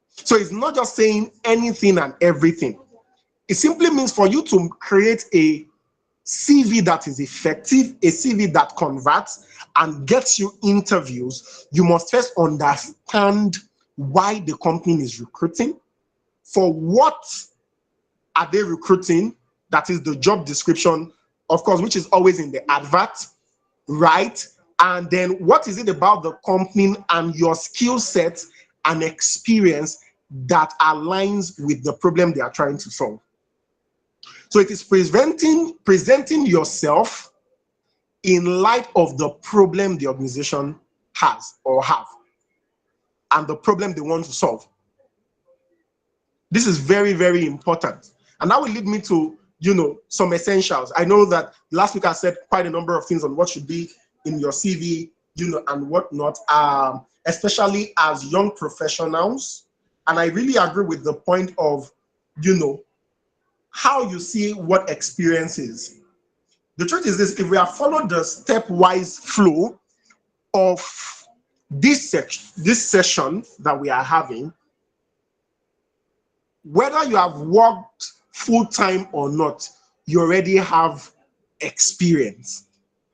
So it's not just saying anything and everything. It simply means for you to create a CV that is effective, a CV that converts and gets you interviews, you must first understand why the company is recruiting, for what are they recruiting, that is the job description, of course, which is always in the advert, right? And then what is it about the company and your skill set and experience that aligns with the problem they are trying to solve. So it is presenting yourself in light of the problem the organization has or have and the problem they want to solve. This is very, very important. And that will lead me to, some essentials. I know that last week I said quite a number of things on what should be in your CV, and whatnot, especially as young professionals. And I really agree with the point of, how you see what experience is. The truth is this: if we have followed the stepwise flow of this session that we are having, whether you have worked full-time or not, you already have experience.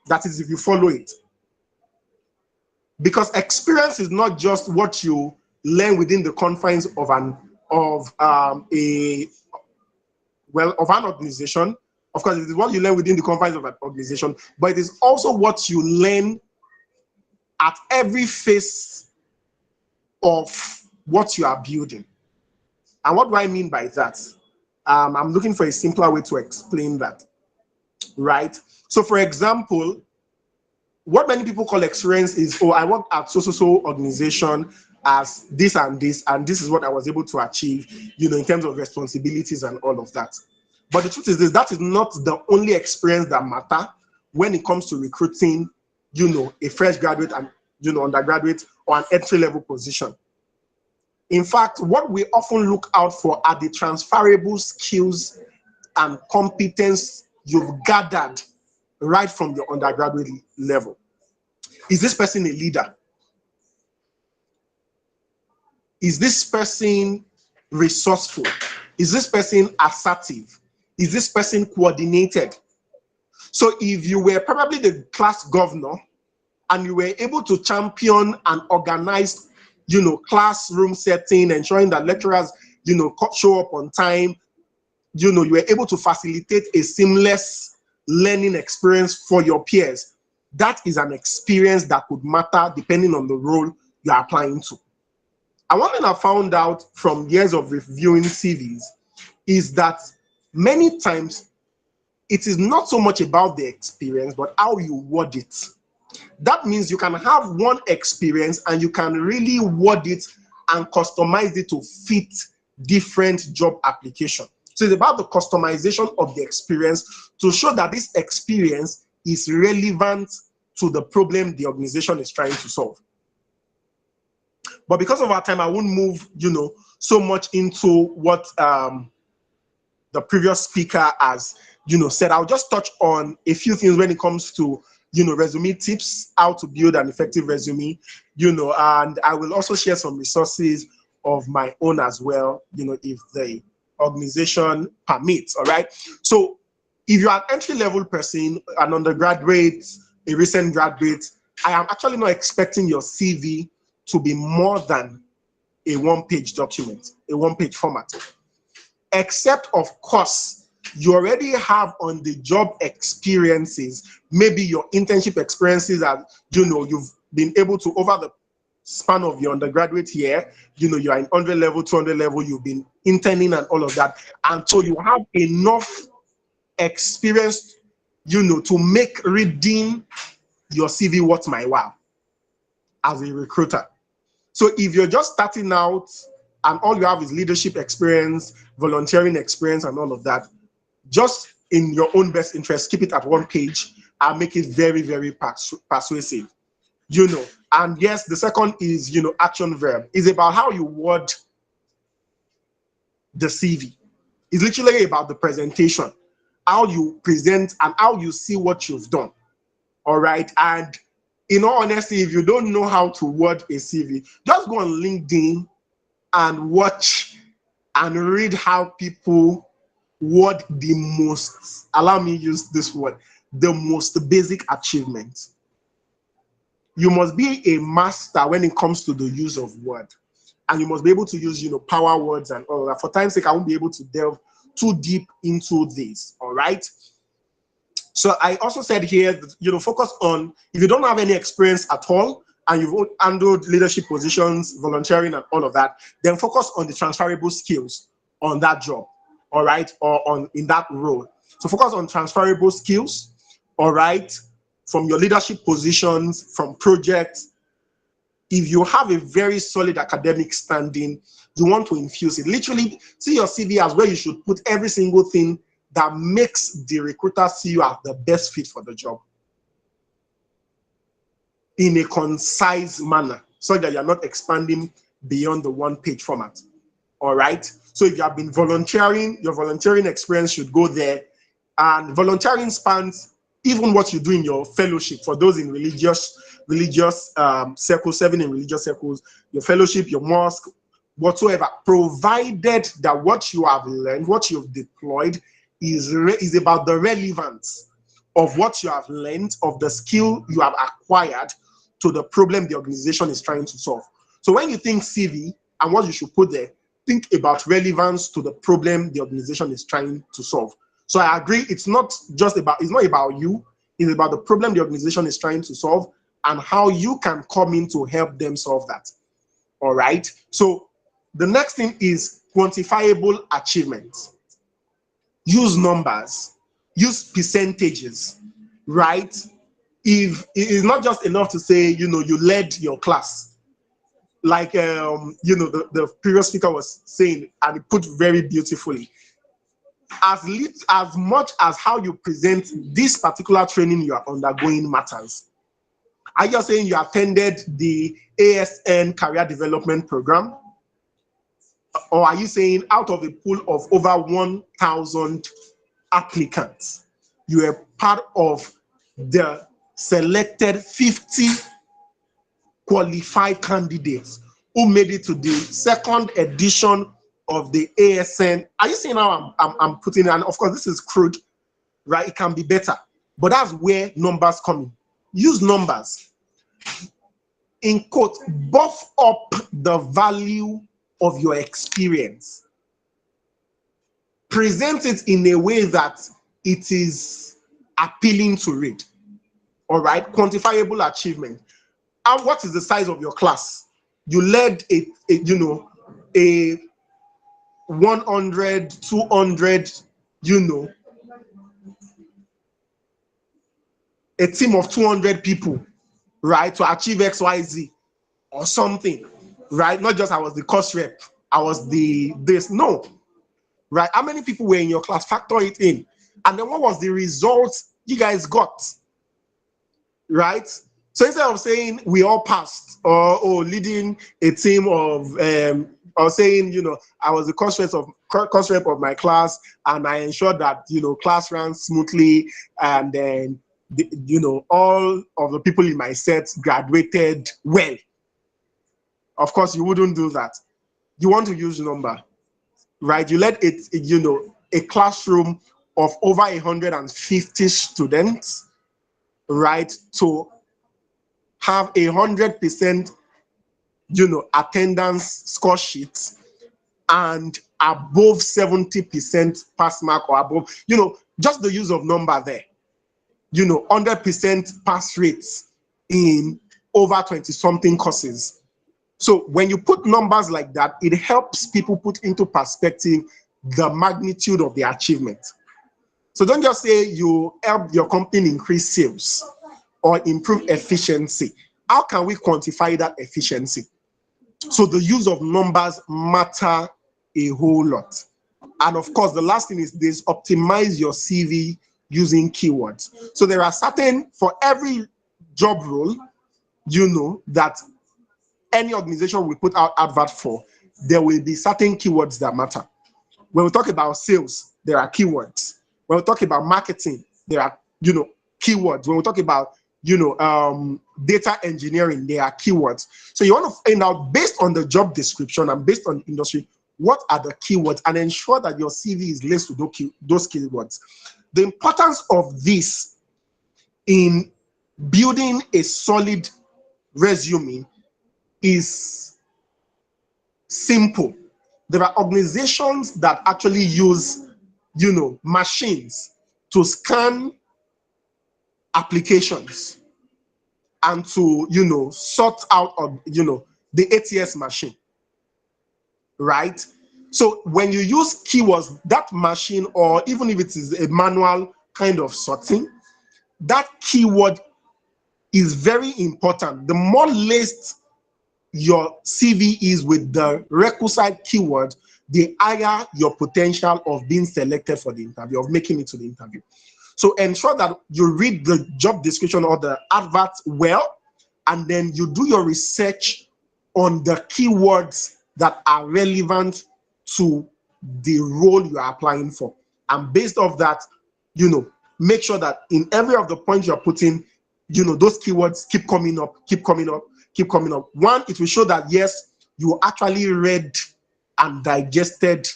That is, if you follow it. Because experience is not just what you learn within the confines of an organization. Of course, it is what you learn within the confines of an organization, but it is also what you learn at every phase of what you are building. And what do I mean by that? I'm looking for a simpler way to explain that, right? So, for example, what many people call experience is, I worked at so organization as this, and this is what I was able to achieve, in terms of responsibilities and all of that. But the truth is this: that is not the only experience that matter when it comes to recruiting, a fresh graduate and, undergraduate or an entry-level position. In fact, what we often look out for are the transferable skills and competence you've gathered right from your undergraduate level. Is this person a leader? Is this person resourceful? Is this person assertive? Is this person coordinated? So if you were probably the class governor and you were able to champion an organized, classroom setting, ensuring that lecturers, show up on time, you were able to facilitate a seamless learning experience for your peers. That is an experience that could matter depending on the role you are applying to. And one thing I found out from years of reviewing CVs is that many times it is not so much about the experience, but how you word it. That means you can have one experience and you can really word it and customize it to fit different job application. So it's about the customization of the experience to show that this experience is relevant to the problem the organization is trying to solve. But because of our time, I won't move, so much into what the previous speaker has, said. I'll just touch on a few things when it comes to, resume tips, how to build an effective resume, and I will also share some resources of my own as well, if the organization permits. All right. So if you're an entry-level person, an undergraduate, a recent graduate, I am actually not expecting your CV to be more than a one-page document, a one-page format. Except, of course, you already have on the job experiences, maybe your internship experiences that, you've been able to, over the span of your undergraduate year, you're in 100 level, 200 level, you've been interning and all of that. And so you have enough experience, to make reading your CV worth my while as a recruiter. So if you're just starting out and all you have is leadership experience, volunteering experience, and all of that, just in your own best interest, keep it at one page and make it very, very persuasive. And yes, the second is, action verb. It's about how you word the CV. It's literally about the presentation. how you present and how you see what you've done. All right. And in all honesty, if you don't know how to word a CV, just go on LinkedIn and watch and read how people word the most, allow me use this word, the most basic achievements. You must be a master when it comes to the use of word. And you must be able to use, power words and all that. For time's sake, I won't be able to delve too deep into this. All right. So I also said here that, focus on, if you don't have any experience at all and you've handled leadership positions, volunteering and all of that, then focus on the transferable skills on that job, all right, or in that role. So focus on transferable skills, all right, from your leadership positions, from projects. If you have a very solid academic standing, you want to infuse it. Literally, see your CV as where you should put every single thing that makes the recruiter see you as the best fit for the job in a concise manner, so that you're not expanding beyond the one-page format. All right. So if you have been volunteering, your volunteering experience should go there. And volunteering spans even what you do in your fellowship. For those in religious circles, serving in religious circles, your fellowship, your mosque, whatsoever, provided that what you have learned, what you've deployed is about the relevance of what you have learned, of the skill you have acquired to the problem the organization is trying to solve. So when you think CV and what you should put there, think about relevance to the problem the organization is trying to solve. So I agree, it's not about you, it's about the problem the organization is trying to solve and how you can come in to help them solve that. All right. So the next thing is quantifiable achievements. Use numbers, use percentages, right? If it is not just enough to say, you led your class, like the previous speaker was saying, and he put very beautifully. As much as how you present this particular training you are undergoing matters. Are you saying you attended the ASN career development program? Or are you saying out of a pool of over 1,000 applicants, you were part of the selected 50 qualified candidates who made it to the second edition of the ASN? Are you seeing how I'm putting it? And of course, this is crude, right? It can be better, but that's where numbers come in. Use numbers. In quote, buff up the value of your experience. Present it in a way that it is appealing to read. All right, quantifiable achievement. And what is the size of your class? You led a 100, 200, a team of 200 people, right, to achieve XYZ or something, right? Not just I was the course rep, I was no, right? How many people were in your class? Factor it in. And then what was the result you guys got, right? So instead of saying we all passed or leading a team of, or saying, I was the course rep of my class and I ensured that, class ran smoothly and then, all of the people in my set graduated well. Of course, you wouldn't do that. You want to use number, right? You let it, a classroom of over 150 students, right, to have 100%, attendance score sheets and above 70% pass mark or above, just the use of number there, 100% pass rates in over 20-something courses. So when you put numbers like that, it helps people put into perspective the magnitude of the achievement. So don't just say you help your company increase sales or improve efficiency. How can we quantify that efficiency? So the use of numbers matter a whole lot. And of course, the last thing is this: optimize your CV using keywords. So there are certain, for every job role, that any organization will put out advert for, there will be certain keywords that matter. When we talk about sales, there are keywords. When we talk about marketing, there are, keywords. When we talk about, data engineering, there are keywords. So you want to find out, based on the job description and based on industry, what are the keywords, and ensure that your CV is laced with those keywords. The importance of this in building a solid resume is simple. There are organizations that actually use, machines to scan applications and to, sort out of, the ATS machine, right? So when you use keywords, that machine, or even if it is a manual kind of sorting, that keyword is very important. The more laced your CV is with the requisite keyword, the higher your potential of being selected for the interview, of making it to the interview. So ensure that you read the job description or the advert well, and then you do your research on the keywords that are relevant to the role you are applying for. And based off that, make sure that in every of the points you're putting, those keywords keep coming up, keep coming up, keep coming up. One, it will show that, yes, you actually read and digested,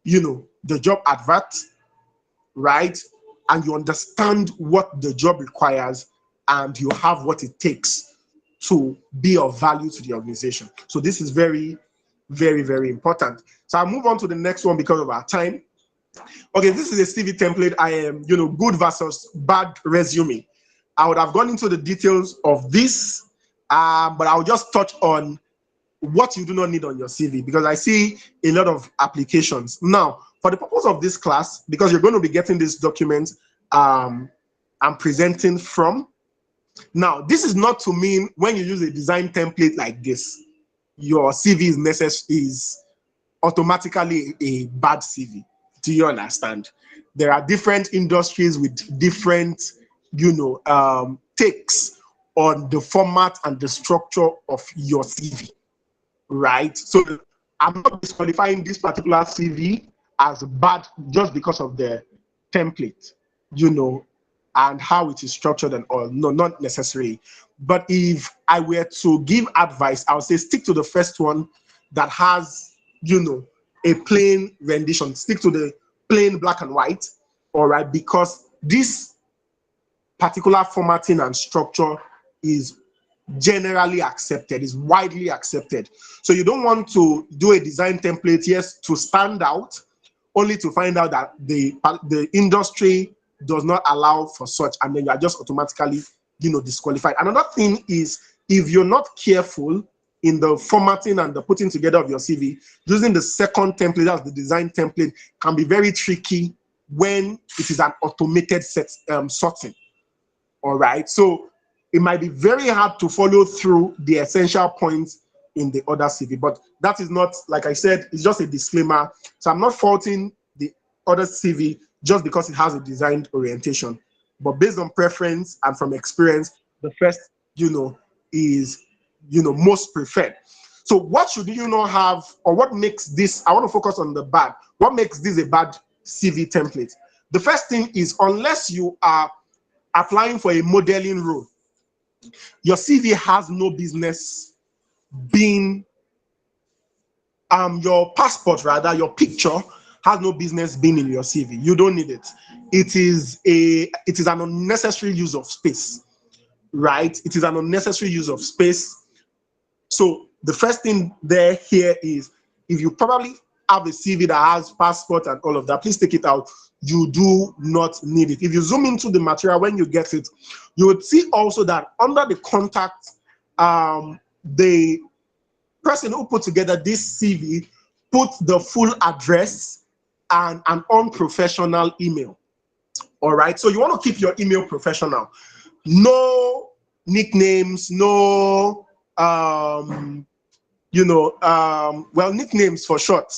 the job advert, right? And you understand what the job requires, and you have what it takes to be of value to the organization. So this is very, very, very important. So I'll move on to the next one because of our time. Okay, this is a CV template. I am, good versus bad resume. I would have gone into the details of this, but I'll just touch on what you do not need on your CV, because I see a lot of applications. Now, for the purpose of this class, because you're going to be getting this document I'm presenting from. Now, this is not to mean when you use a design template like this, your CV is automatically a bad CV. Do you understand? There are different industries with different, takes on the format and the structure of your CV, right? So I'm not disqualifying this particular CV as bad just because of the template, and how it is structured and all. No, not necessarily. But if I were to give advice, I would say stick to the first one that has, a plain rendition. Stick to the plain black and white, all right? Because this particular formatting and structure is generally accepted, is widely accepted. So you don't want to do a design template, yes, to stand out, only to find out that the industry does not allow for such, and then you are just automatically, disqualified. Another thing is, if you're not careful in the formatting and the putting together of your CV, using the second template, that's the design template, can be very tricky when it is an automated sorting. All right, so it might be very hard to follow through the essential points in the other CV, but that is not, like I said, it's just a disclaimer. So I'm not faulting the other CV just because it has a designed orientation, but based on preference and from experience, the first, is, most preferred. So what should you not have, or what makes this, I want to focus on the bad. What makes this a bad CV template? The first thing is, unless you are applying for a modeling role, your CV has no business being, your passport rather, your picture has no business being in your CV. You don't need it. It is an unnecessary use of space, right? It is an unnecessary use of space. So the first thing here is, if you probably have a CV that has passport and all of that, please take it out. You do not need it. If you zoom into the material when you get it, you would see also that under the contact, the person who put together this CV put the full address and an unprofessional email. All right, so you want to keep your email professional. No nicknames, no nicknames for short.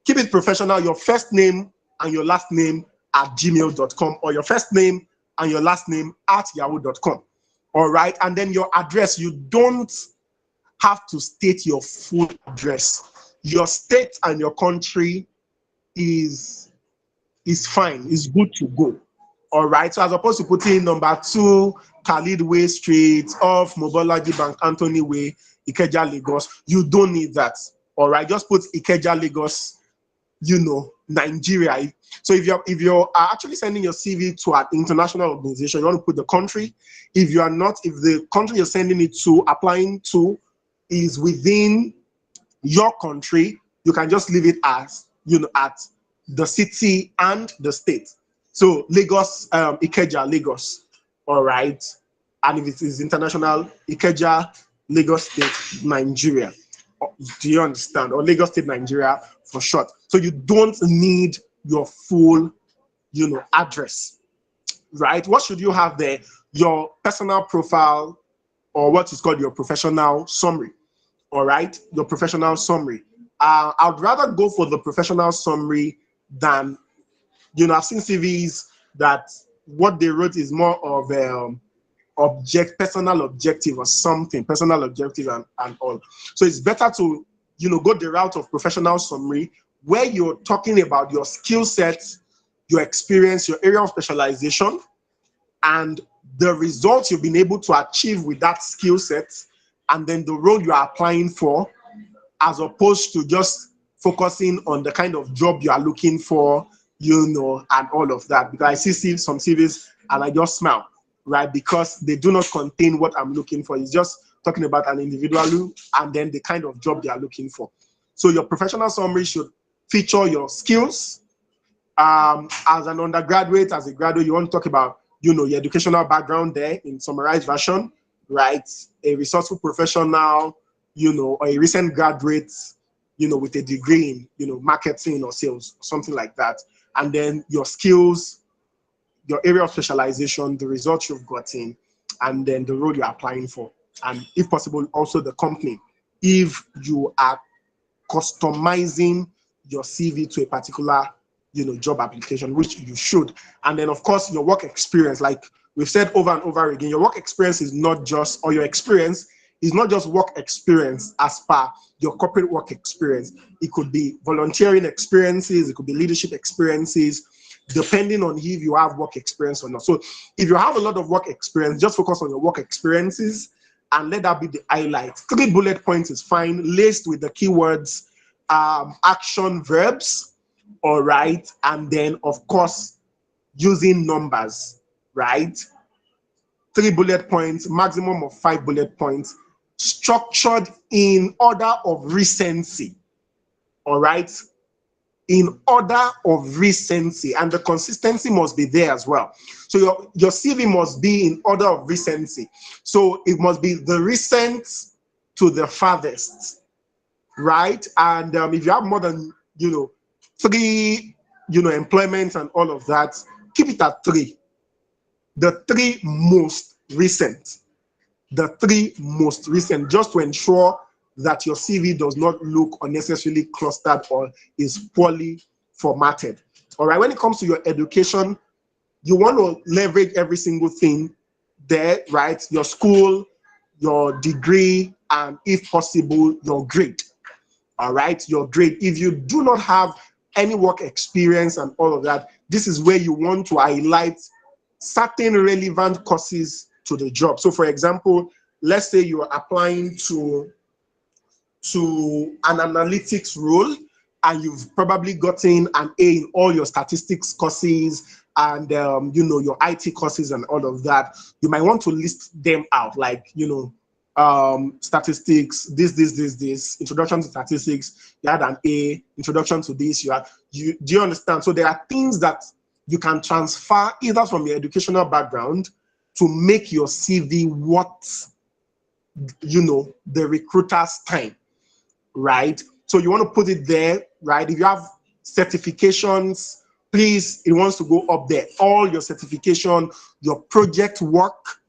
Keep it professional. Your first name and your last name at gmail.com, or your first name and your last name at yahoo.com. All right, and then your address, you don't have to state your full address. Your state and your country is is fine, is good to go. All right. So as opposed to putting number 2, Khalid Way Street, off Mobolaji Bank, Anthony Way, Ikeja, Lagos, you don't need that. All right. Just put Ikeja, Lagos, Nigeria. So if you're actually sending your CV to an international organization, you want to put the country. If you are not, if the country you're sending it to, applying to, is within your country, you can just leave it as, at the city and the state. So Lagos, Ikeja, Lagos, all right. And if it is international, Ikeja, Lagos State, Nigeria. Do you understand? Or Lagos State, Nigeria for short. So you don't need your full, address, right? What should you have there? Your personal profile, or what is called your professional summary, all right? Your professional summary. I'd rather go for the professional summary than, I've seen CVs that what they wrote is more of personal objective or something, personal objective and all. So it's better to, go the route of professional summary where you're talking about your skill sets, your experience, your area of specialization, and the results you've been able to achieve with that skill set, and then the role you are applying for, as opposed to just focusing on the kind of job you are looking for, and all of that. Because I see some CVs and I just smile, right? Because they do not contain what I'm looking for. It's just talking about an individual and then the kind of job they are looking for. So your professional summary should feature your skills. As an undergraduate, as a graduate, you want to talk about, your educational background there in summarized version, right? A resourceful professional, or a recent graduate, with a degree in, marketing or sales, something like that. And then your skills, your area of specialization, the results you've gotten, and then the role you're applying for. And if possible, also the company, if you are customizing your CV to a particular, job application, which you should. And then, of course, your work experience, like we've said over and over again, your work experience is not just, or your experience is not just work experience as per your corporate work experience. It could be volunteering experiences, it could be leadership experiences, depending on if you have work experience or not. So if you have a lot of work experience, just focus on your work experiences and let that be the highlight. 3 bullet points is fine, laced with the keywords, action verbs, all right, and then of course using numbers, right? 3 bullet points, maximum of 5 bullet points, structured in order of recency, all right? In order of recency, and the consistency must be there as well. So your CV must be in order of recency. So it must be the recent to the farthest, right? And if you have more than 3 employments and all of that, keep it at 3. The 3 most recent, just to ensure that your CV does not look unnecessarily clustered or is poorly formatted. All right, when it comes to your education, you want to leverage every single thing there, right? Your school, your degree, and if possible, your grade. All right, your grade. If you do not have any work experience and all of that, this is where you want to highlight certain relevant courses to the job. So for example, let's say you are applying to an analytics role and you've probably gotten an A in all your statistics courses and your IT courses and all of that. You might want to list them out, like statistics, this, introduction to statistics, you had an A, introduction to this, do you understand? So there are things that you can transfer either from your educational background to make your CV what, the recruiter's time, right? So you want to put it there, right? If you have certifications, please, it wants to go up there. All your certification, your project work,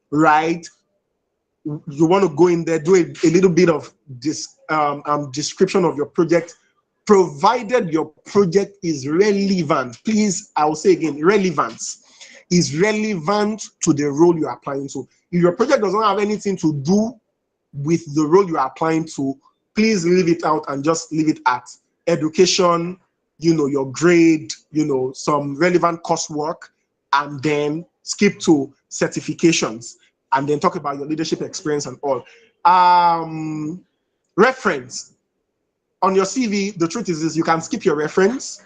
right? You want to go in there, do a little bit of this description of your project, provided your project is relevant. Please, I will say again, relevance is relevant to the role you're applying to. If your project doesn't have anything to do with the role you are applying to, please leave it out and just leave it at education, your grade, some relevant coursework, and then skip to certifications, and then talk about your leadership experience and all. Reference on your CV. The truth is you can skip your reference,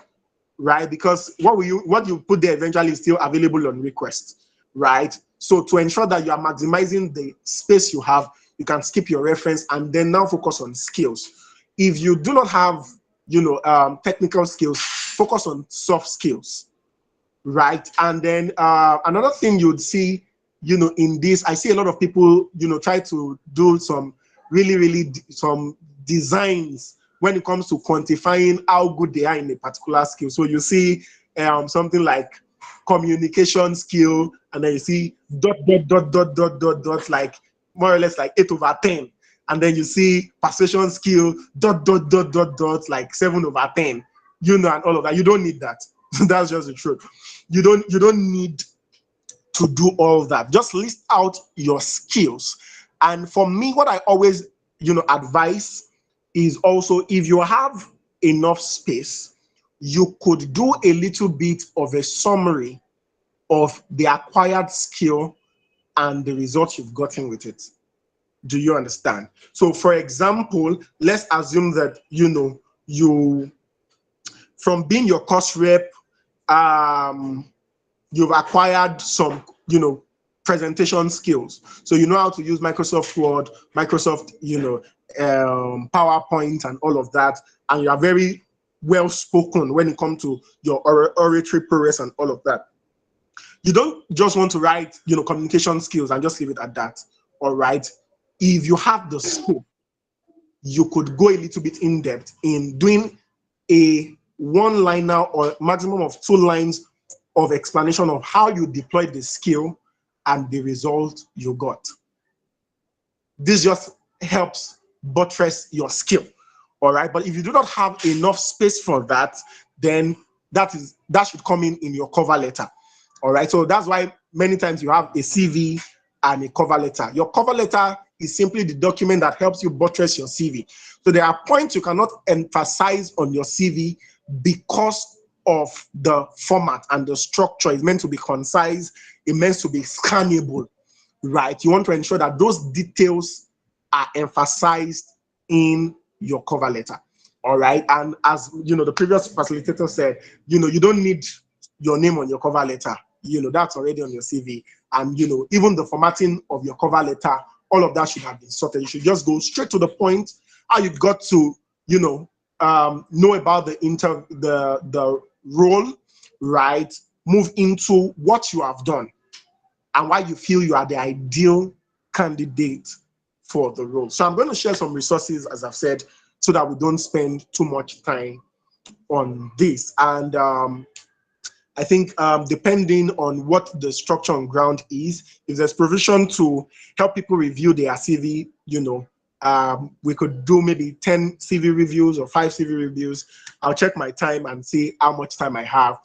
right? Because what you put there eventually is still available on request, right? So to ensure that you are maximizing the space you have, you can skip your reference and then now focus on skills. If you do not have, technical skills, focus on soft skills, right? And then another thing you'd see, in this, I see a lot of people, try to do some some designs when it comes to quantifying how good they are in a particular skill. So you see something like communication skill, and then you see dot, like more or less like 8/10. And then you see persuasion skill, dot, like 7/10, and all of that. You don't need that. That's just the truth. You don't need to do all that. Just list out your skills. And for me, what I always, advise is also, if you have enough space, you could do a little bit of a summary of the acquired skill and the results you've gotten with it. Do you understand? So for example, let's assume that, you, from being your course rep, you've acquired some, presentation skills. So you know how to use Microsoft Word, Microsoft, PowerPoint and all of that. And you are very well spoken when it comes to your oratory prowess and all of that. You don't just want to write, communication skills and just leave it at that. All right. If you have the scope, you could go a little bit in depth in doing a one-liner or maximum of 2 lines of explanation of how you deployed the skill and the result you got. This just helps buttress your skill. All right. But if you do not have enough space for that, then that should come in your cover letter. All right. So that's why many times you have a CV and a cover letter. Your cover letter is simply the document that helps you buttress your CV. So there are points you cannot emphasize on your CV because of the format and the structure. It's meant to be concise. It's meant to be scannable, right? You want to ensure that those details are emphasized in your cover letter. All right. And as the previous facilitator said, you don't need your name on your cover letter. That's already on your CV. And even the formatting of your cover letter, all of that should have been sorted. You should just go straight to the point. How you got to know about the role, right? Move into what you have done and why you feel you are the ideal candidate for the role. So I'm going to share some resources, as I've said, so that we don't spend too much time on this. And I think depending on what the structure on ground is, if there's provision to help people review their CV, we could do maybe 10 CV reviews or 5 CV reviews. I'll check my time and see how much time I have.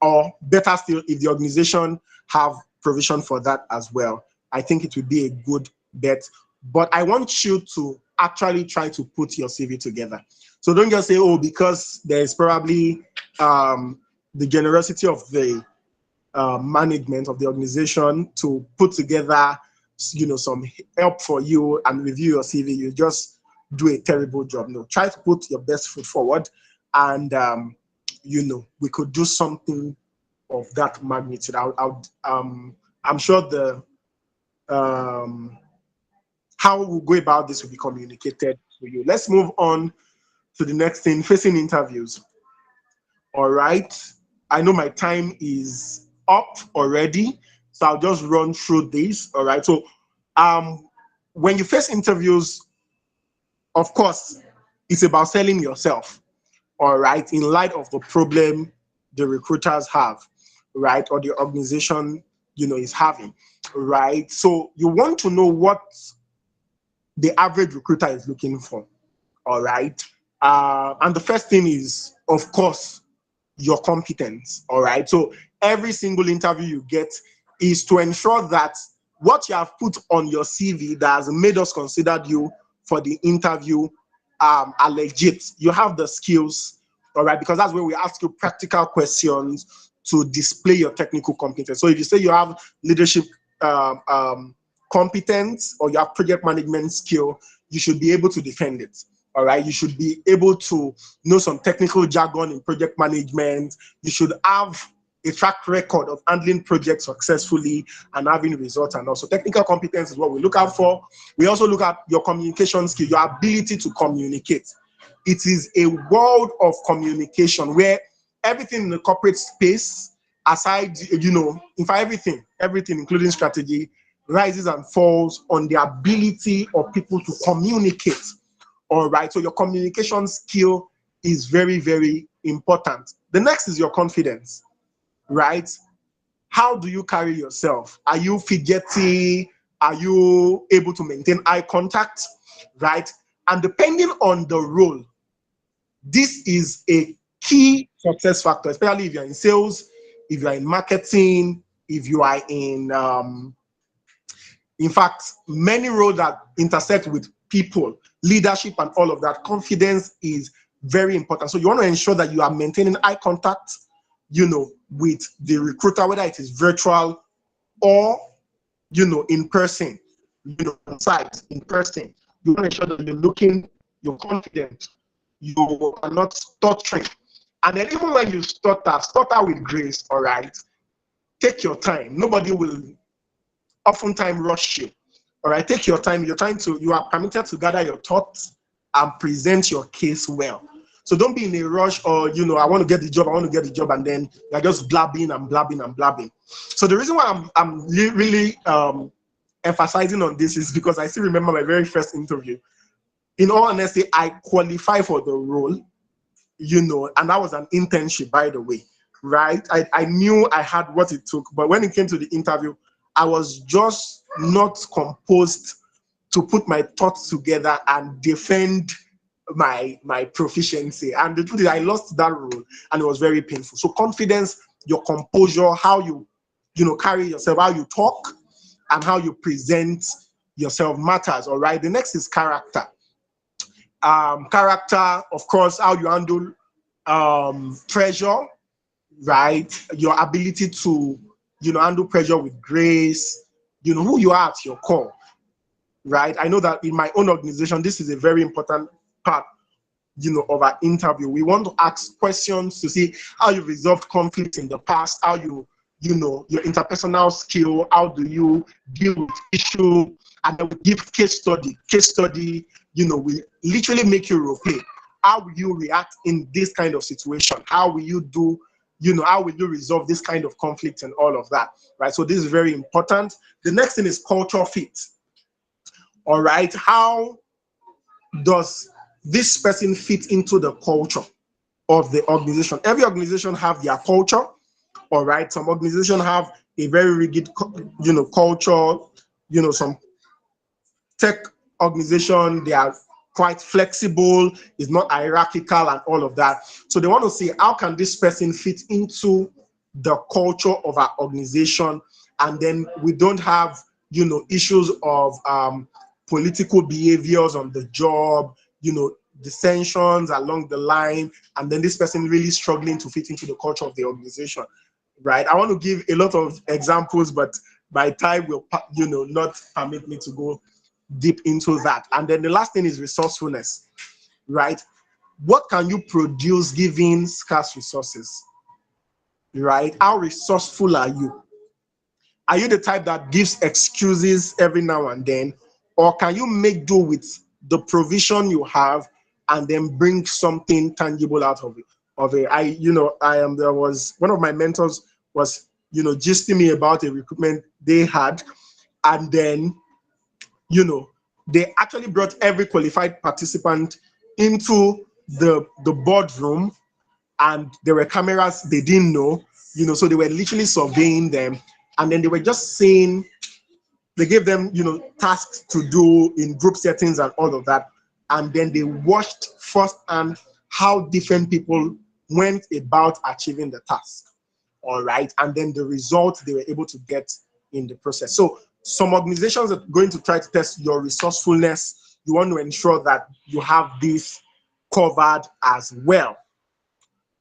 Or better still, if the organization have provision for that as well, I think it would be a good bet. But I want you to actually try to put your CV together. So don't just say, oh, because there's probably the generosity of the management of the organization to put together, some help for you and review your CV, you just do a terrible job. No, try to put your best foot forward, and we could do something of that magnitude. I'm sure the how we'll go about this will be communicated to you. Let's move on to the next thing, facing interviews. All right. I know my time is up already, so I'll just run through this. All right. So when you face interviews, of course, it's about selling yourself. All right. In light of the problem the recruiters have, right, or the organization is having, right? So you want to know what the average recruiter is looking for. All right. And the first thing is, of course, your competence. All right. So every single interview you get is to ensure that what you have put on your CV that has made us consider you for the interview are legit. You have the skills, all right, because that's where we ask you practical questions to display your technical competence. So if you say you have leadership competence or you have project management skill, you should be able to defend it. All right, you should be able to know some technical jargon in project management. You should have a track record of handling projects successfully and having results. And also technical competence is what we look out for. We also look at your communication skill, your ability to communicate. It is a world of communication where everything in the corporate space, aside, in fact, everything, including strategy, rises and falls on the ability of people to communicate. All right, so your communication skill is very, very important. The next is your confidence, right? How do you carry yourself? Are you fidgety? Are you able to maintain eye contact, right? And depending on the role, this is a key success factor, especially if you're in sales, if you're in marketing, if you are in fact, many roles that intersect with people, leadership and all of that. Confidence is very important. So you want to ensure that you are maintaining eye contact, with the recruiter, whether it is virtual or, in person, on site, in person. You want to ensure that you're confident, you are not stuttering. And then even when you stutter with grace, all right, take your time. Nobody will oftentimes rush you. All right, take your time. You are permitted to gather your thoughts and present your case well. So don't be in a rush or, I want to get the job, and then you're just blabbing and blabbing and blabbing. So the reason why I'm really emphasizing on this is because I still remember my very first interview. In all honesty, I qualified for the role, and that was an internship, by the way, right? I knew I had what it took, but when it came to the interview, I was just not composed to put my thoughts together and defend my proficiency. And the truth is, I lost that role, and it was very painful. So confidence, your composure, how you carry yourself, how you talk, and how you present yourself matters. All right. The next is character. Character, of course, how you handle pressure, right? Your ability to handle pressure with grace, who you are at your core, right? I know that in my own organization, this is a very important part, of our interview. We want to ask questions to see how you resolved conflict in the past, how your interpersonal skill, how do you deal with issue, and then we give case study. We literally make you role play. How will you react in this kind of situation? How will you do, how will you resolve this kind of conflict and all of that, right? So this is very important. The next thing is culture fit. All right, how does this person fit into the culture of the organization? Every organization have their culture, all right? Some organizations have a very rigid, culture. Some tech organization, they are quite flexible, it's not hierarchical and all of that. So they want to see how can this person fit into the culture of our organization, and then we don't have, issues of political behaviors on the job, dissensions along the line, and then this person really struggling to fit into the culture of the organization, right? I want to give a lot of examples, but my time will, not permit me to go deep into that. And then the last thing is resourcefulness, right? What can you produce given scarce resources, right? How resourceful are you? Are you the type that gives excuses every now and then, or can you make do with the provision you have and then bring something tangible out of it? There was one of my mentors was, gisting me about a recruitment they had, and then, they actually brought every qualified participant into the boardroom, and there were cameras they didn't know, so they were literally surveying them, and then they were just saying, they gave them, tasks to do in group settings and all of that. And then they watched firsthand how different people went about achieving the task. All right. And then the results they were able to get in the process. So some organizations are going to try to test your resourcefulness. You want to ensure that you have this covered as well.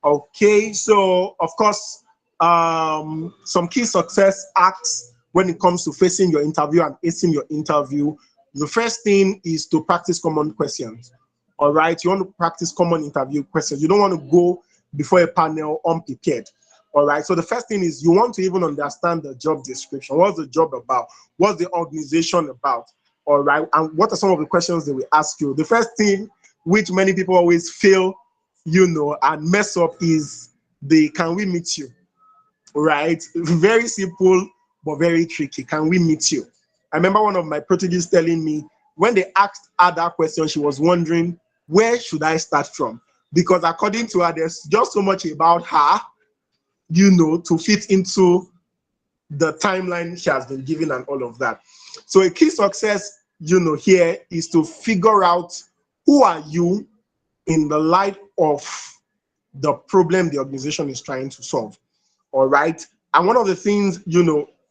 Okay, so of course, some key success acts when it comes to facing your interview and acing your interview. The first thing is to practice common questions. All right, you want to practice common interview questions. You don't want to go before a panel unprepared. All right, so the first thing is you want to even understand the job description. What's the job about? What's the organization about? All right, and what are some of the questions they will ask you? The first thing which many people always fail, and mess up is the can we meet you? Right? Very simple, but very tricky. Can we meet you? I remember one of my Portuguese telling me when they asked her that question, she was wondering, where should I start from? Because according to her, there's just so much about her, to fit into the timeline she has been given and all of that. So a key success, here is to figure out who are you in the light of the problem the organization is trying to solve. All right. And one of the things,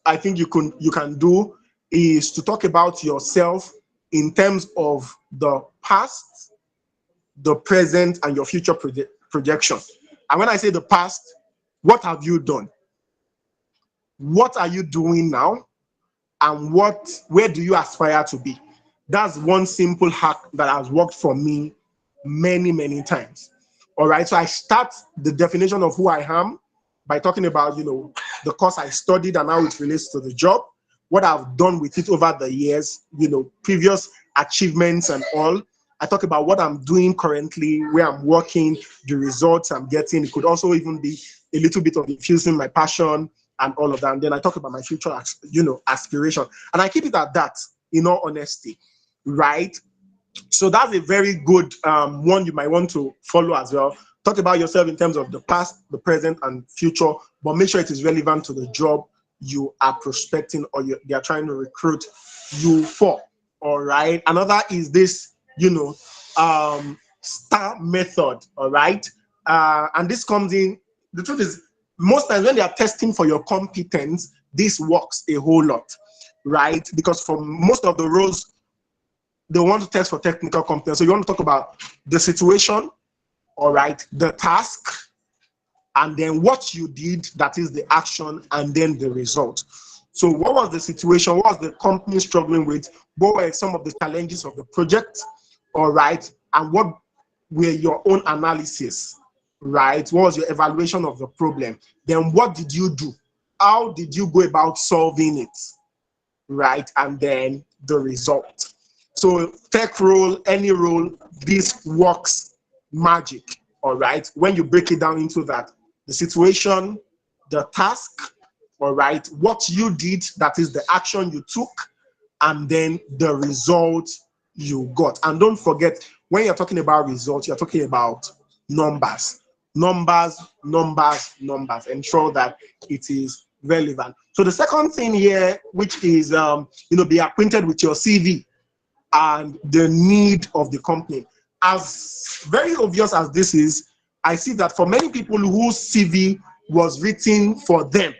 I think you can do is to talk about yourself in terms of the past, the present, and your future projection. And when I say the past, what have you done? What are you doing now? And where do you aspire to be? That's one simple hack that has worked for me many, many times. All right. So I start the definition of who I am by talking about, the course I studied and how it relates to the job, what I've done with it over the years, previous achievements and all. I talk about what I'm doing currently, where I'm working, the results I'm getting. It could also even be a little bit of infusing my passion and all of that. And then I talk about my future, aspiration. And I keep it at that, in all honesty, right? So that's a very good one you might want to follow as well. Talk about yourself in terms of the past, the present, and future, but make sure it is relevant to the job you are prospecting or they are trying to recruit you for. All right. Another is this, STAR method. All right. And this comes in. The truth is, most times when they are testing for your competence, this works a whole lot, right? Because for most of the roles, they want to test for technical competence. So you want to talk about the situation, all right, the task, and then what you did, that is the action, and then the result. So what was the situation? What was the company struggling with? What were some of the challenges of the project, all right? And what were your own analysis, right? What was your evaluation of the problem? Then what did you do? How did you go about solving it, right? And then the result. So tech role, any role, this works magic, all right? When you break it down into that, the situation, the task, all right, what you did, that is the action you took, and then the result you got. And don't forget, when you're talking about results, you're talking about numbers. Numbers. Ensure that it is relevant. So the second thing here, which is, be acquainted with your CV and the need of the company. As very obvious as this is, I see that for many people whose CV was written for them,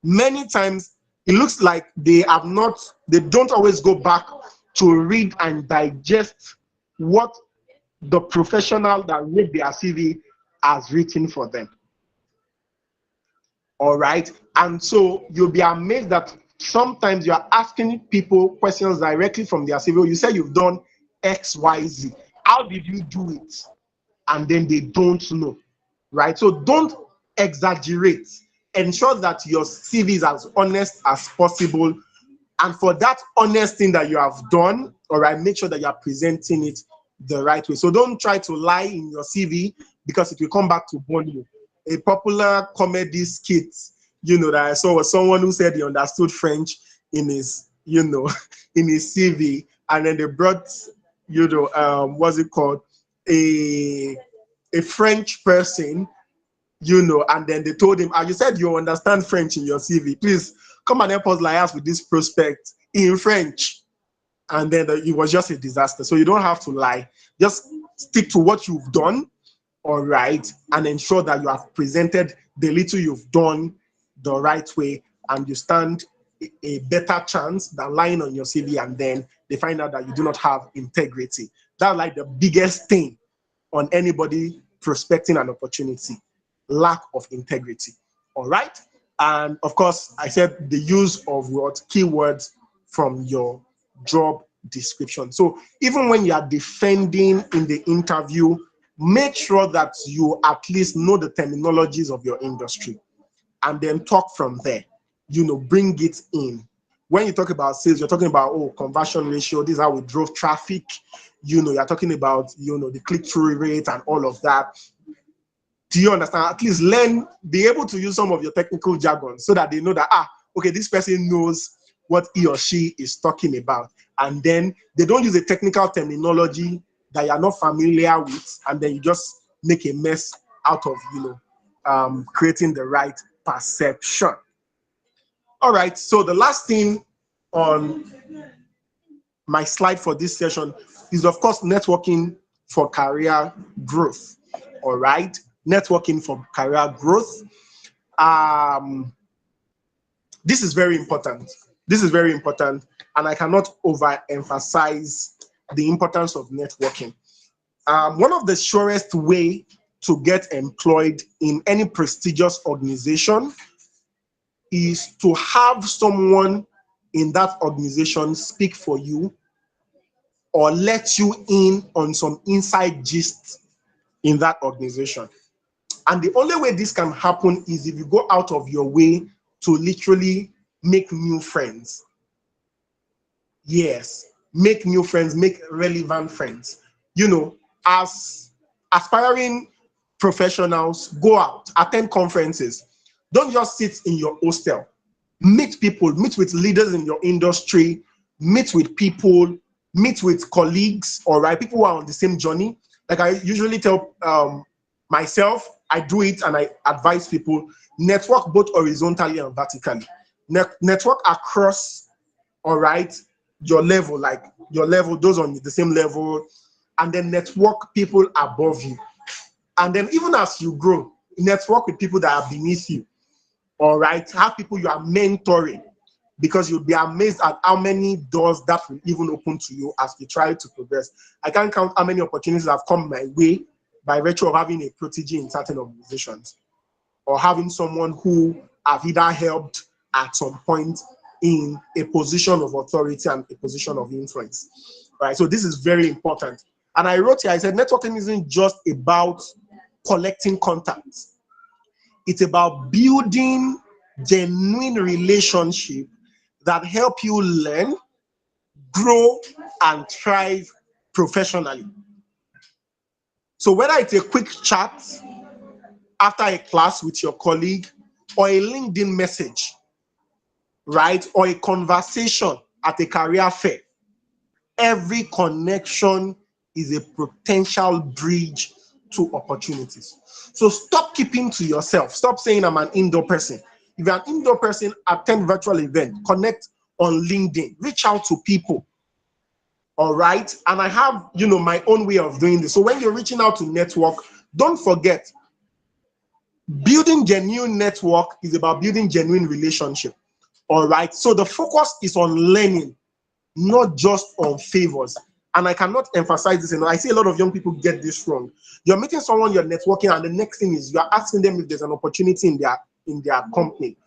many times it looks like they don't always go back to read and digest what the professional that wrote their CV has written for them. All right. And so you'll be amazed that sometimes you're asking people questions directly from their CV. You say you've done X, Y, Z. How did you do it? And then they don't know, right? So don't exaggerate. Ensure that your CV is as honest as possible. And for that honest thing that you have done, all right, make sure that you are presenting it the right way. So don't try to lie in your CV because it will come back to bone you. A popular comedy skit, that I saw was someone who said he understood French in his, in his CV, and then they brought, what's it called, a French person, and then they told him, you said you understand French in your CV. Please come and help us liaise with this prospect in French. And then it was just a disaster. So you don't have to lie. Just stick to what you've done, all right, and ensure that you have presented the little you've done the right way, and you stand a better chance than lying on your CV and then they find out that you do not have integrity. That's like the biggest thing on anybody prospecting an opportunity. lack of integrity. All right. And of course, I said the use of what keywords from your job description. So even when you are defending in the interview, make sure that you at least know the terminologies of your industry and then talk from there. Bring it in. When you talk about sales, you're talking about, conversion ratio, this is how we drove traffic. You're talking about, the click-through rate and all of that. Do you understand? At least be able to use some of your technical jargon so that they know that, okay, this person knows what he or she is talking about. And then they don't use a technical terminology that you're not familiar with, and then you just make a mess out of, creating the right perception. All right, so the last thing on my slide for this session is, of course, networking for career growth. All right, networking for career growth. This is very important. This is very important, and I cannot overemphasize the importance of networking. One of the surest way to get employed in any prestigious organization is to have someone in that organization speak for you or let you in on some inside gist in that organization. And the only way this can happen is if you go out of your way to literally make new friends. Yes, make new friends, make relevant friends. As aspiring professionals, go out, attend conferences. Don't just sit in your hostel. Meet people, meet with leaders in your industry, meet with people, meet with colleagues, all right, people who are on the same journey. Like I usually tell myself, I do it and I advise people, network both horizontally and vertically. Network across, all right, your level, like your level, those on the same level, and then network people above you. And then even as you grow, network with people that are beneath you. All right, have people you are mentoring, because you'll be amazed at how many doors that will even open to you as you try to progress. I can't count how many opportunities have come my way by virtue of having a protege in certain organizations or having someone who I've either helped at some point in a position of authority and a position of influence. Right, so this is very important. And I wrote here, I said, networking isn't just about collecting contacts. It's about building genuine relationship that help you learn, grow, and thrive professionally. So whether it's a quick chat after a class with your colleague, or a LinkedIn message, right, or a conversation at a career fair, every connection is a potential bridge to opportunities. So stop keeping to yourself. Stop saying I'm an indoor person. If you're an indoor person, attend virtual event, connect on LinkedIn, reach out to people. All right. And I have, my own way of doing this. So when you're reaching out to network, don't forget, building genuine network is about building genuine relationship. All right. So the focus is on learning, not just on favors. And I cannot emphasize this enough. I see a lot of young people get this wrong. You're meeting someone, you're networking, and the next thing is you're asking them if there's an opportunity in their company.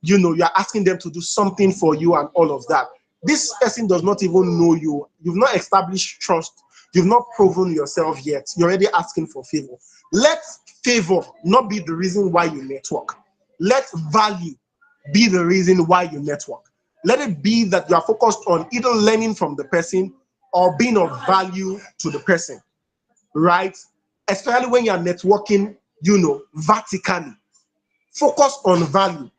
You're asking them to do something for you and all of that. This person does not even know you. You've not established trust. You've not proven yourself yet. You're already asking for favor. Let favor not be the reason why you network. Let value be the reason why you network. Let it be that you are focused on either learning from the person or being of value to the person, right? Especially when you are networking, vertically. Focus on value,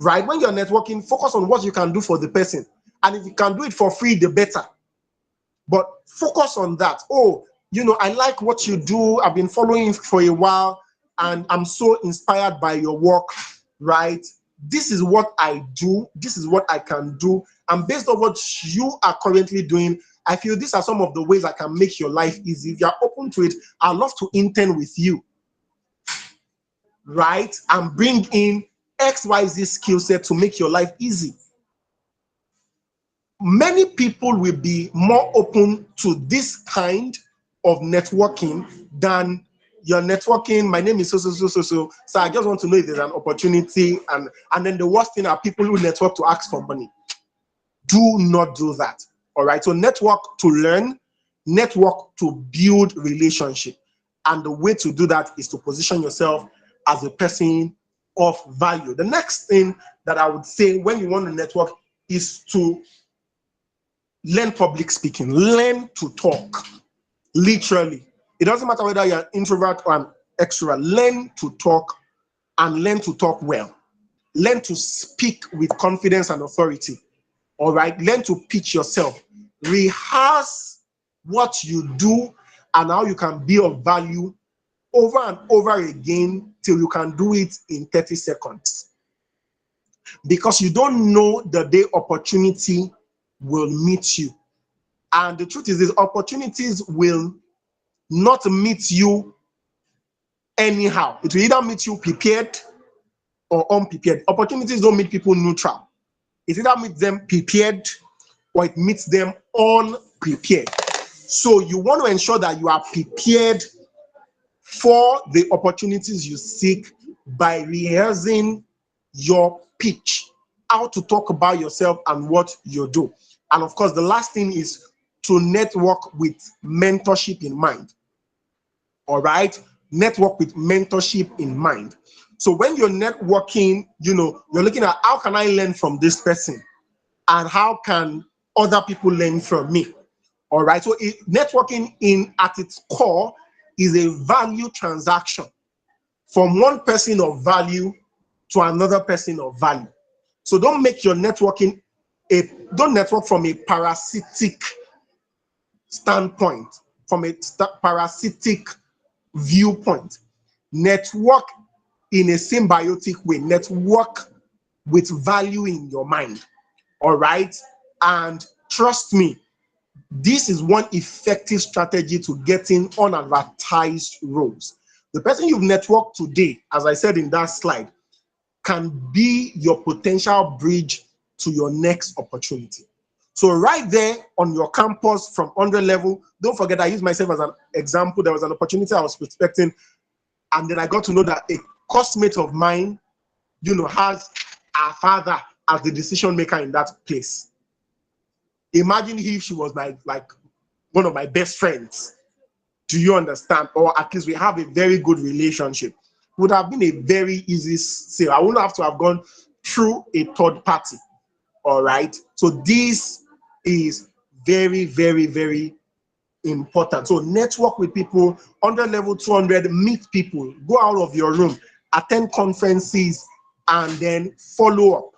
right? When you're networking, focus on what you can do for the person. And if you can do it for free, the better. But focus on that. I like what you do. I've been following for a while, and I'm so inspired by your work, right? This is what I do. This is what I can do. And based on what you are currently doing, I feel these are some of the ways I can make your life easy. If you're open to it, I'd love to intern with you, right? And bring in XYZ skill set to make your life easy. Many people will be more open to this kind of networking than you're networking, my name is so. So I just want to know if there's an opportunity. And then the worst thing are people who network to ask for money. Do not do that. All right. So network to learn, network to build relationship. And the way to do that is to position yourself as a person of value. The next thing that I would say when you want to network is to learn public speaking, learn to talk. Literally. It doesn't matter whether you're an introvert or an extrovert. Learn to talk and learn to talk well. Learn to speak with confidence and authority. All right. Learn to pitch yourself. Rehearse what you do and how you can be of value over and over again till you can do it in 30 seconds. Because you don't know the day opportunity will meet you. And the truth is, these opportunities will not meet you anyhow. It will either meet you prepared or unprepared. Opportunities don't meet people neutral. It either meets them prepared or it meets them unprepared. So you want to ensure that you are prepared for the opportunities you seek by rehearsing your pitch, how to talk about yourself and what you do. And of course, the last thing is to network with mentorship in mind. All right? Network with mentorship in mind. So when you're networking, you're looking at how can I learn from this person and how can other people learn from me. All right. So networking at its core is a value transaction from one person of value to another person of value. So don't make your networking don't network from a parasitic standpoint, from a parasitic viewpoint. Network in a symbiotic way. Network with value in your mind. All right. And trust me, this is one effective strategy to getting unadvertised roles. The person you've networked today, as I said in that slide, can be your potential bridge to your next opportunity. So right there on your campus from 100 level, don't forget I use myself as an example. There was an opportunity I was prospecting, and then I got to know that a coursemate of mine, has her father as the decision maker in that place. Imagine if she was like one of my best friends. Do you understand? Or at least we have a very good relationship. Would have been a very easy sale. I wouldn't have to have gone through a third party. All right. So this is very, very, very important. So network with people, 100 level, 200, meet people, go out of your room, attend conferences, and then follow up.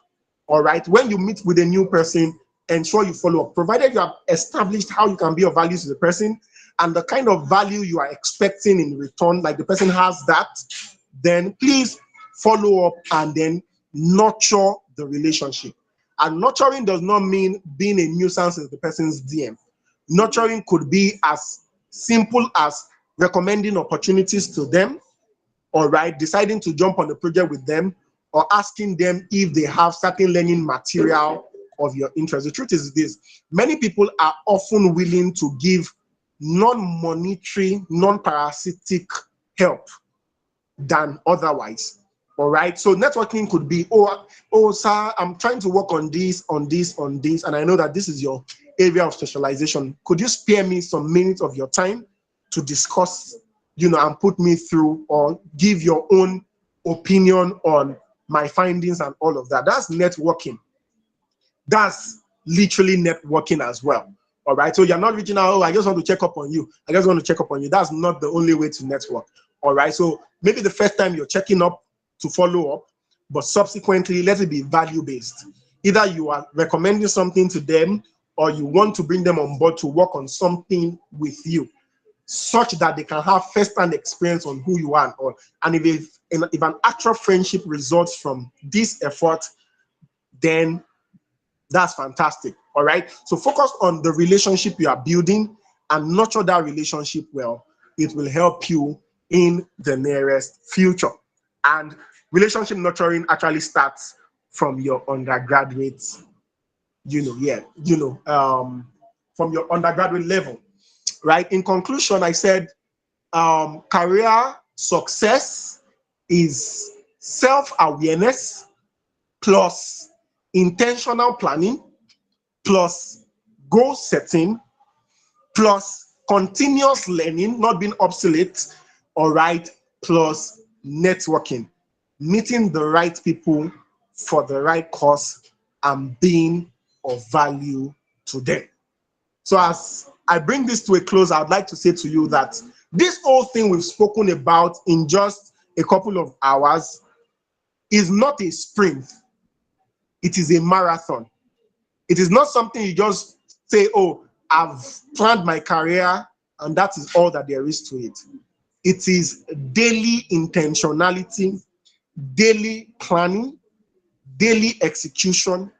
All right. When you meet with a new person, ensure you follow up, provided you have established how you can be of value to the person and the kind of value you are expecting in return, like the person has that, then please follow up and then nurture the relationship. And nurturing does not mean being a nuisance in the person's DM. Nurturing could be as simple as recommending opportunities to them, all right, deciding to jump on the project with them, or asking them if they have certain learning material of your interest. The truth is this: many people are often willing to give non-monetary, non-parasitic help than otherwise. All right. So networking could be, oh, sir, I'm trying to work on this, and I know that this is your area of specialization. Could you spare me some minutes of your time to discuss, and put me through, or give your own opinion on my findings and all of that? That's networking. That's literally networking as well. All right. So you're not reaching out, oh, I just want to check up on you. I just want to check up on you. That's not the only way to network. All right. So maybe the first time you're checking up to follow up, but subsequently, let it be value-based. Either you are recommending something to them or you want to bring them on board to work on something with you, such that they can have first-hand experience on who you are. And if an actual friendship results from this effort, then that's fantastic. All right. So focus on the relationship you are building and nurture that relationship well. It will help you in the nearest future. And relationship nurturing actually starts from your undergraduate, from your undergraduate level, right? In conclusion, I said career success is self-awareness plus intentional planning plus goal setting plus continuous learning, not being obsolete, all right, plus networking, meeting the right people for the right cause and being of value to them. So as I bring this to a close, I'd like to say to you that this whole thing we've spoken about in just a couple of hours is not a sprint. It is a marathon. It is not something you just say, oh, I've planned my career and that is all that there is to it. It is daily intentionality, daily planning, daily execution,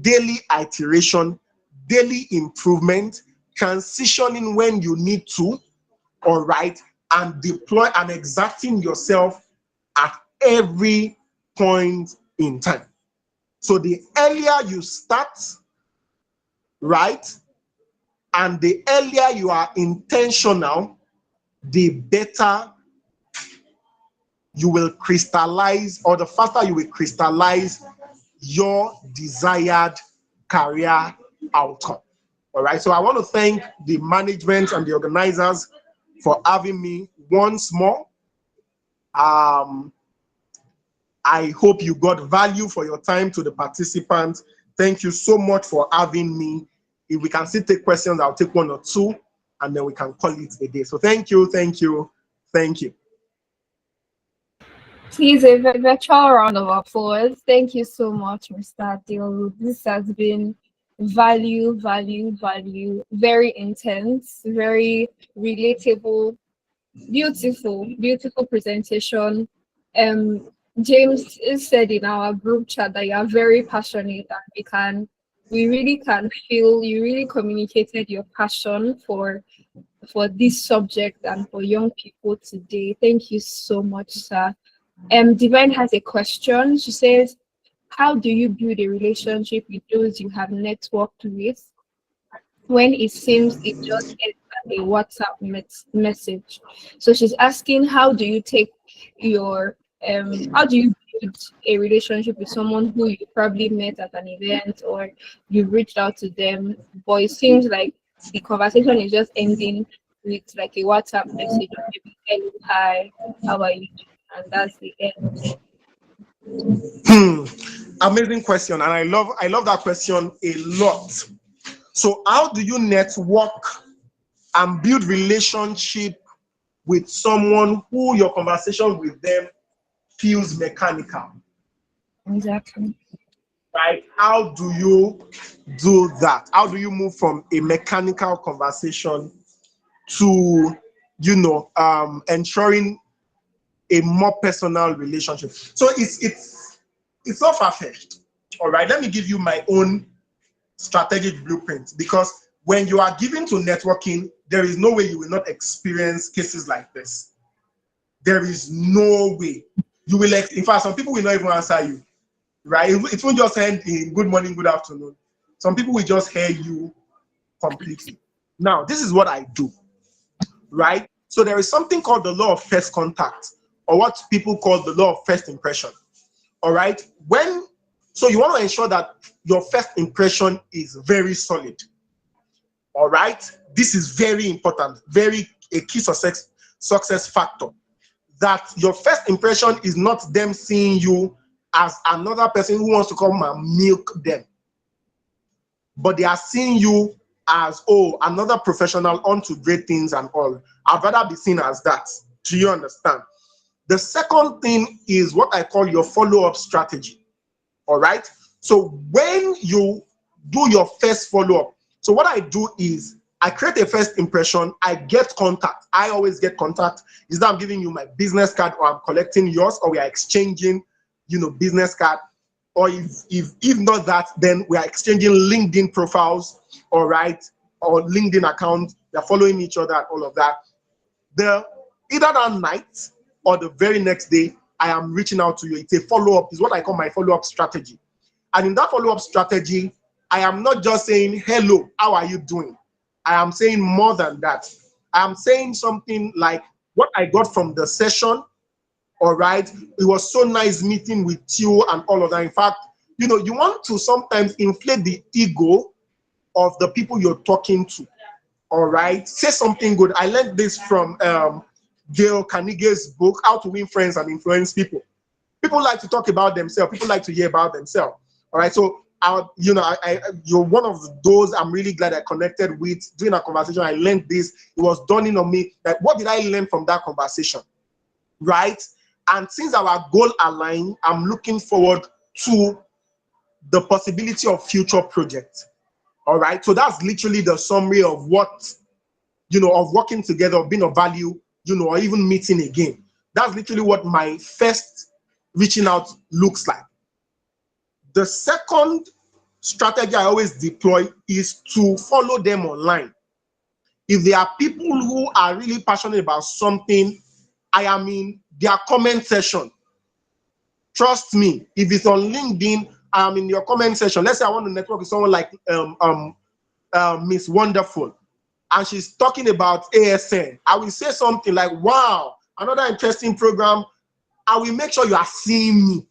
daily iteration, daily improvement, transitioning when you need to, all right, and deploy and exerting yourself at every point in time. So the earlier you start, right, and the earlier you are intentional, the better you will crystallize, or the faster you will crystallize your desired career outcome. All right, so I want to thank the management and the organizers for having me once more. I hope you got value for your time. To the participants, thank you so much for having me. If we can still take questions, I'll take one or two, and then we can call it a day. So thank you, thank you, thank you. Please, a virtual round of applause. Thank you so much, Mr. Adeolu. This has been value, very intense, very relatable, beautiful presentation. James said in our group chat that you are very passionate, and we really can feel you really communicated your passion for this subject and for young people today. Thank you so much, sir. Divine has a question. She says, how do you build a relationship with those you have networked with when it seems it just ends at a WhatsApp message? So she's asking, how do you take your how do you build a relationship with someone who you probably met at an event or you've reached out to them, but it seems like the conversation is just ending with like a WhatsApp message or maybe hello, hi, how are you? And that's the end. Amazing question, and I love that question a lot. So how do you network and build relationship with someone who your conversation with them feels mechanical? Exactly. Right? How do you do that? How do you move from a mechanical conversation to, ensuring a more personal relationship? So it's not far-fetched. All right, let me give you my own strategic blueprint, because when you are given to networking, there is no way you will not experience cases like this. There is no way. You will, in fact, some people will not even answer you, right? It won't just end in good morning, good afternoon. Some people will just hear you completely. Now, this is what I do, right? So there is something called the law of first contact, or what people call the law of first impression. All right? So you want to ensure that your first impression is very solid. All right? This is very important, very a key success factor. That your first impression is not them seeing you as another person who wants to come and milk them, but they are seeing you as, oh, another professional onto great things and all. I'd rather be seen as that. Do you understand? The second thing is what I call your follow-up strategy. All right? So when you do your first follow-up, so what I do is I create a first impression, I get contact. I always get contact. Is that I'm giving you my business card, or I'm collecting yours, or we are exchanging, business card. Or if not that, then we are exchanging LinkedIn profiles, all right, or LinkedIn accounts. They're following each other and all of that. Either that night or the very next day, I am reaching out to you. It's a follow-up. It's what I call my follow-up strategy. And in that follow-up strategy, I am not just saying, hello, how are you doing? I am saying more than that. I am saying something like, what I got from the session. All right. It was so nice meeting with you and all of that. In fact, you know, you want to sometimes inflate the ego of the people you're talking to. All right. Say something good. I learned this from Dale Carnegie's book, How to Win Friends and Influence People. People like to talk about themselves. People like to hear about themselves. All right. So, you know, you're one of those I'm really glad I connected with. During a conversation, I learned this. It was dawning on me that what did I learn from that conversation? Right. And since our goal aligned, I'm looking forward to the possibility of future projects. All right. So that's literally the summary of what, you know, of working together, of being of value, you know, or even meeting again. That's literally what my first reaching out looks like. The second strategy I always deploy is to follow them online. If there are people who are really passionate about something, I am in their comment section. Trust me, if it's on LinkedIn, I am in your comment section. Let's say I want to network with someone like Miss Wonderful, and she's talking about ASN. I will say something like, wow, another interesting program. I will make sure you are seeing me.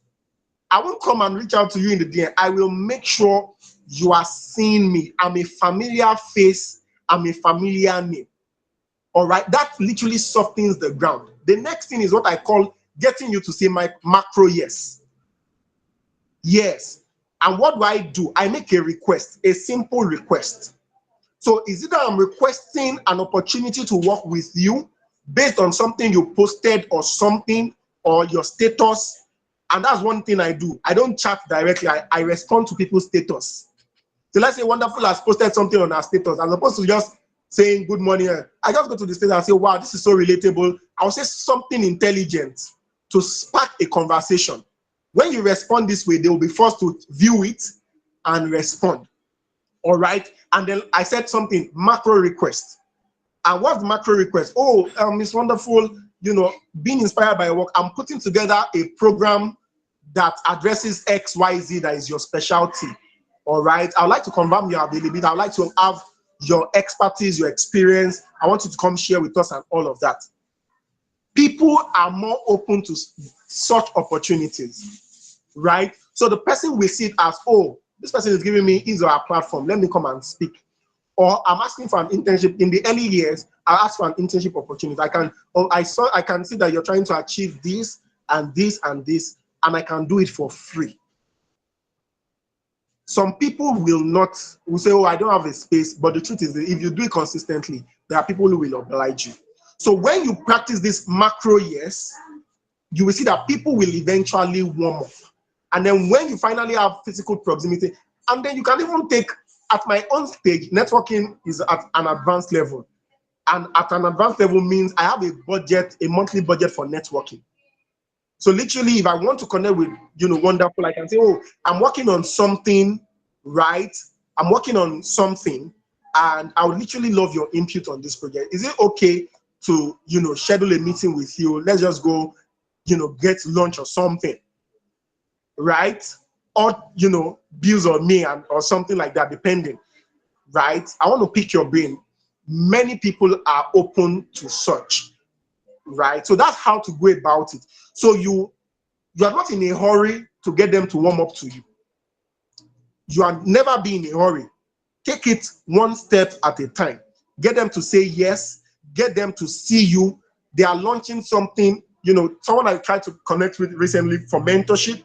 I won't come and reach out to you in the DM. I will make sure you are seeing me. I'm a familiar face. I'm a familiar name. All right, that literally softens the ground. The next thing is what I call getting you to say my macro yes. Yes. And what do? I make a request, a simple request. So is it that I'm requesting an opportunity to work with you based on something you posted or something or your status? And that's one thing I do. I don't chat directly. I respond to people's status. So let's say Wonderful has posted something on our status. As opposed to just saying good morning, I just go to the status and say, wow, this is so relatable. I'll say something intelligent to spark a conversation. When you respond this way, they will be forced to view it and respond. All right. And then I said something, macro request. And what's the macro request? Oh, Miss Wonderful, you know, being inspired by your work, I'm putting together a program that addresses X, Y, Z, that is your specialty. All right. I'd like to confirm your availability. I'd like to have your expertise, your experience. I want you to come share with us and all of that. People are more open to such opportunities, right? So the person will see it as, oh, this person is giving me his or her platform. Let me come and speak. Or I'm asking for an internship. In the early years, I asked for an internship opportunity. I can see that you're trying to achieve this and this and this, and I can do it for free. Some people will say, oh, I don't have a space. But the truth is that if you do it consistently, there are people who will oblige you. So when you practice this macro yes, you will see that people will eventually warm up. And then when you finally have physical proximity, and then you can even take, at my own stage, networking is at an advanced level. And at an advanced level means I have a budget, a monthly budget for networking. So literally, if I want to connect with, you know, Wonderful, I can say, oh, I'm working on something, right? I'm working on something, and I would literally love your input on this project. Is it okay to, you know, schedule a meeting with you? Let's just go, you know, get lunch or something, right? Or, you know, bills on me or something like that, depending, right? I want to pick your brain. Many people are open to such, right? So that's how to go about it. So you are not in a hurry to get them to warm up to you. You are never be in a hurry. Take it one step at a time. Get them to say yes. Get them to see you. They are launching something. You know, someone I tried to connect with recently for mentorship.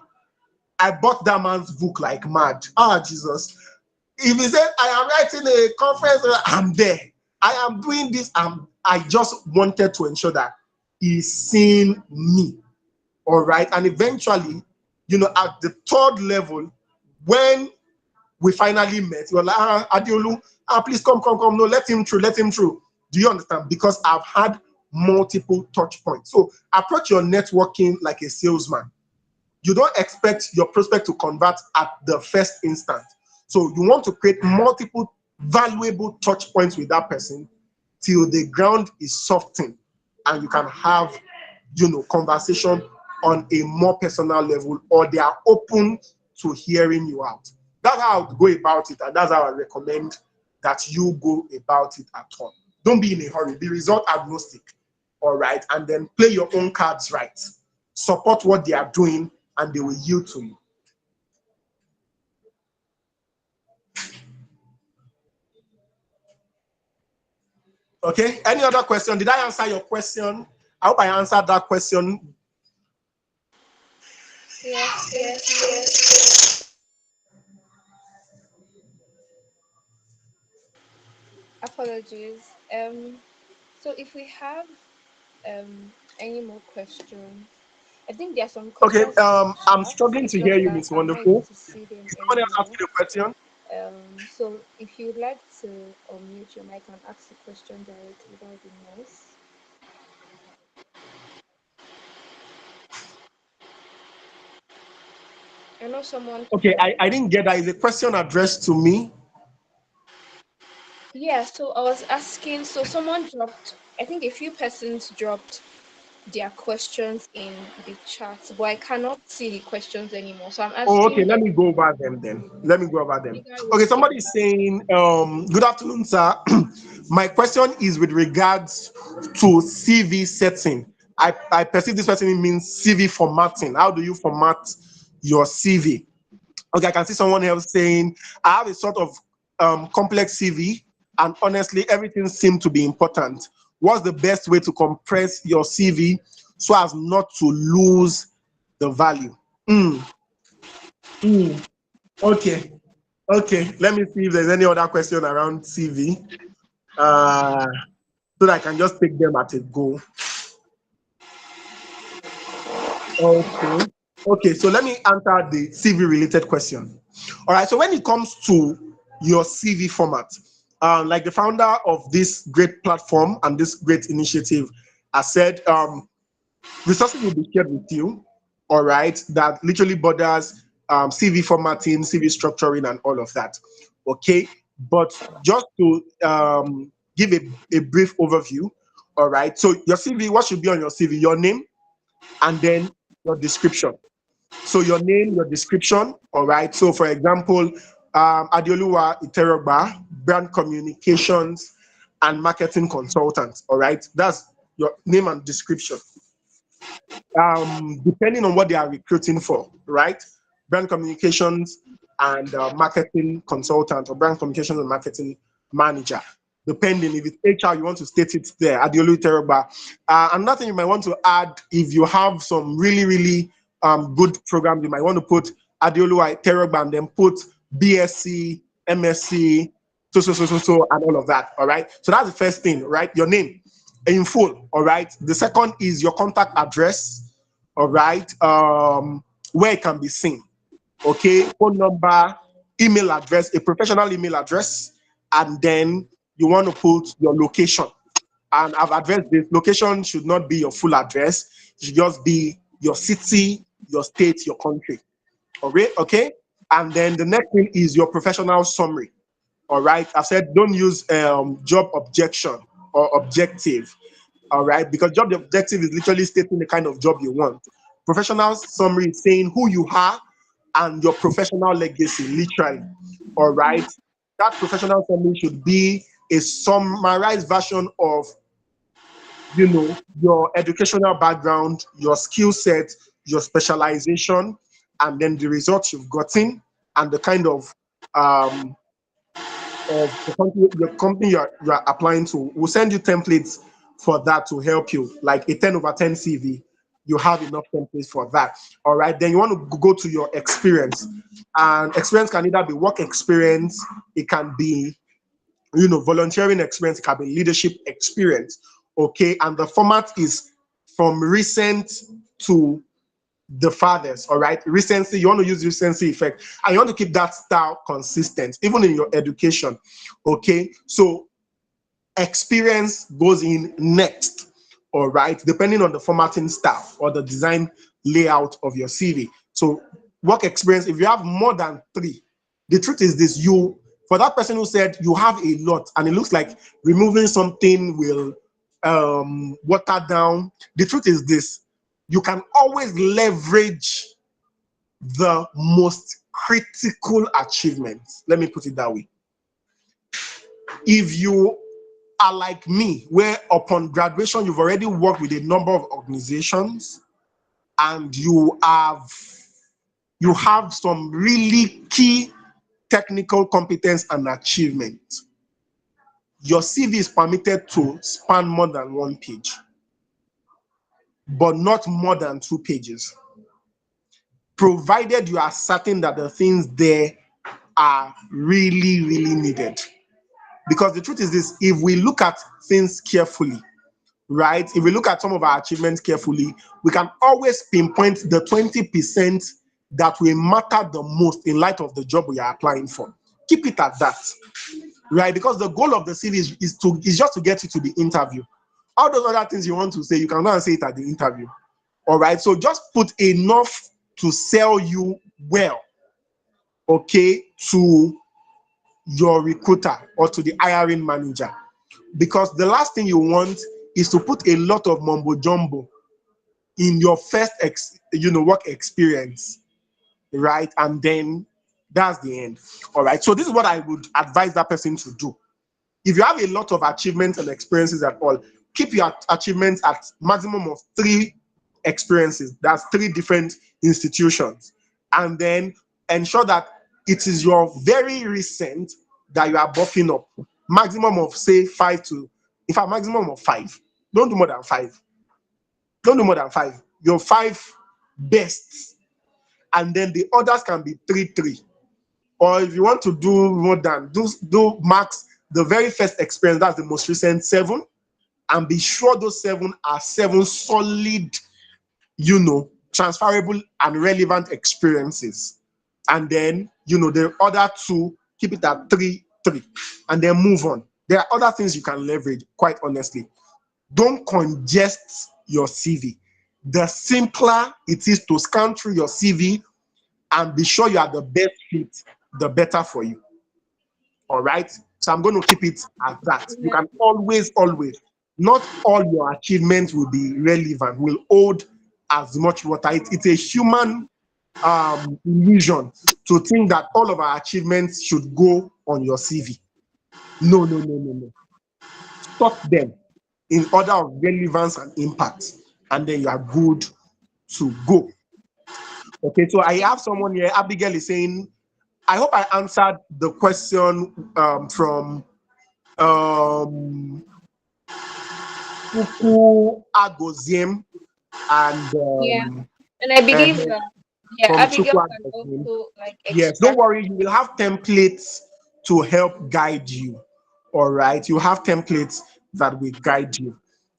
I bought that man's book like mad. Ah, Jesus. If he said, I am writing a conference, I'm there. I am doing this. I just wanted to ensure that he's seeing me. All right. And eventually, you know, at the third level, when we finally met, you were like, Adeolu, please come. No, let him through. Do you understand? Because I've had multiple touch points. So approach your networking like a salesman. You don't expect your prospect to convert at the first instant. So you want to create multiple valuable touch points with that person till the ground is softened and you can have, you know, conversation on a more personal level, or they are open to hearing you out. That's how I would go about it, and that's how I recommend that you go about it at all. Don't be in a hurry. Be result agnostic. all right, and then play your own cards right. Support what they are doing, and they will yield to you. Okay, any other question? Did I answer your question? I hope I answered that question. Yes. Apologies. So if we have any more questions, I think there are some Okay, questions in the I'm chat. struggling It's to hear just you, that Miss I'm not able Wonderful. to see them Someone else anymore. asking a question. So if you'd like to unmute your mic and ask the question directly, that would be nice. I know someone. Okay, I didn't get that. Is a question addressed to me? Yeah, so I was asking, so someone dropped, I think a few persons dropped their questions in the chat, but I cannot see the questions anymore. So I'm Oh, okay. asking Let me go over them then. Let me go over them. either Okay, way. somebody is saying, good afternoon, sir. My question is with regards to CV setting. I perceive this person means CV formatting. How do you format your CV? Okay, I can see someone else saying, I have a sort of complex CV, and honestly, everything seemed to be important. What's the best way to compress your CV so as not to lose the value? Okay. Okay. Let me see if there's any other question around CV. So that I can just take them at a go. Okay. Okay. So let me answer the CV related question. All right. So when it comes to your CV format, like the founder of this great platform and this great initiative, I said, resources will be shared with you. All right. That literally borders CV formatting, CV structuring, and all of that. Okay. But just to give a brief overview. All right. So your CV, what should be on your CV? Your name and then your description. So your name, your description. All right. So for example, Adeolu Iterogba, brand communications and marketing consultant. All right. That's your name and description. Depending on what they are recruiting for, right? Brand communications and marketing consultant, or brand communications and marketing manager. Depending if it's HR, you want to state it there. Adeolu Iterogba. Another thing you might want to add, if you have some really good programs, you might want to put Adeolu Iterogba and then put BSc, MSc, so, and all of that. All right. So that's the first thing, right? Your name in full. All right. The second is your contact address. All right. Where it can be seen. Okay. Phone number, email address, a professional email address, and then you want to put your location. And I've addressed this. Location should not be your full address. It should just be your city, your state, your country. Okay. Okay. And then the next thing is your professional summary. All right. I said don't use job objection or objective. All right, because job objective is literally stating the kind of job you want. Professional summary is saying who you are and your professional legacy, literally. All right, that professional summary should be a summarized version of, your educational background, your skill set, your specialization, and then the results you've gotten and the kind of the company you're applying to. We'll send you templates for that to help you, like a 10/10 CV. You have enough templates for that. All right. Then you want to go to your experience. And experience can either be work experience, it can be, volunteering experience, it can be leadership experience. Okay. And the format is from recent to the farthest. All right. Recency, you want to use recency effect, and you want to keep that style consistent, even in your education. Okay. So experience goes in next. All right. Depending on the formatting style or the design layout of your CV. So work experience, if you have more than 3, the truth is this, for that person who said you have a lot and it looks like removing something will water down, the truth is this, you can always leverage the most critical achievements. Let me put it that way. If you are like me, where upon graduation you've already worked with a number of organizations and you have some really key technical competence and achievement, your CV is permitted to span more than 1 page, but not more than 2 pages, provided you are certain that the things there are really, really needed. Because the truth is this, if we look at things carefully, right, if we look at some of our achievements carefully, we can always pinpoint the 20% that will matter the most in light of the job we are applying for. Keep it at that, right? Because the goal of the CV is just to get you to the interview. All those other things you want to say, you can go and say it at the interview. All right, so just put enough to sell you well, okay, to your recruiter or to the hiring manager. Because the last thing you want is to put a lot of mumbo jumbo in your first work experience, right? And then that's the end. All right, so this is what I would advise that person to do. If you have a lot of achievements and experiences at all, keep your achievements at maximum of 3 experiences. That's 3 different institutions. And then ensure that it is your very recent that you are buffing up. Maximum of, say, 5 to, in fact, maximum of 5. Don't do more than 5. Don't do more than 5. Your 5 best. And then the others can be 3. Or if you want to do more than, do max the very first experience, that's the most recent 7. And be sure those 7 are 7 solid, transferable and relevant experiences. And then, the other 2, keep it at 3, and then move on. There are other things you can leverage, quite honestly. Don't congest your CV. The simpler it is to scan through your CV and be sure you are the best fit, the better for you. All right? So I'm going to keep it at that. You can always, not all your achievements will be relevant, will hold as much water. It's a human illusion to think that all of our achievements should go on your CV. No. Stop them in order of relevance and impact, and then you are good to go. Okay, so I have someone here. Abigail is saying, I hope I answered the question from Puku Agoziem and and I believe from Abigail Chukwu can Agoziem. also like Yes, don't extract. worry, you will have templates to help guide you. All right, you have templates that will guide you.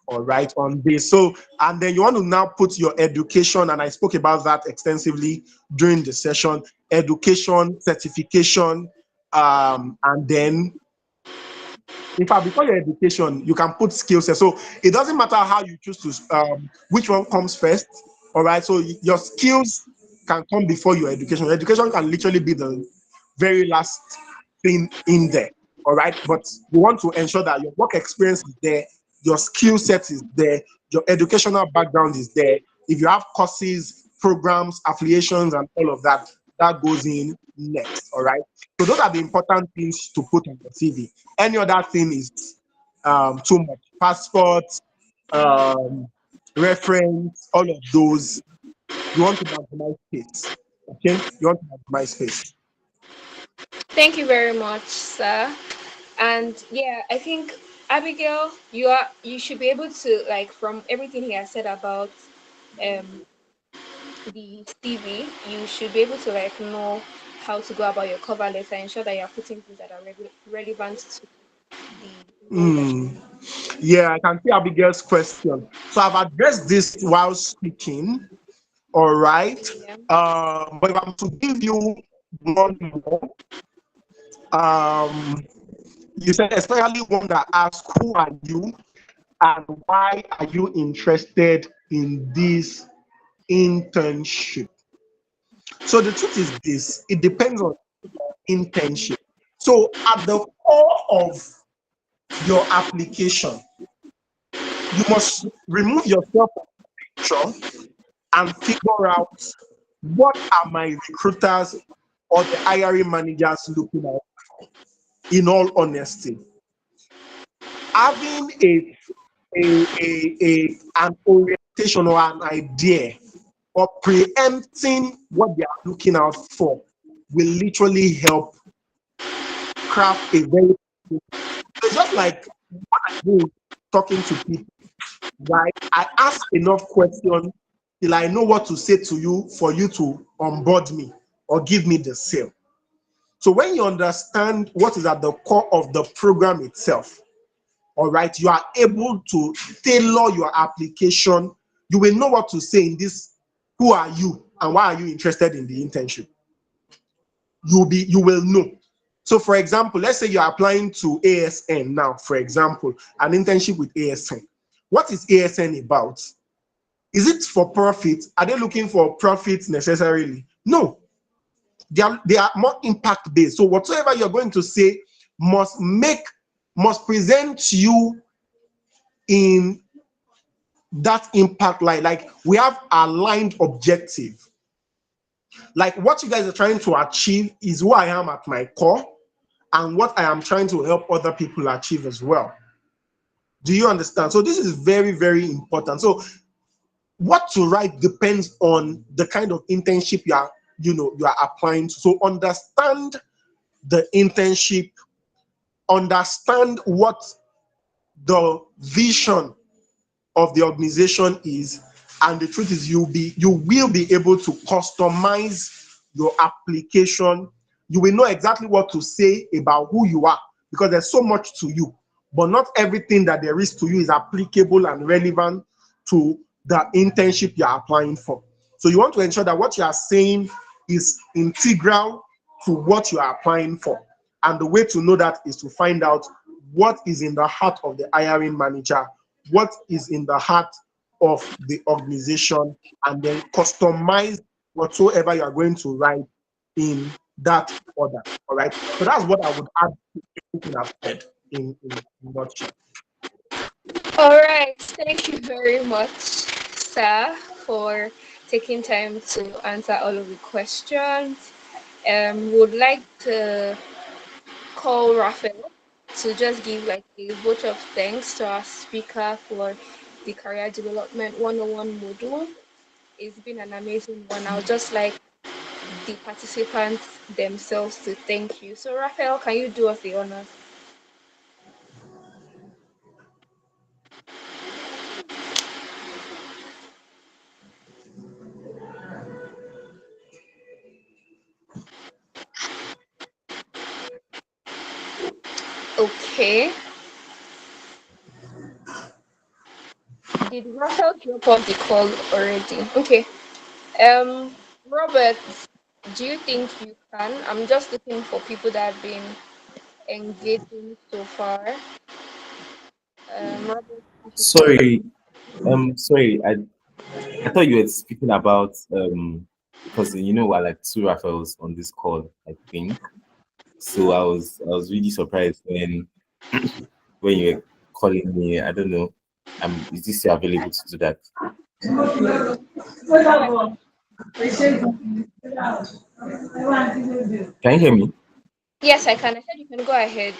All right, on this. So, and then you want to now put your education, and I spoke about that extensively during the session, education, certification, and then, in fact, before your education, you can put skill set. So it doesn't matter how you choose to, which one comes first. All right, so your skills can come before your education. Your education can literally be the very last thing in there. All right, but you want to ensure that your work experience is there, your skill set is there, your educational background is there. If you have courses, programs, affiliations, and all of that, that goes in next. All right, so those are the important things to put on your CV. Any other thing is too much. Passport, reference, all of those. You want to maximize space. Okay, you want to maximize space. Thank you very much, sir. And yeah, I think Abigail, you should be able to, like, from everything he has said about um the CV, you should be able to like know how to go about your cover letter, ensure that you're putting things that are relevant to the role that you. Yeah, I can see Abigail's question. So I've addressed this while speaking. All right. Yeah. But if I'm to give you one more, you said especially one that asks, who are you and why are you interested in this internship? So the truth is this, it depends on internship. So at the core of your application, you must remove yourself from the picture and figure out what are my recruiters or the hiring managers looking at, in all honesty. having an orientation or an idea or preempting what they are looking out for will literally help craft a very. It's just like what I do talking to people, right? I ask enough questions till I know what to say to you for you to onboard me or give me the sale. So when you understand what is at the core of the program itself, all right, you are able to tailor your application. You will know what to say in this. Who are you and why are you interested in the internship? You will know. So for example, let's say you're applying to ASN now, for example, an internship with ASN. What is ASN about? Is it for profit? Are they looking for profit necessarily? No. They are more impact based. So whatsoever you're going to say must present you in that impact line. Like we have aligned objective. Like what you guys are trying to achieve is who I am at my core and what I am trying to help other people achieve as well. Do you understand? So this is very, very important. So what to write depends on the kind of internship you are applying to. So understand the internship, understand what the vision of the organization is, and the truth is you will be able to customize your application. You will know exactly what to say about who you are because there's so much to you, but not everything that there is to you is applicable and relevant to the internship you're applying for. So you want to ensure that what you are saying is integral to what you are applying for. And the way to know that is to find out what is in the heart of the hiring manager, what is in the heart of the organization, and then customize whatsoever you are going to write in that order. All right. So that's what I would add to everything I've said in nutshell. All right, thank you very much, sir, for taking time to answer all of the questions. Would like to call Raphael to just give like a vote of thanks to our speaker for the Career Development 101 module. It's been an amazing one. I would just like the participants themselves to thank you. So Raphael, can you do us the honors? Okay. Did Raphael drop off the call already? Okay. Robert, do you think you can? I'm just looking for people that have been engaging so far. Robert, Sorry, sorry, I thought you were speaking about because we're like two Rafaels on this call, I think. So I was really surprised when when you were calling me. I don't know. Is this year available to do that? Can you hear me? yes, I can. I said you can go ahead.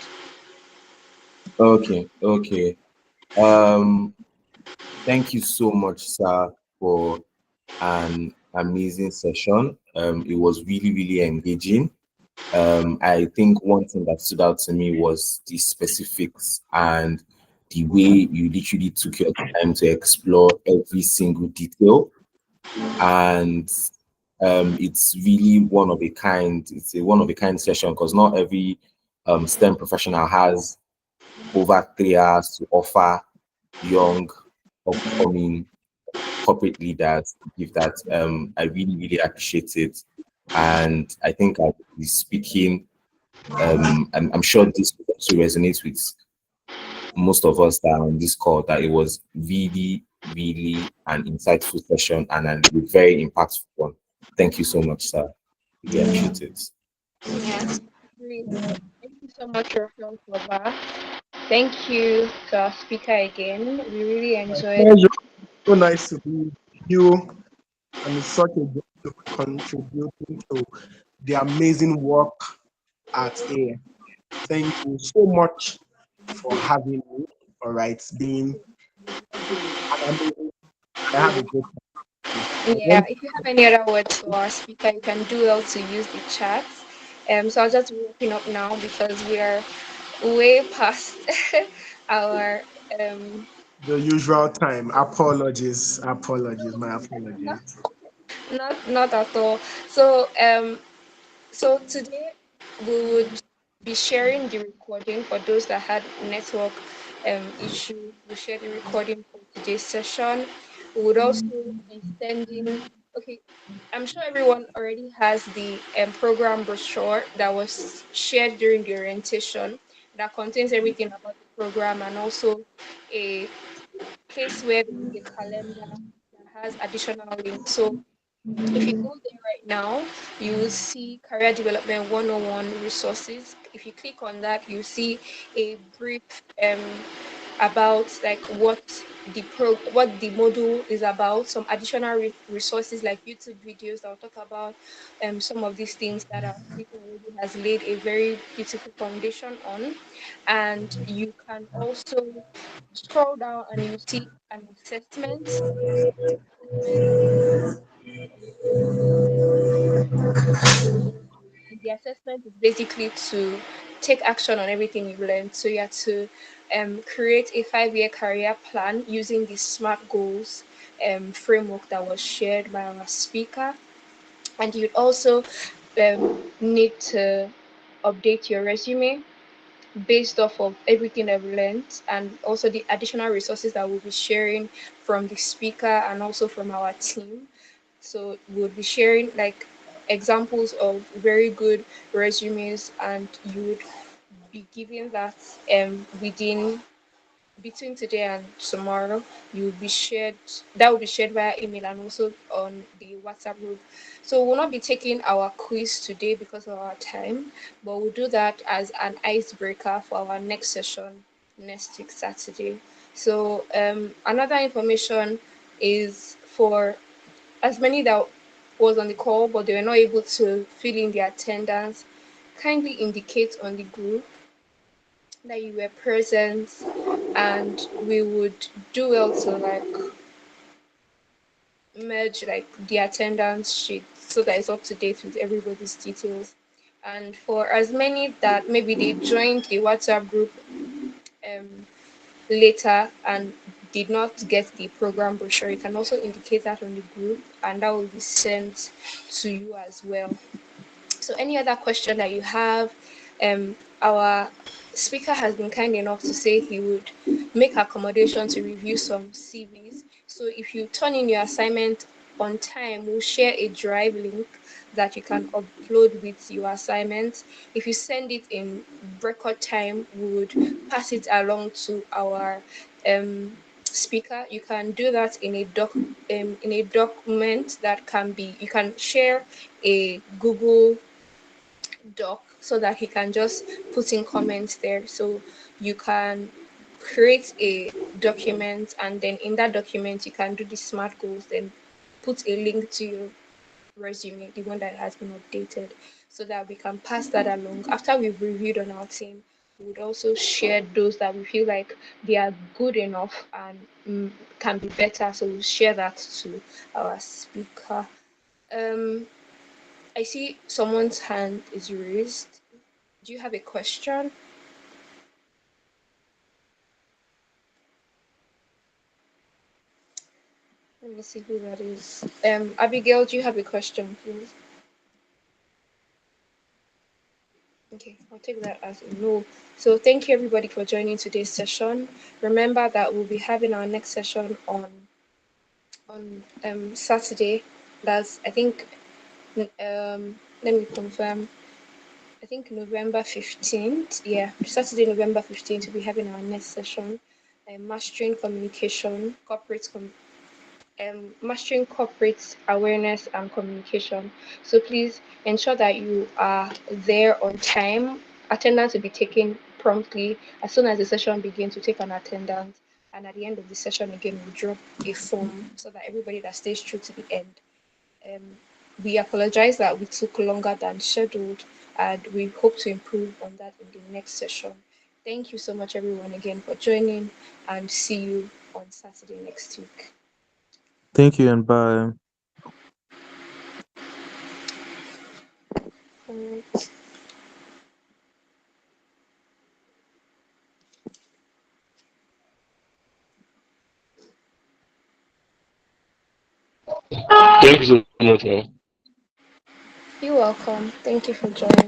Okay. Thank you so much, sir, for an amazing session. It was really, really engaging. I think one thing that stood out to me was the specifics and the way you literally took your time to explore every single detail. And it's really one of a kind. It's a one of a kind session because not every STEM professional has over 3 hours to offer young, upcoming corporate leaders to give that. I really, really appreciate it. And I think I'll be speaking. I'm sure this will also resonates with most of us that are on this call, that it was really, really an insightful session and a very impactful one. Thank you so much, sir. Really appreciate it. Yes. Thank you so much, Raphael, for that. Thank you to our speaker again. We really enjoyed Pleasure. So nice to be with you, and it's such a joy to be contributing to the amazing work at A. Thank you so much for having me. All right, it's been amazing. I have a good time. I Yeah, want if you have any other words for our speaker, you can do well to use the chat. So I'll just be wrapping up now because we are way past our the usual time. Apologies, apologies, my apologies. not at all. So today we would be sharing the recording for those that had network issue. We share the recording for today's session. We would also be sending. Okay, I'm sure everyone already has the program brochure that was shared during the orientation that contains everything about the program and also a place where there is a calendar that has additional links. So if you go there right now, you will see Career Development 101 resources. If you click on that, you see a brief um, about like what the module is about, some additional resources like YouTube videos that will talk about some of these things that our speaker already has laid a very beautiful foundation on. And you can also scroll down and you see an assessment. Assessment the assessment is basically to take action on everything you've learned. So you have to create a 5-year career plan using the SMART goals framework that was shared by our speaker. And you'd also need to update your resume based off of everything I've learned and also the additional resources that we'll be sharing from the speaker and also from our team. So we'll be sharing like examples of very good resumes, and you would be given that within between today and tomorrow. You'll be shared that will be shared via email and also on the WhatsApp group. So we'll not be taking our quiz today because of our time, but we'll do that as an icebreaker for our next session next week Saturday. So another information is for as many that was on the call but they were not able to fill in their attendance, kindly indicate on the group that you were present and we would do well to like merge like the attendance sheet so that it's up to date with everybody's details. And for as many that maybe they joined the WhatsApp group um, later and did not get the program brochure, you can also indicate that on the group and that will be sent to you as well. So any other question that you have, our speaker has been kind enough to say he would make accommodation to review some CVs. So if you turn in your assignment on time, we'll share a drive link that you can upload with your assignment. If you send it in record time, we would pass it along to our speaker. You can do that in a document that can be you can share a Google doc so that he can just put in comments there. So you can create a document and then in that document you can do the SMART goals, then put a link to your resume, the one that has been updated, so that we can pass that along. After we've reviewed on our team, we would also share those that we feel like they are good enough and can be better. So we'll share that to our speaker. Um, I see someone's hand is raised. Do you have a question? Let me see who that is. Abigail, do you have a question, please? Okay, I'll take that as a no. So thank you everybody for joining today's session. Remember that we'll be having our next session on Saturday. That's I think let me confirm. I think November 15th. Yeah, Saturday, November 15th, we'll be having our next session. Mastering communication, mastering corporate awareness and communication. So please ensure that you are there on time. Attendance will be taken promptly as soon as the session begins. To take an attendance, and at the end of the session again, we'll drop a form so that everybody that stays through to the end. Um, we apologize that we took longer than scheduled, and we hope to improve on that in the next session. Thank you so much, everyone, again for joining, and see you on Saturday next week. Thank you and bye. All right. Thank you so much. Man. You're welcome. Thank you for joining.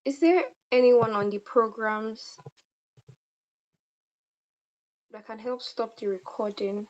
Is there anyone on the programs that can help stop the recording?